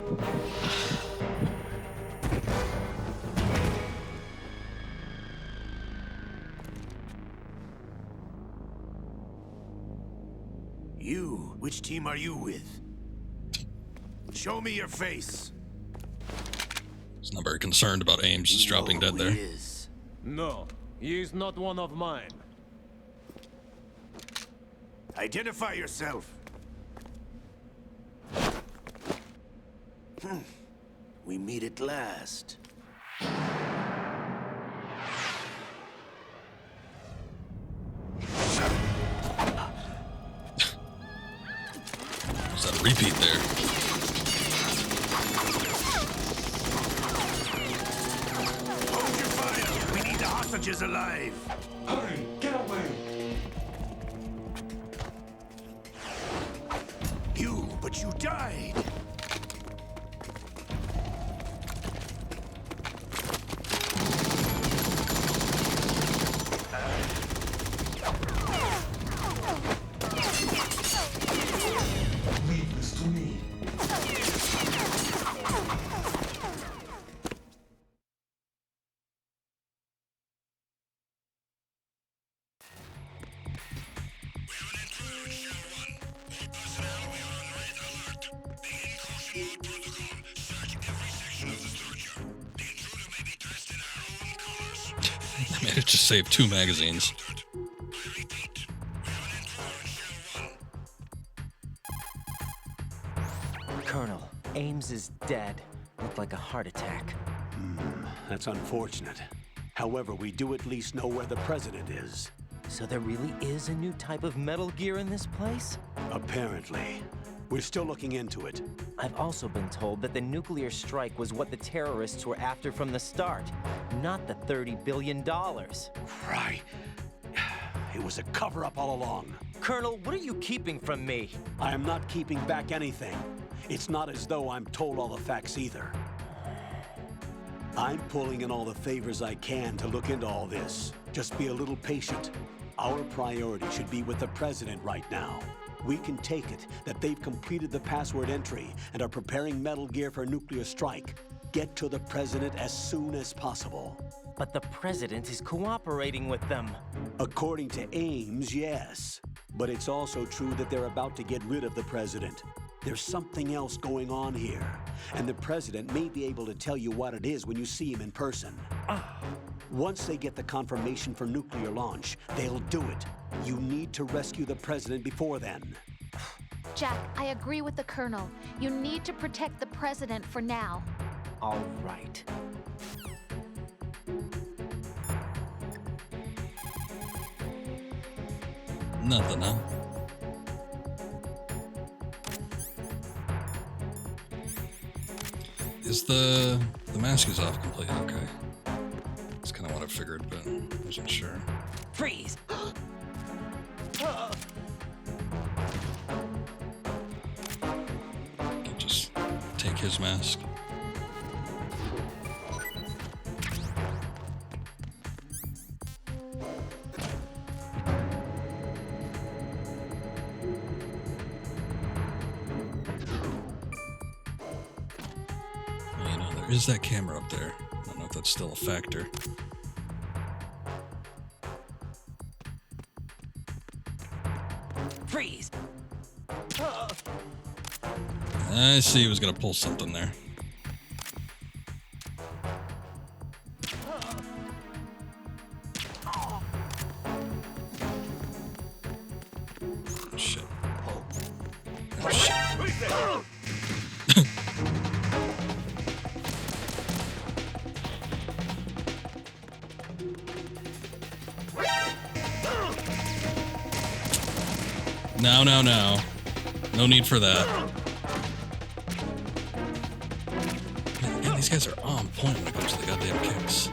You? Which team are you with? Show me your face. He's not very concerned about Ames just dropping dead there. No, he is not one of mine. Identify yourself. We meet at last. Is that a repeat there? Hold your fire. We need the hostages alive. Hurry, get away. But you died. Leave this to me. I managed to save 2 magazines. Colonel, Ames is dead. Looked like a heart attack. That's unfortunate. However, we do at least know where the president is. So there really is a new type of Metal Gear in this place? Apparently. We're still looking into it. I've also been told that the nuclear strike was what the terrorists were after from the start, not the $30 billion. Right. It was a cover-up all along. Colonel, what are you keeping from me? I am not keeping back anything. It's not as though I'm told all the facts either. I'm pulling in all the favors I can to look into all this. Just be a little patient. Our priority should be with the president right now. We can take it that they've completed the password entry and are preparing Metal Gear for a nuclear strike. Get to the president as soon as possible. But the president is cooperating with them. According to Ames, yes. But it's also true that they're about to get rid of the president. There's something else going on here, and the president may be able to tell you what it is when you see him in person. Once they get the confirmation for nuclear launch, they'll do it. You need to rescue the president before then. Jack, I agree with the Colonel. You need to protect the president for now. All right. Nothing, huh? Is the mask is off completely? Okay. That's kind of what I figured, but I wasn't sure. Freeze! Can't just take his mask. You know, there is that camera up there. I don't know if that's still a factor. Freeze! I see he was gonna pull something there. Oh, shit. Oh, shit. No. No need for that. Man, these guys are on point when it comes to the goddamn kicks.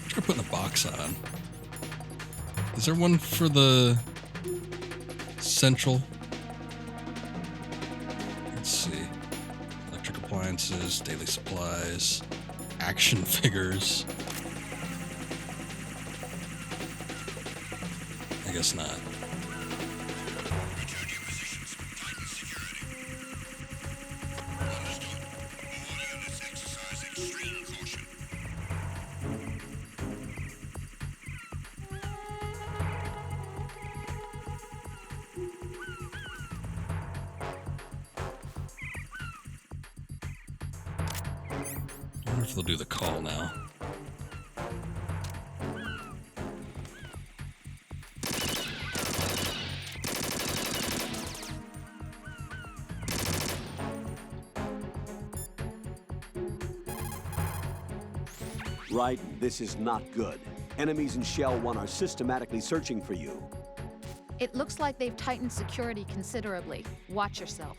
Try putting a box on. Is there one for the central? Let's see. Electric appliances, daily supplies, action figures. I guess not. I wonder if they'll do the call now. Raiden, this is not good. Enemies in Shell 1 are systematically searching for you. It looks like they've tightened security considerably. Watch yourself.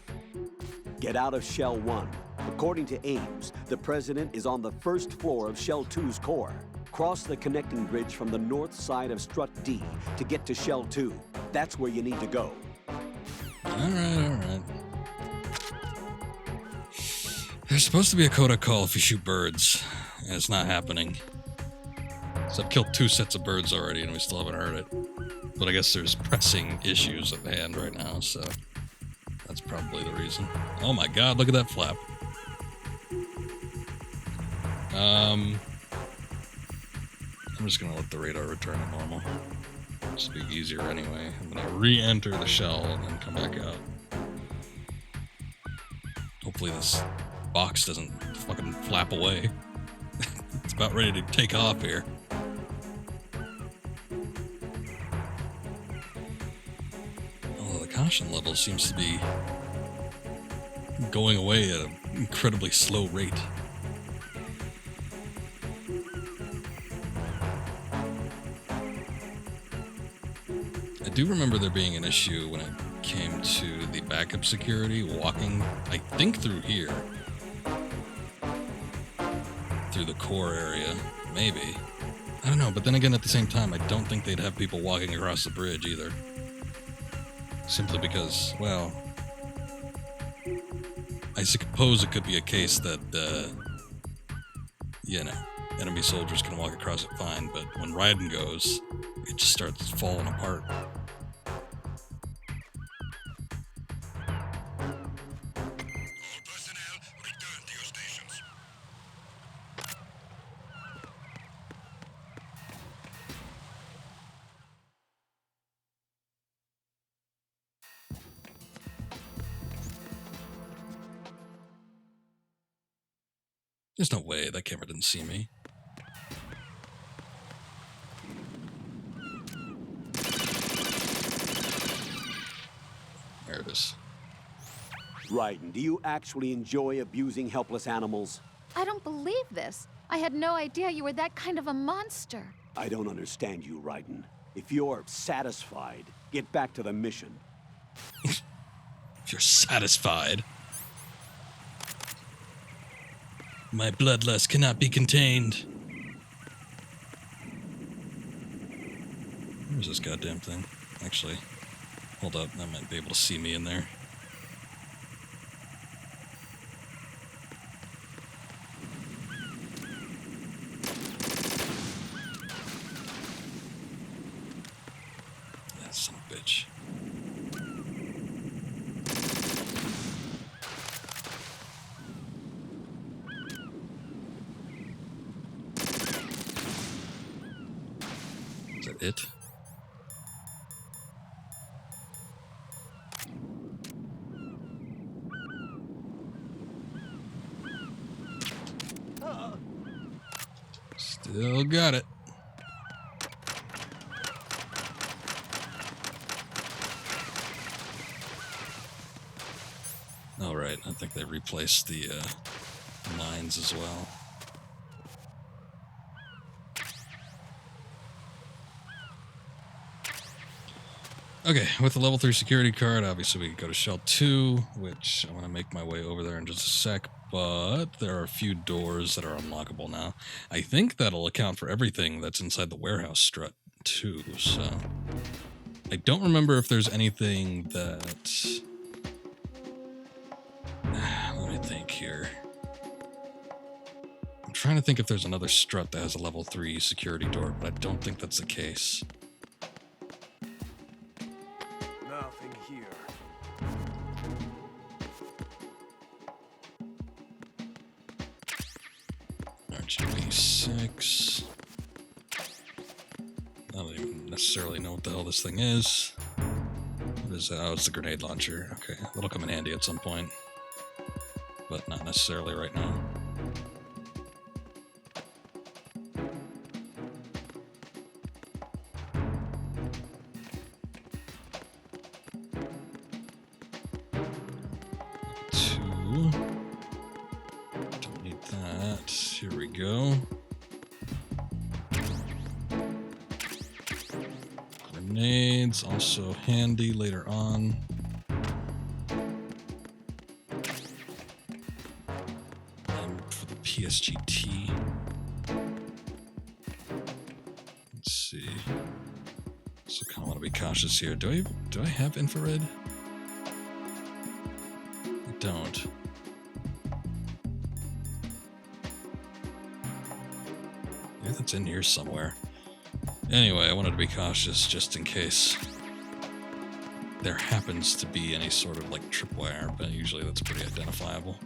Get out of Shell 1. According to Ames, the President is on the first floor of Shell 2's core. Cross the connecting bridge from the north side of Strut D to get to Shell 2. That's where you need to go. Alright. There's supposed to be a coda call if you shoot birds, and it's not happening. So I've killed 2 sets of birds already, and we still haven't heard it. But I guess there's pressing issues at hand right now, so that's probably the reason. Oh my god, look at that flap. I'm just gonna let the radar return to normal. This will be easier anyway. I'm gonna re-enter the shell and then come back out. Hopefully this box doesn't fucking flap away. It's about ready to take off here. Although the caution level seems to be going away at an incredibly slow rate. I do remember there being an issue when it came to the backup security walking, I think through here. Through the core area, maybe. I don't know, but then again at the same time, I don't think they'd have people walking across the bridge either. Simply because, well, I suppose it could be a case that, you know, enemy soldiers can walk across it fine, but when Raiden goes, it just starts falling apart. There's no way that camera didn't see me. There it is. Raiden, do you actually enjoy abusing helpless animals? I don't believe this. I had no idea you were that kind of a monster. I don't understand you, Raiden. If you're satisfied, get back to the mission. If you're satisfied. My bloodlust cannot be contained. Where's this goddamn thing? Actually, hold up. I might be able to see me in there. That son of a bitch. Is that it? Still got it. All right, I think they replaced the mines as well. Okay, with the level 3 security card, obviously we can go to Shell 2, which I'm going to make my way over there in just a sec, but there are a few doors that are unlockable now. I think that'll account for everything that's inside the warehouse strut, too, so... I don't remember if there's anything that... Let me think here. I'm trying to think if there's another strut that has a level 3 security door, but I don't think that's the case. Nothing here. RGB6. I don't even necessarily know what the hell this thing is. What is that? Oh, it's the grenade launcher. Okay, that'll come in handy at some point. But not necessarily right now. Two. Don't need that. Here we go. Grenades, also handy later on. And for the PSGT. Let's see. So kind of want to be cautious here. Do I have infrared? I don't. Yeah, that's in here somewhere. Anyway, I wanted to be cautious just in case there happens to be any sort of like tripwire, but usually that's pretty identifiable.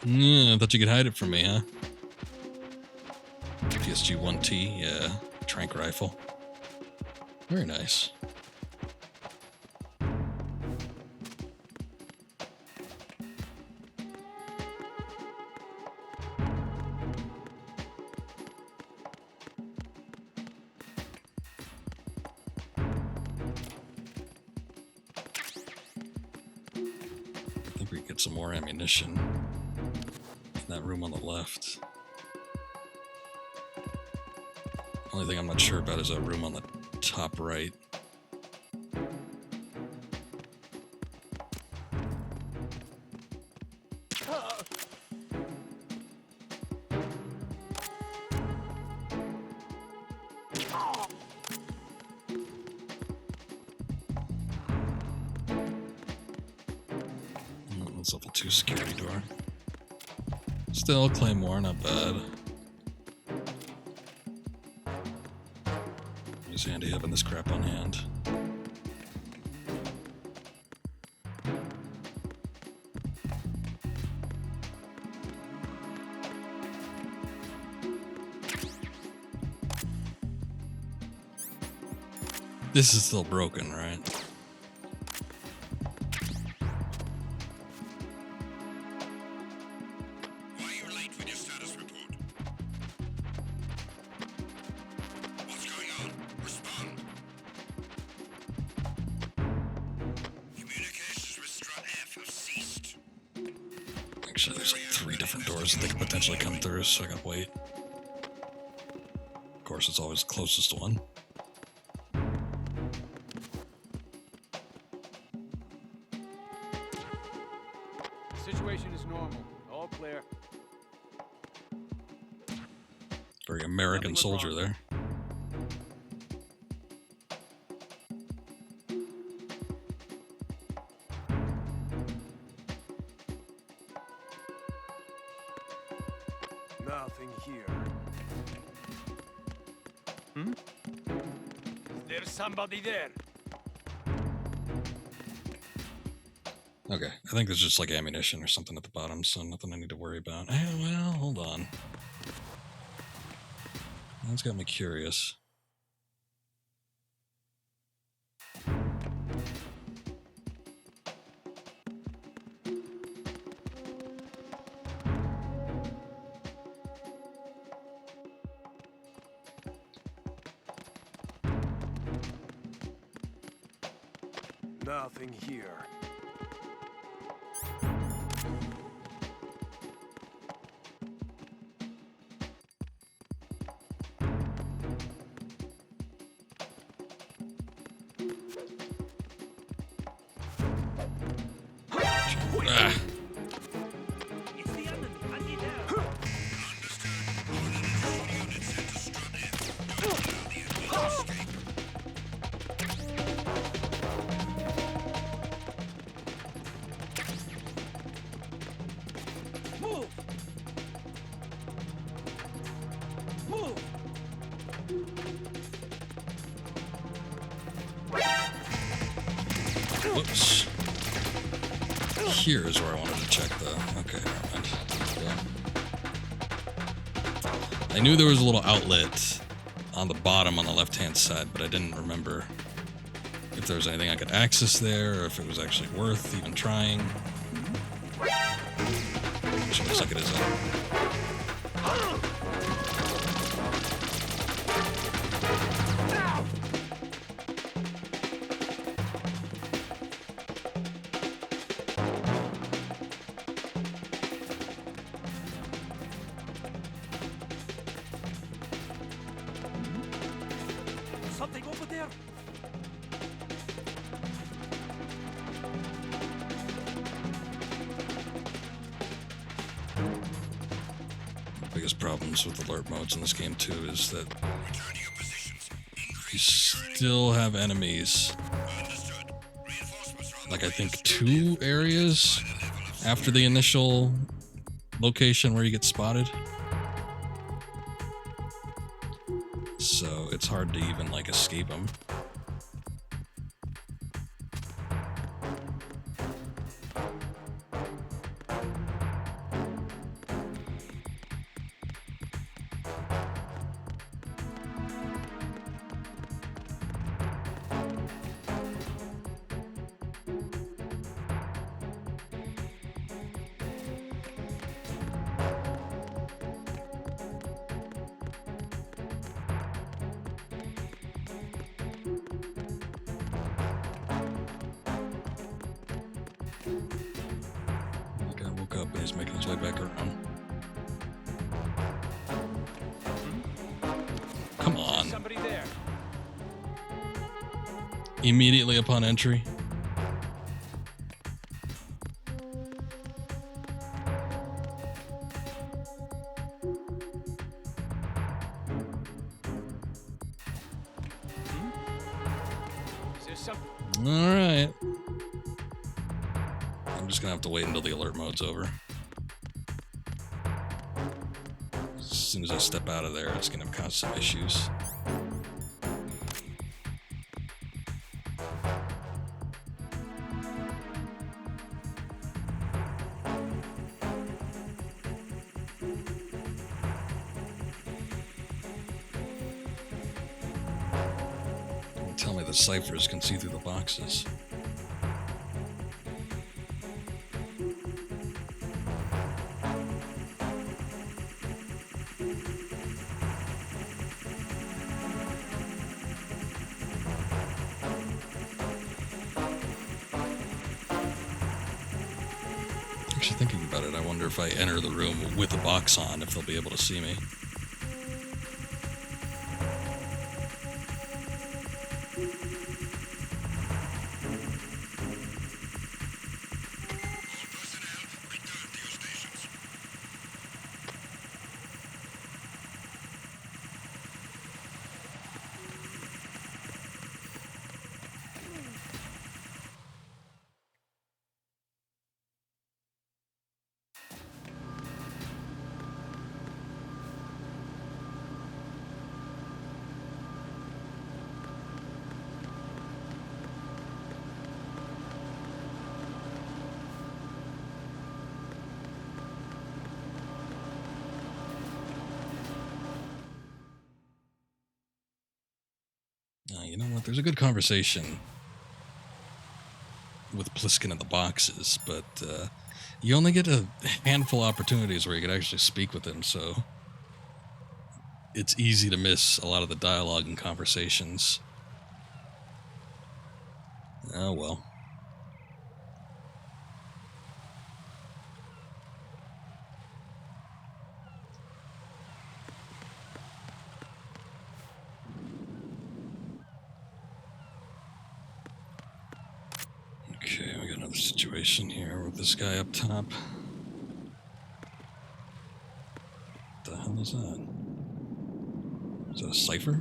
Yeah, I thought you could hide it from me, huh? PSG-1T, yeah, trank rifle. Very nice. I think we can get some more ammunition in that room on the left. Only thing I'm not sure about is that room on the top right. That's level 2 security door. Still, Claymore, not bad. It's handy having this crap on hand. This is still broken, right? Why are you late with your status report? What's going Actually, there's like 3 different doors that they could potentially come through, so I gotta wait. Of course, it's always the closest one. Situation is normal. All clear. Very American soldier there. Nothing here. Hmm? There's somebody there. Okay, I think there's just like ammunition or something at the bottom, so nothing I need to worry about. Well, hold on. That's got me curious. Nothing here. Ah. Move! Move! Whoops. Here is where I wanted to check, though. Okay, never mind. Yeah. I knew there was a little outlet on the bottom on the left-hand side, but I didn't remember if there was anything I could access there, or if it was actually worth even trying. Which looks like it is. Something over there. Biggest problems with alert modes in this game too is that you still have enemies. Like I think 2 areas after the initial location where you get spotted. So it's hard to even like escape them. The guy woke up and he's making his way back around. Come on. Somebody there. Immediately upon entry. Is there some? All right. I'm just gonna have to wait until the alert mode's over. As soon as I step out of there, it's gonna cause some issues. Tell me the ciphers can see through the boxes. actually thinking about it, I wonder if I enter the room with a box on, if they'll be able to see me. You know what? There's a good conversation with Pliskin in the boxes, but you only get a handful of opportunities where you could actually speak with him, so it's easy to miss a lot of the dialogue and conversations. Oh well. Okay, we got another situation here with this guy up top. What the hell is that? Is that a cipher?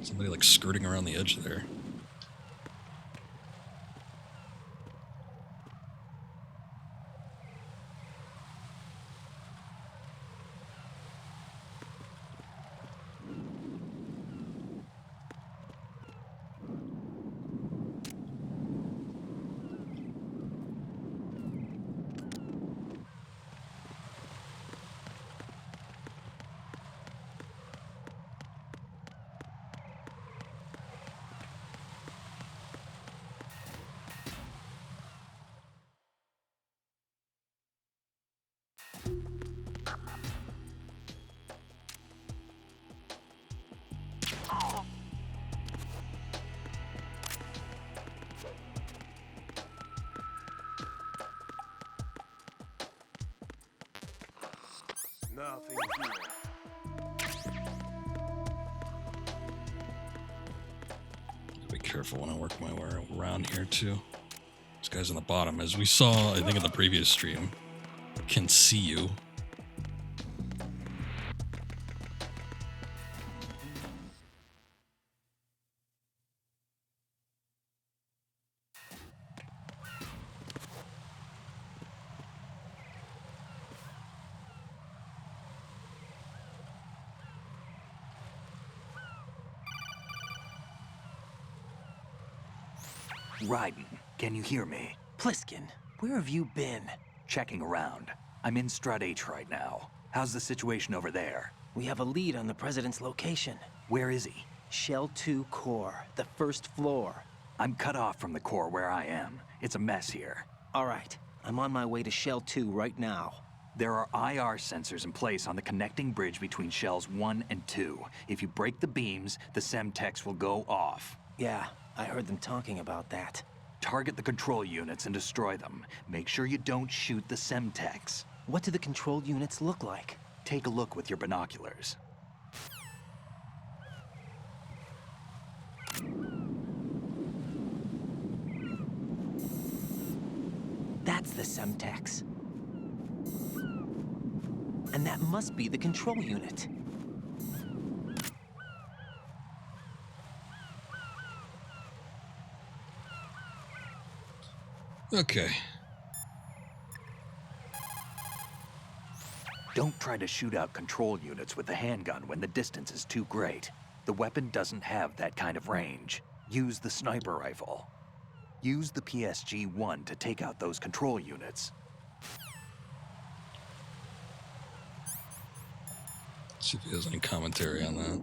Somebody like skirting around the edge there. Nothing here. Be careful when I work my way around here too. This guy's on the bottom, as we saw, I think, in the previous stream. Can see you. Raiden, can you hear me? Pliskin, where have you been? Checking around. I'm in Strut H right now. How's the situation over there? We have a lead on the President's location. Where is he? Shell 2 core, the first floor. I'm cut off from the core where I am. It's a mess here. All right, I'm on my way to Shell 2 right now. There are IR sensors in place on the connecting bridge between Shells 1 and 2. If you break the beams, the Semtex will go off. Yeah, I heard them talking about that. Target the control units and destroy them. Make sure you don't shoot the Semtex. What do the control units look like? Take a look with your binoculars. That's the Semtex. And that must be the control unit. Okay. Don't try to shoot out control units with the handgun when the distance is too great. The weapon doesn't have that kind of range. Use the sniper rifle. Use the PSG-1 to take out those control units. Let's see if he has any commentary on that.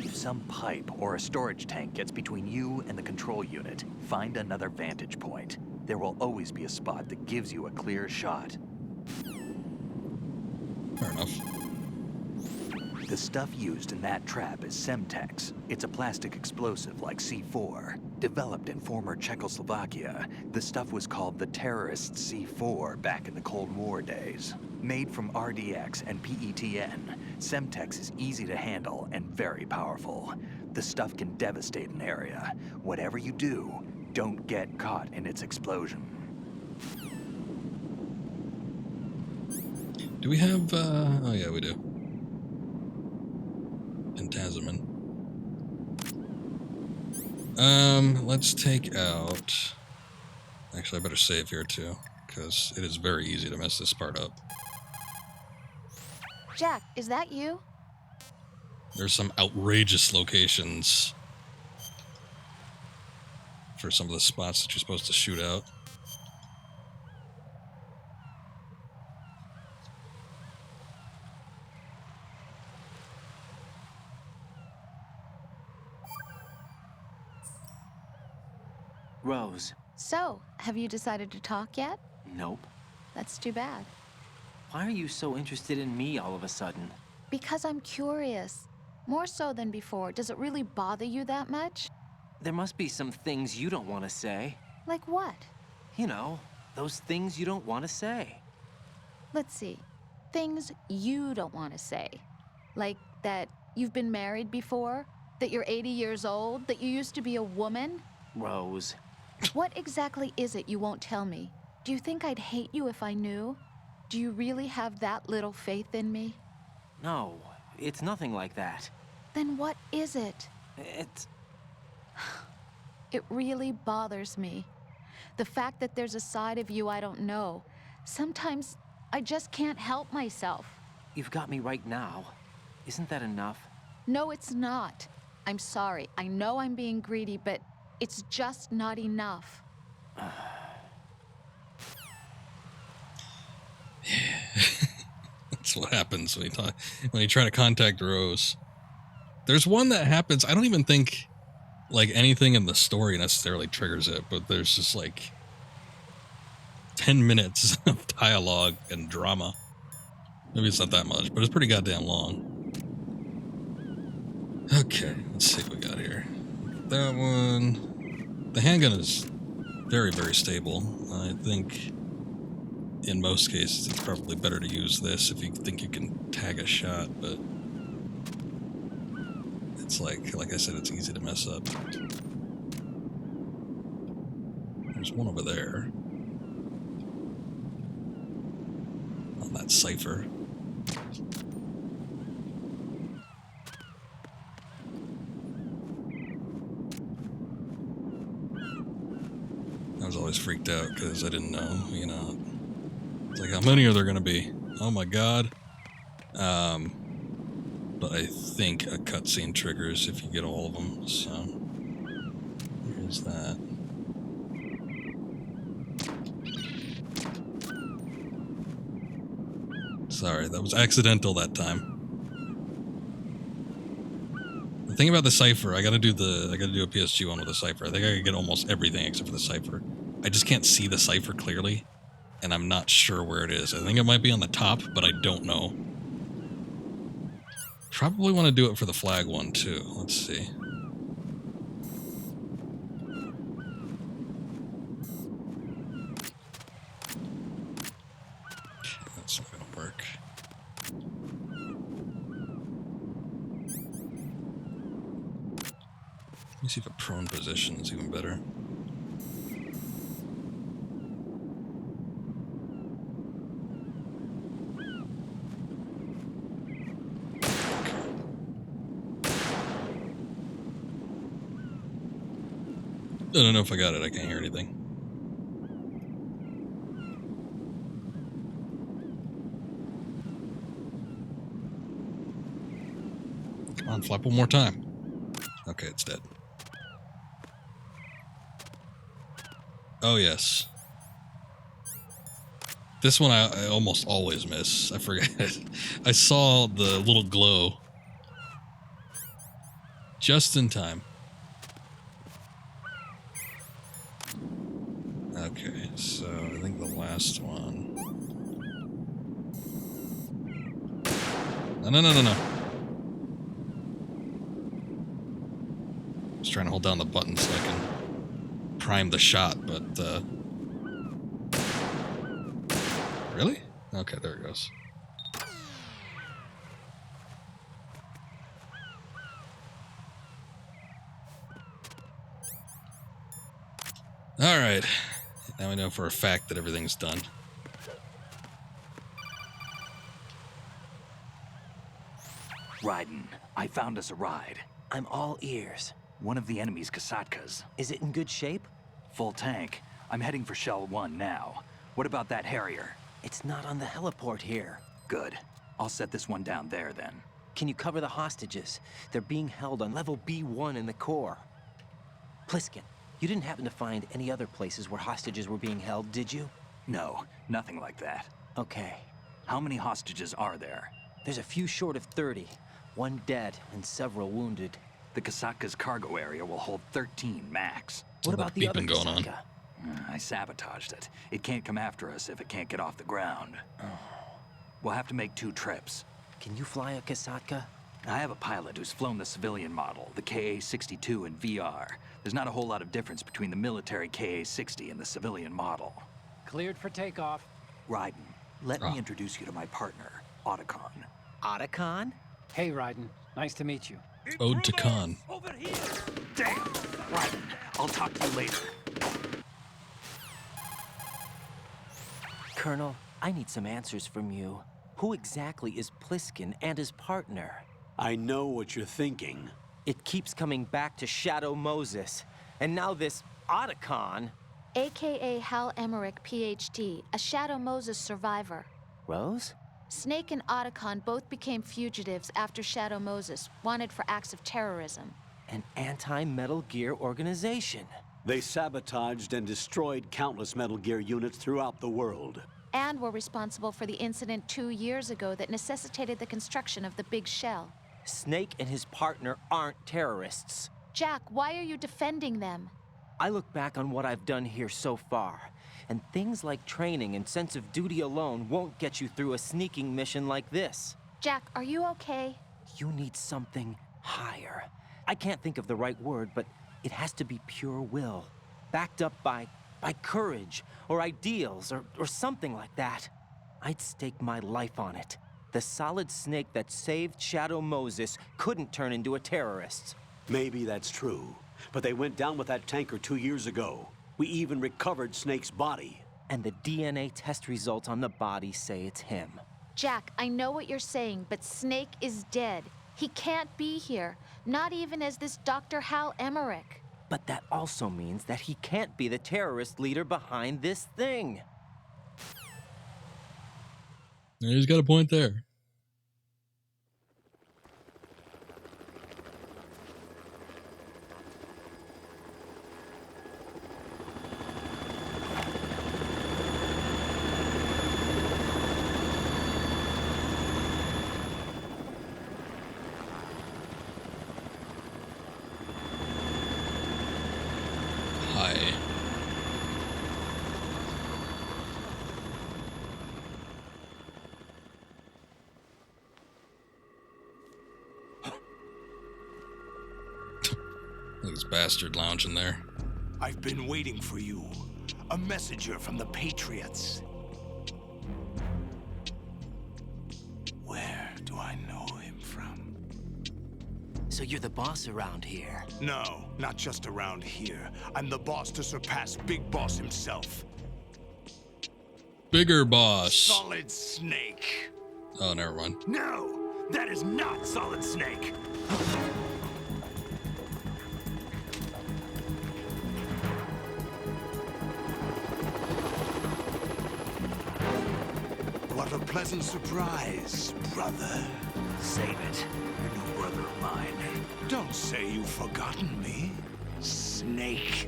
If some pipe or a storage tank gets between you and the control unit, find another vantage point. There will always be a spot that gives you a clear shot. Fair enough. The stuff used in that trap is Semtex. It's a plastic explosive like C4. Developed in former Czechoslovakia, the stuff was called the terrorist C4 back in the Cold War days. Made from RDX and PETN, Semtex is easy to handle and very powerful. The stuff can devastate an area. Whatever you do, don't get caught in its explosion. Do we have, oh yeah, we do. Tasman. Let's take out... Actually, I better save here too, because it is very easy to mess this part up. Jack, is that you? There's some outrageous locations for some of the spots that you're supposed to shoot out. Rose. So, have you decided to talk yet? Nope. That's too bad. Why are you so interested in me all of a sudden? Because I'm curious. More so than before. Does it really bother you that much? There must be some things you don't want to say. Like what? You know, those things you don't want to say. Let's see. Things you don't want to say. Like that you've been married before? That you're 80 years old? That you used to be a woman? Rose. What exactly is it you won't tell me? Do you think I'd hate you if I knew? Do you really have that little faith in me? No, it's nothing like that. Then what is it? It's... It really bothers me. The fact that there's a side of you I don't know. Sometimes I just can't help myself. You've got me right now. Isn't that enough? No, it's not. I'm sorry. I know I'm being greedy, but it's just not enough. That's what happens when you try to contact Rose. There's one that happens. I don't even think like anything in the story necessarily triggers it, but there's just like 10 minutes of dialogue and drama. Maybe it's not that much, but it's pretty goddamn long. Okay, let's see what we got here. That one. The handgun is very, very stable. I think in most cases it's probably better to use this if you think you can tag a shot, but it's like I said, it's easy to mess up. There's one over there. On that cipher. I was always freaked out because I didn't know, you know. It's like, how many are there going to be? Oh my god. But I think a cutscene triggers if you get all of them, so here's that. Sorry, that was accidental that time. The thing about the cipher, I gotta do a PSG one with the cipher. I think I can get almost everything except for the cipher. I just can't see the cipher clearly, and I'm not sure where it is. I think it might be on the top, but I don't know. Probably want to do it for the flag one too. Let's see. Okay, that's not gonna work. Let me see if a prone position is even better. I don't know if I got it. I can't hear anything. Come on, flap one more time. Okay, it's dead. Oh, yes. This one I almost always miss. I forget. I saw the little glow just in time. Okay, so I think the last one... No. was trying to hold down the button so I can prime the shot, but really? Okay, there it goes. All right. Now we know for a fact that everything's done. Raiden, I found us a ride. I'm all ears. One of the enemy's Kasatkas. Is it in good shape? Full tank. I'm heading for Shell 1 now. What about that Harrier? It's not on the heliport here. Good. I'll set this one down there then. Can you cover the hostages? They're being held on level B1 in the core. Pliskin, you didn't happen to find any other places where hostages were being held, did you? No, nothing like that. Okay. How many hostages are there? There's a few short of 30. 1 dead and several wounded. The Kasatka's cargo area will hold 13 max. What about the other Kasatka? I sabotaged it. It can't come after us if it can't get off the ground. We'll have to make 2 trips. Can you fly a Kasatka? I have a pilot who's flown the civilian model, the KA-62 in VR. There's not a whole lot of difference between the military KA-60 and the civilian model. Cleared for takeoff. Raiden, let me introduce you to my partner, Otacon. Otacon? Hey, Raiden. Nice to meet you. Ode to Khan. Over here! Damn! Raiden, I'll talk to you later. Colonel, I need some answers from you. Who exactly is Pliskin and his partner? I know what you're thinking. It keeps coming back to Shadow Moses. And now this Otacon. AKA Hal Emmerich, PhD, a Shadow Moses survivor. Rose? Snake and Otacon both became fugitives after Shadow Moses, wanted for acts of terrorism. An anti-Metal Gear organization. They sabotaged and destroyed countless Metal Gear units throughout the world. And were responsible for the incident 2 years ago that necessitated the construction of the Big Shell. Snake and his partner aren't terrorists. Jack, why are you defending them? I look back on what I've done here so far, and things like training and sense of duty alone won't get you through a sneaking mission like this. Jack, are you okay? You need something higher. I can't think of the right word, but it has to be pure will, backed up by courage or ideals or something like that. I'd stake my life on it. The solid snake that saved Shadow Moses couldn't turn into a terrorist. Maybe that's true, but they went down with that tanker 2 years ago. We even recovered Snake's body. And the DNA test results on the body say it's him. Jack, I know what you're saying, but Snake is dead. He can't be here, not even as this Dr. Hal Emmerich. But that also means that he can't be the terrorist leader behind this thing. He's got a point there. Hi. Look at this bastard lounging there. I've been waiting for you. A messenger from the Patriots. Where do I know him from? So you're the boss around here? No, not just around here. I'm the boss to surpass Big Boss himself. Bigger boss. Solid Snake. Oh, never mind. No, that is not Solid Snake. What a pleasant surprise, brother. Save it. You're no brother of mine. Don't say you've forgotten me, Snake.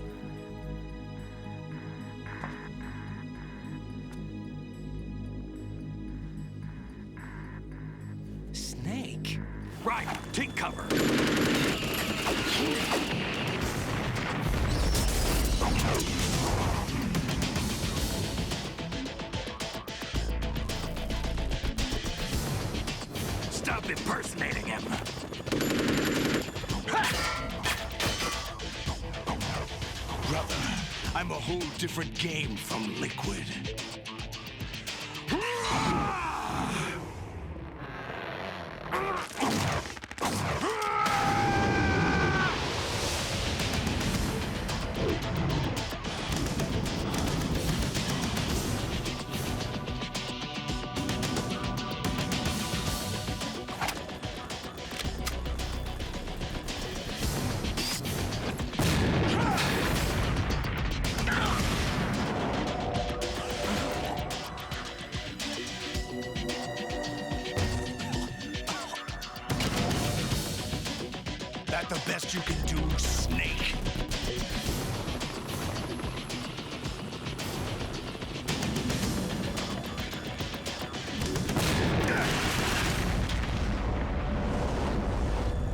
Snake? Right, take cover. Stop impersonating him. I'm a whole different game from Liquid. That the best you can do, Snake?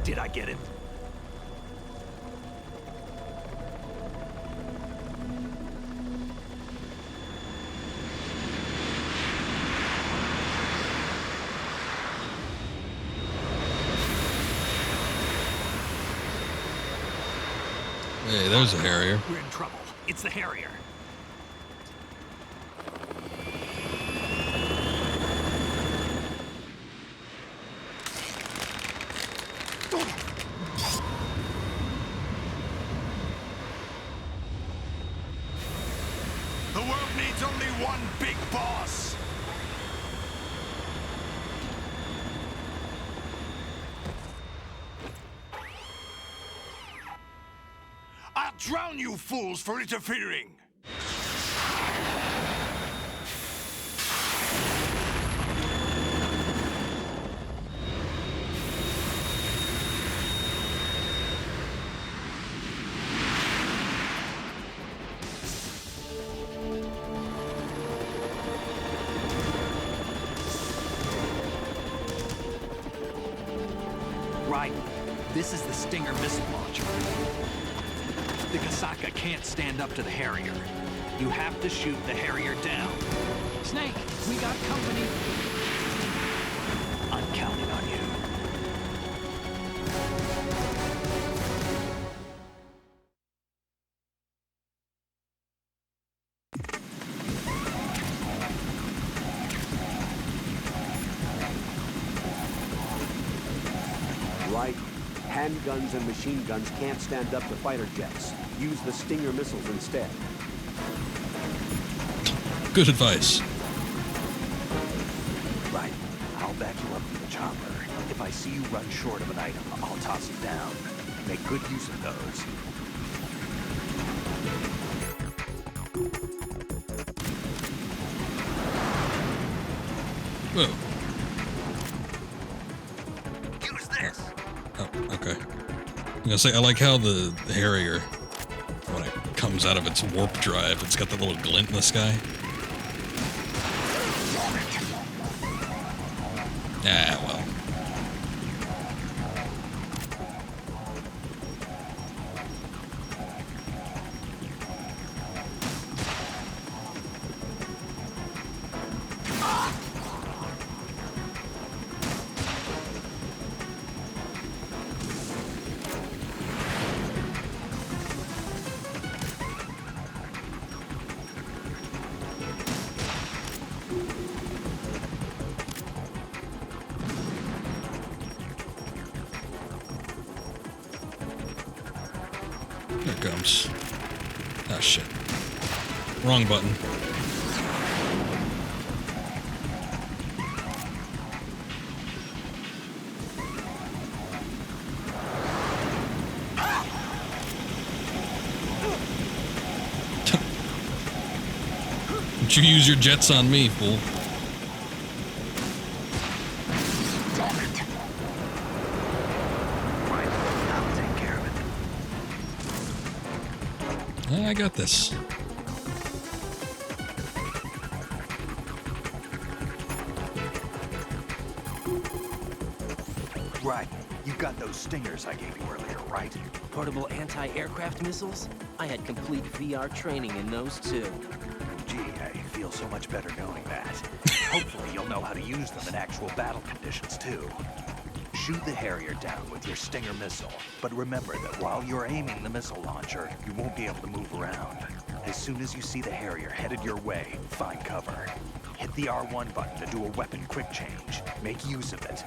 Did I get it? Hey, there's a Harrier. We're in trouble. It's the Harrier. The world needs only one big boss. I'll drown you fools for interfering. Right. This is the Stinger missile launcher. The Kasaka can't stand up to the Harrier. You have to shoot the Harrier down. Snake, we got company. I'm counting on you. Right. Handguns and machine guns can't stand up to fighter jets. Use the Stinger missiles instead. Good advice. Right. I'll back you up to the chopper. If I see you run short of an item, I'll toss it down. Make good use of those. Whoa. Use this. Oh, okay. I'm gonna say, I like how the Harrier, when it comes out of its warp drive, it's got that little glint in the sky. Ah, well. Here it comes. Ah, shit. Wrong button. Don't you use your jets on me, fool. I got this. Right. You got those stingers I gave you earlier, right? Portable anti-aircraft missiles? I had complete VR training in those too. Gee, I feel so much better knowing that. Hopefully you'll know how to use them in actual battle conditions too. Shoot the Harrier down with your Stinger missile, but remember that while you're aiming the missile launcher, you won't be able to move around. As soon as you see the Harrier headed your way, find cover. Hit the R1 button to do a weapon quick change. Make use of it.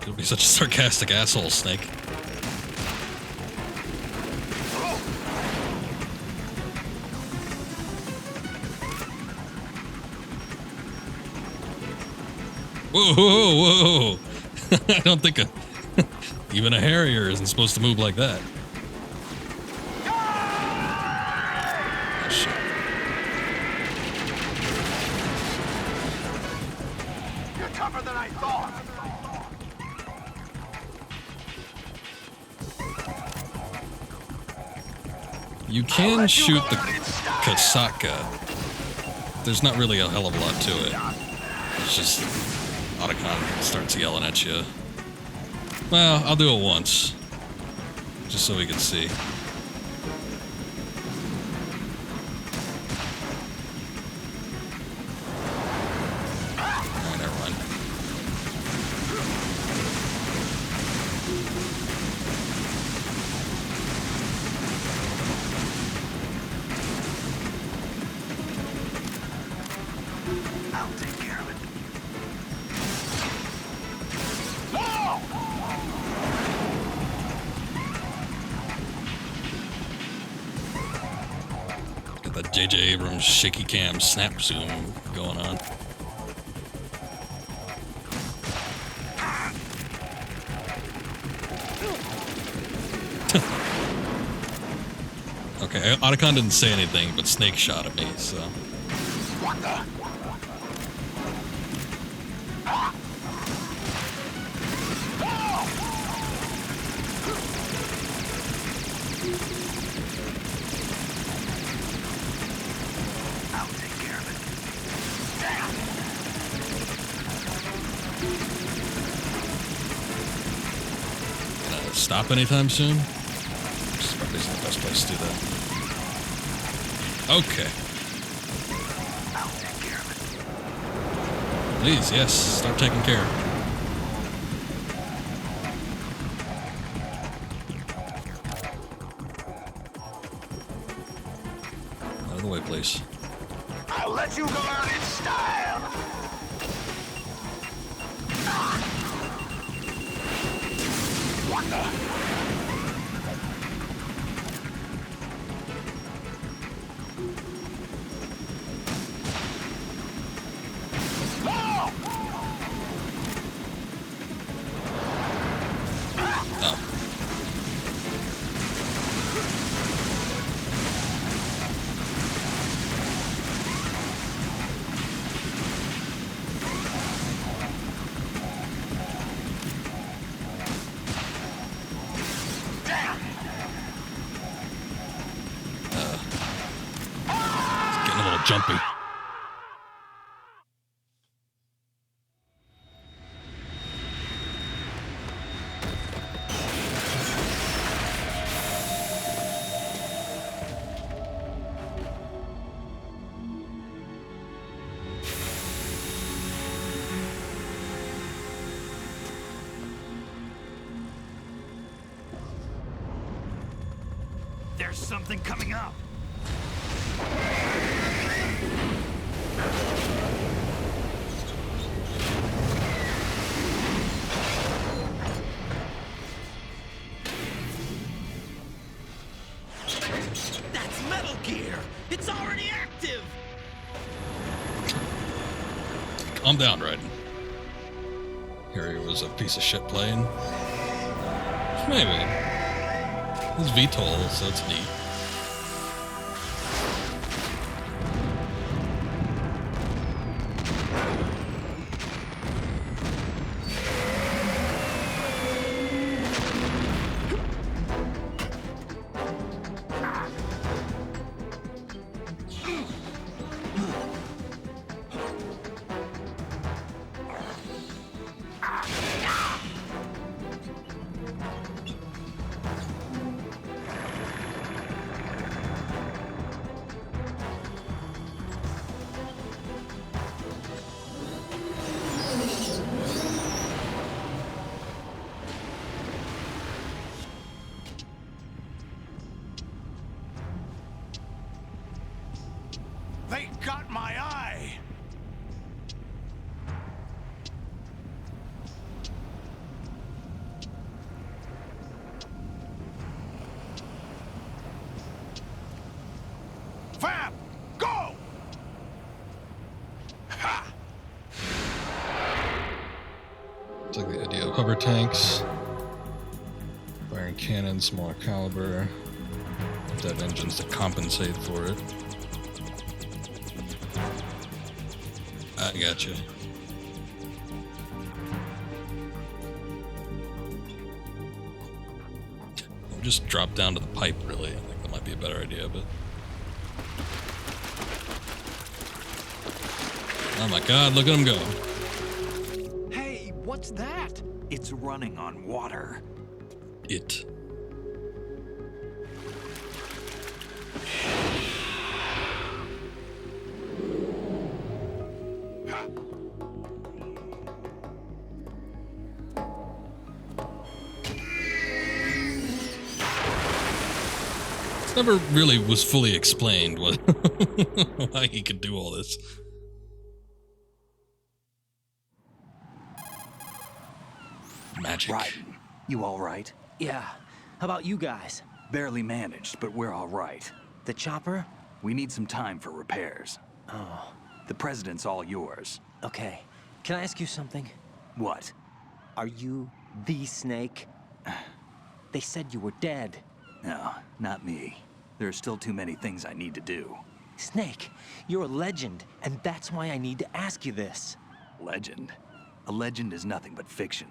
You'll be such a sarcastic asshole, Snake. Whoa, whoa, whoa! I don't think even a Harrier isn't supposed to move like that. Oh, shit. You're tougher than I thought. You can shoot the Kasaka. There's not really a hell of a lot to it. It's just Otacon starts yelling at you. Well, I'll do it once. Just so we can see. Alright, never mind. I'll take care of it. Got that J.J. Abrams shaky cam snap zoom going on. Okay, Otacon didn't say anything, but Snake shot at me, so... What the? I'll take care of it. Damn! Gonna stop anytime soon? This probably isn't the best place to do that. Okay. I'll take care of it. Please, yes, start taking care. Out of the way, please. I'll let you go out in style. What the? Jumpy. There's something coming up. That's Metal Gear! It's already active! Calm down, Raiden. Harrier was a piece of shit plane. Maybe. It's VTOL, so it's neat. It's like the idea of hover tanks, firing cannons, smaller caliber, to have engines to compensate for it. I gotcha. Just drop down to the pipe, really. I think that might be a better idea, but... Oh my god, look at him go. Hey, what's that? It's running on water. It. Never really was fully explained what why he could do all this. Magic. Raiden, you all right? Yeah. How about you guys? Barely managed, but we're all right. The chopper? We need some time for repairs. Oh. The president's all yours. Okay. Can I ask you something? What? Are you the Snake? They said you were dead. No, not me. There are still too many things I need to do. Snake, you're a legend, and that's why I need to ask you this. Legend? A legend is nothing but fiction.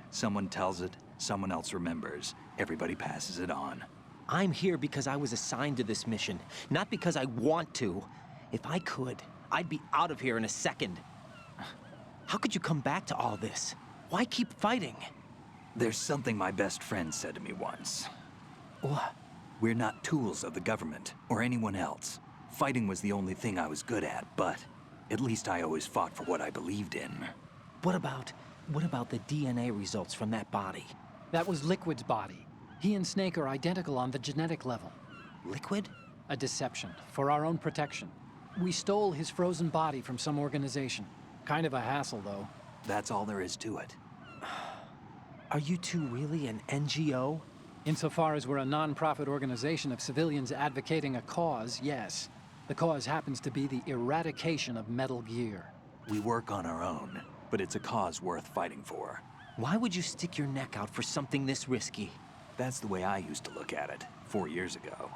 Someone tells it, someone else remembers. Everybody passes it on. I'm here because I was assigned to this mission, not because I want to. If I could, I'd be out of here in a second. How could you come back to all this? Why keep fighting? There's something my best friend said to me once. What? We're not tools of the government or anyone else. Fighting was the only thing I was good at, but at least I always fought for what I believed in. What about the DNA results from that body? That was Liquid's body. He and Snake are identical on the genetic level. Liquid? A deception, for our own protection. We stole his frozen body from some organization. Kind of a hassle, though. That's all there is to it. Are you two really an NGO? Insofar as we're a non-profit organization of civilians advocating a cause, yes. The cause happens to be the eradication of Metal Gear. We work on our own, but it's a cause worth fighting for. Why would you stick your neck out for something this risky? That's the way I used to look at it, 4 years ago.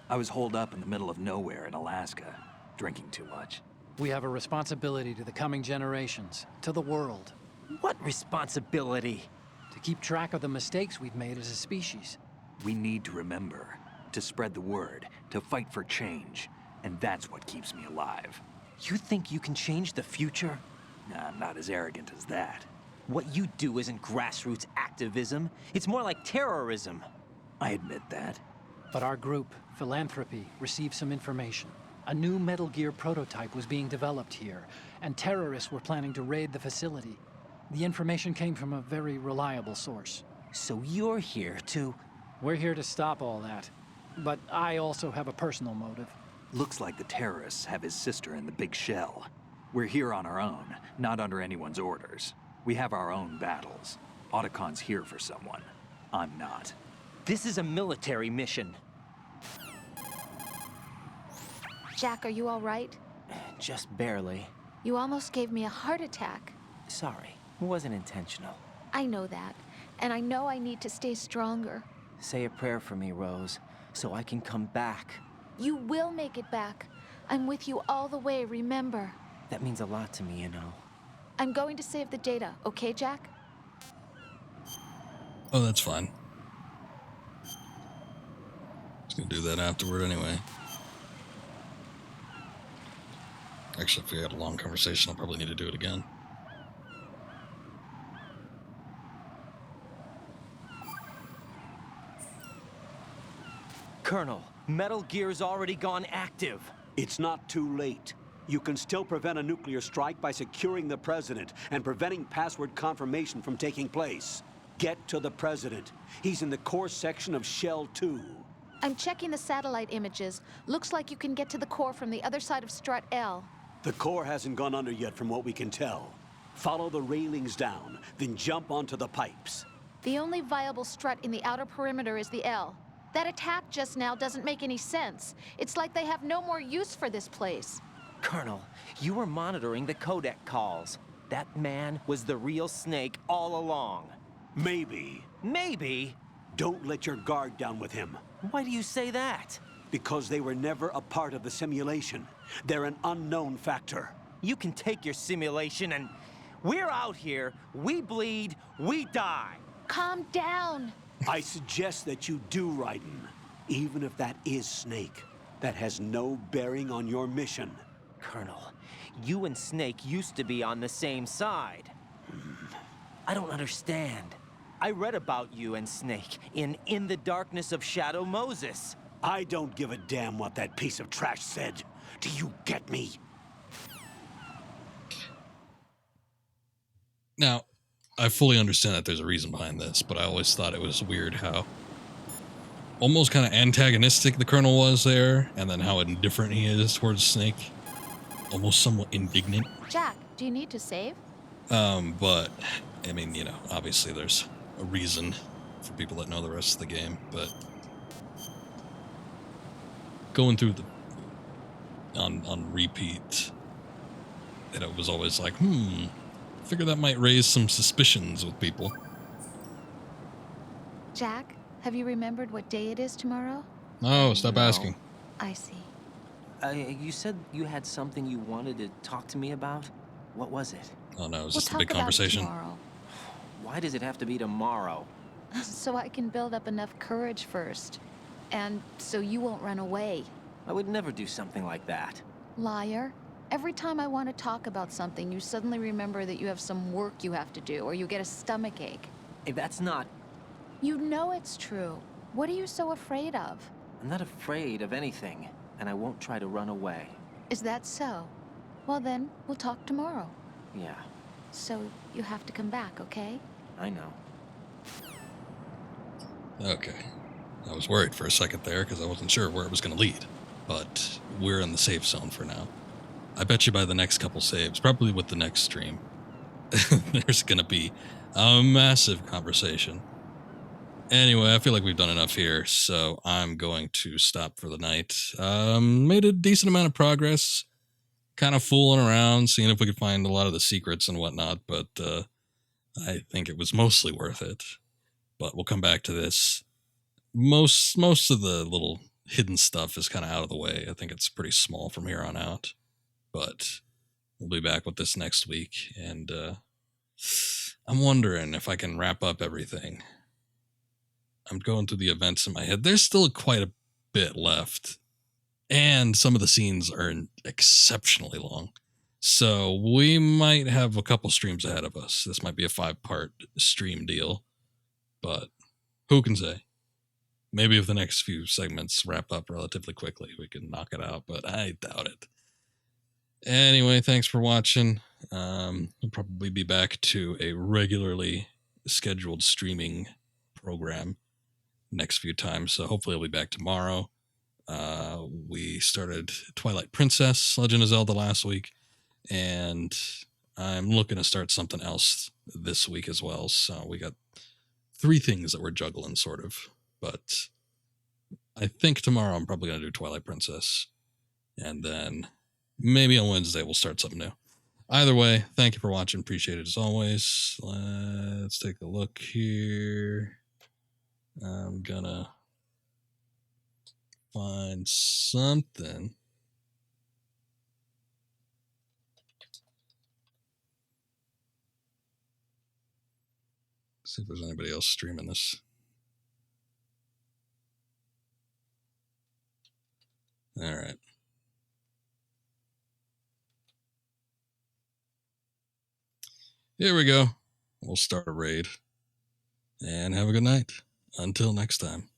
I was holed up in the middle of nowhere in Alaska, drinking too much. We have a responsibility to the coming generations, to the world. What responsibility? To keep track of the mistakes we've made as a species. We need to remember, to spread the word, to fight for change, and that's what keeps me alive. You think you can change the future? Nah, I'm not as arrogant as that. What you do isn't grassroots activism. It's more like terrorism. I admit that. But our group, Philanthropy, received some information. A new Metal Gear prototype was being developed here, and terrorists were planning to raid the facility. The information came from a very reliable source. So you're here to... We're here to stop all that. But I also have a personal motive. Looks like the terrorists have his sister in the big shell. We're here on our own, not under anyone's orders. We have our own battles. Otacon's here for someone. I'm not. This is a military mission. Jack, are you all right? Just barely. You almost gave me a heart attack. Sorry, it wasn't intentional. I know that, and I know I need to stay stronger. Say a prayer for me, Rose, so I can come back. You will make it back. I'm with you all the way, remember? That means a lot to me, you know. I'm going to save the data, okay, Jack? Oh, that's fine. Just gonna do that afterward anyway. Actually, if we had a long conversation, I'll probably need to do it again. Colonel, Metal Gear's already gone active. It's not too late. You can still prevent a nuclear strike by securing the president and preventing password confirmation from taking place. Get to the president. He's in the core section of Shell 2. I'm checking the satellite images. Looks like you can get to the core from the other side of Strut L. The core hasn't gone under yet from what we can tell. Follow the railings down, then jump onto the pipes. The only viable strut in the outer perimeter is the L. That attack just now doesn't make any sense. It's like they have no more use for this place. Colonel, you were monitoring the codec calls. That man was the real Snake all along. Maybe. Maybe? Don't let your guard down with him. Why do you say that? Because they were never a part of the simulation. They're an unknown factor. You can take your simulation and... We're out here, we bleed, we die. Calm down. I suggest that you do, Raiden. Even if that is Snake. That has no bearing on your mission. Colonel, you and Snake used to be on the same side. I don't understand. I read about you and Snake in the Darkness of Shadow Moses. I don't give a damn what that piece of trash said. Do you get me? Now, I fully understand that there's a reason behind this, but I always thought it was weird how almost kind of antagonistic the Colonel was there, and then how indifferent he is towards Snake. Almost somewhat indignant. Jack, do you need to save? But, I mean, you know, obviously there's a reason for people that know the rest of the game, but going through the on repeat, and it was always like, figure that might raise some suspicions with people. Jack, have you remembered what day it is tomorrow? Oh, stop asking. I see. You said you had something you wanted to talk to me about? What was it? Oh no, it was We'll just a talk big about it conversation. tomorrow. Why does it have to be tomorrow? So I can build up enough courage first. And so you won't run away. I would never do something like that. Liar. Every time I want to talk about something, you suddenly remember that you have some work you have to do, or you get a stomachache. Hey, that's not... You know it's true. What are you so afraid of? I'm not afraid of anything, and I won't try to run away. Is that so? Well then, we'll talk tomorrow. Yeah, So you have to come back, okay? I know. Okay. I was worried for a second there because I wasn't sure where it was going to lead. But we're in the safe zone for now. I bet you by the next couple saves, probably with the next stream, there's going to be a massive conversation. Anyway, I feel like we've done enough here, so I'm going to stop for the night. Made a decent amount of progress. Kind of fooling around, seeing if we could find a lot of the secrets and whatnot, but I think it was mostly worth it. But we'll come back to this. Most of the little hidden stuff is kind of out of the way. I think it's pretty small from here on out. But we'll be back with this next week, and I'm wondering if I can wrap up everything. I'm going through the events in my head. There's still quite a bit left, and some of the scenes are exceptionally long. So we might have a couple streams ahead of us. This might be a 5-part stream deal, but who can say? Maybe if the next few segments wrap up relatively quickly, we can knock it out, but I doubt it. Anyway, thanks for watching. We'll probably be back to a regularly scheduled streaming program next few times, so hopefully I'll be back tomorrow. We started Twilight Princess, Legend of Zelda last week, and I'm looking to start something else this week as well, so we got 3 things that we're juggling, sort of. But I think tomorrow I'm probably going to do Twilight Princess, and then maybe on Wednesday we'll start something new. Either way, thank you for watching. Appreciate it as always. Let's take a look here. I'm gonna find something. See if there's anybody else streaming this. All right. Here we go. We'll start a raid. And have a good night. Until next time.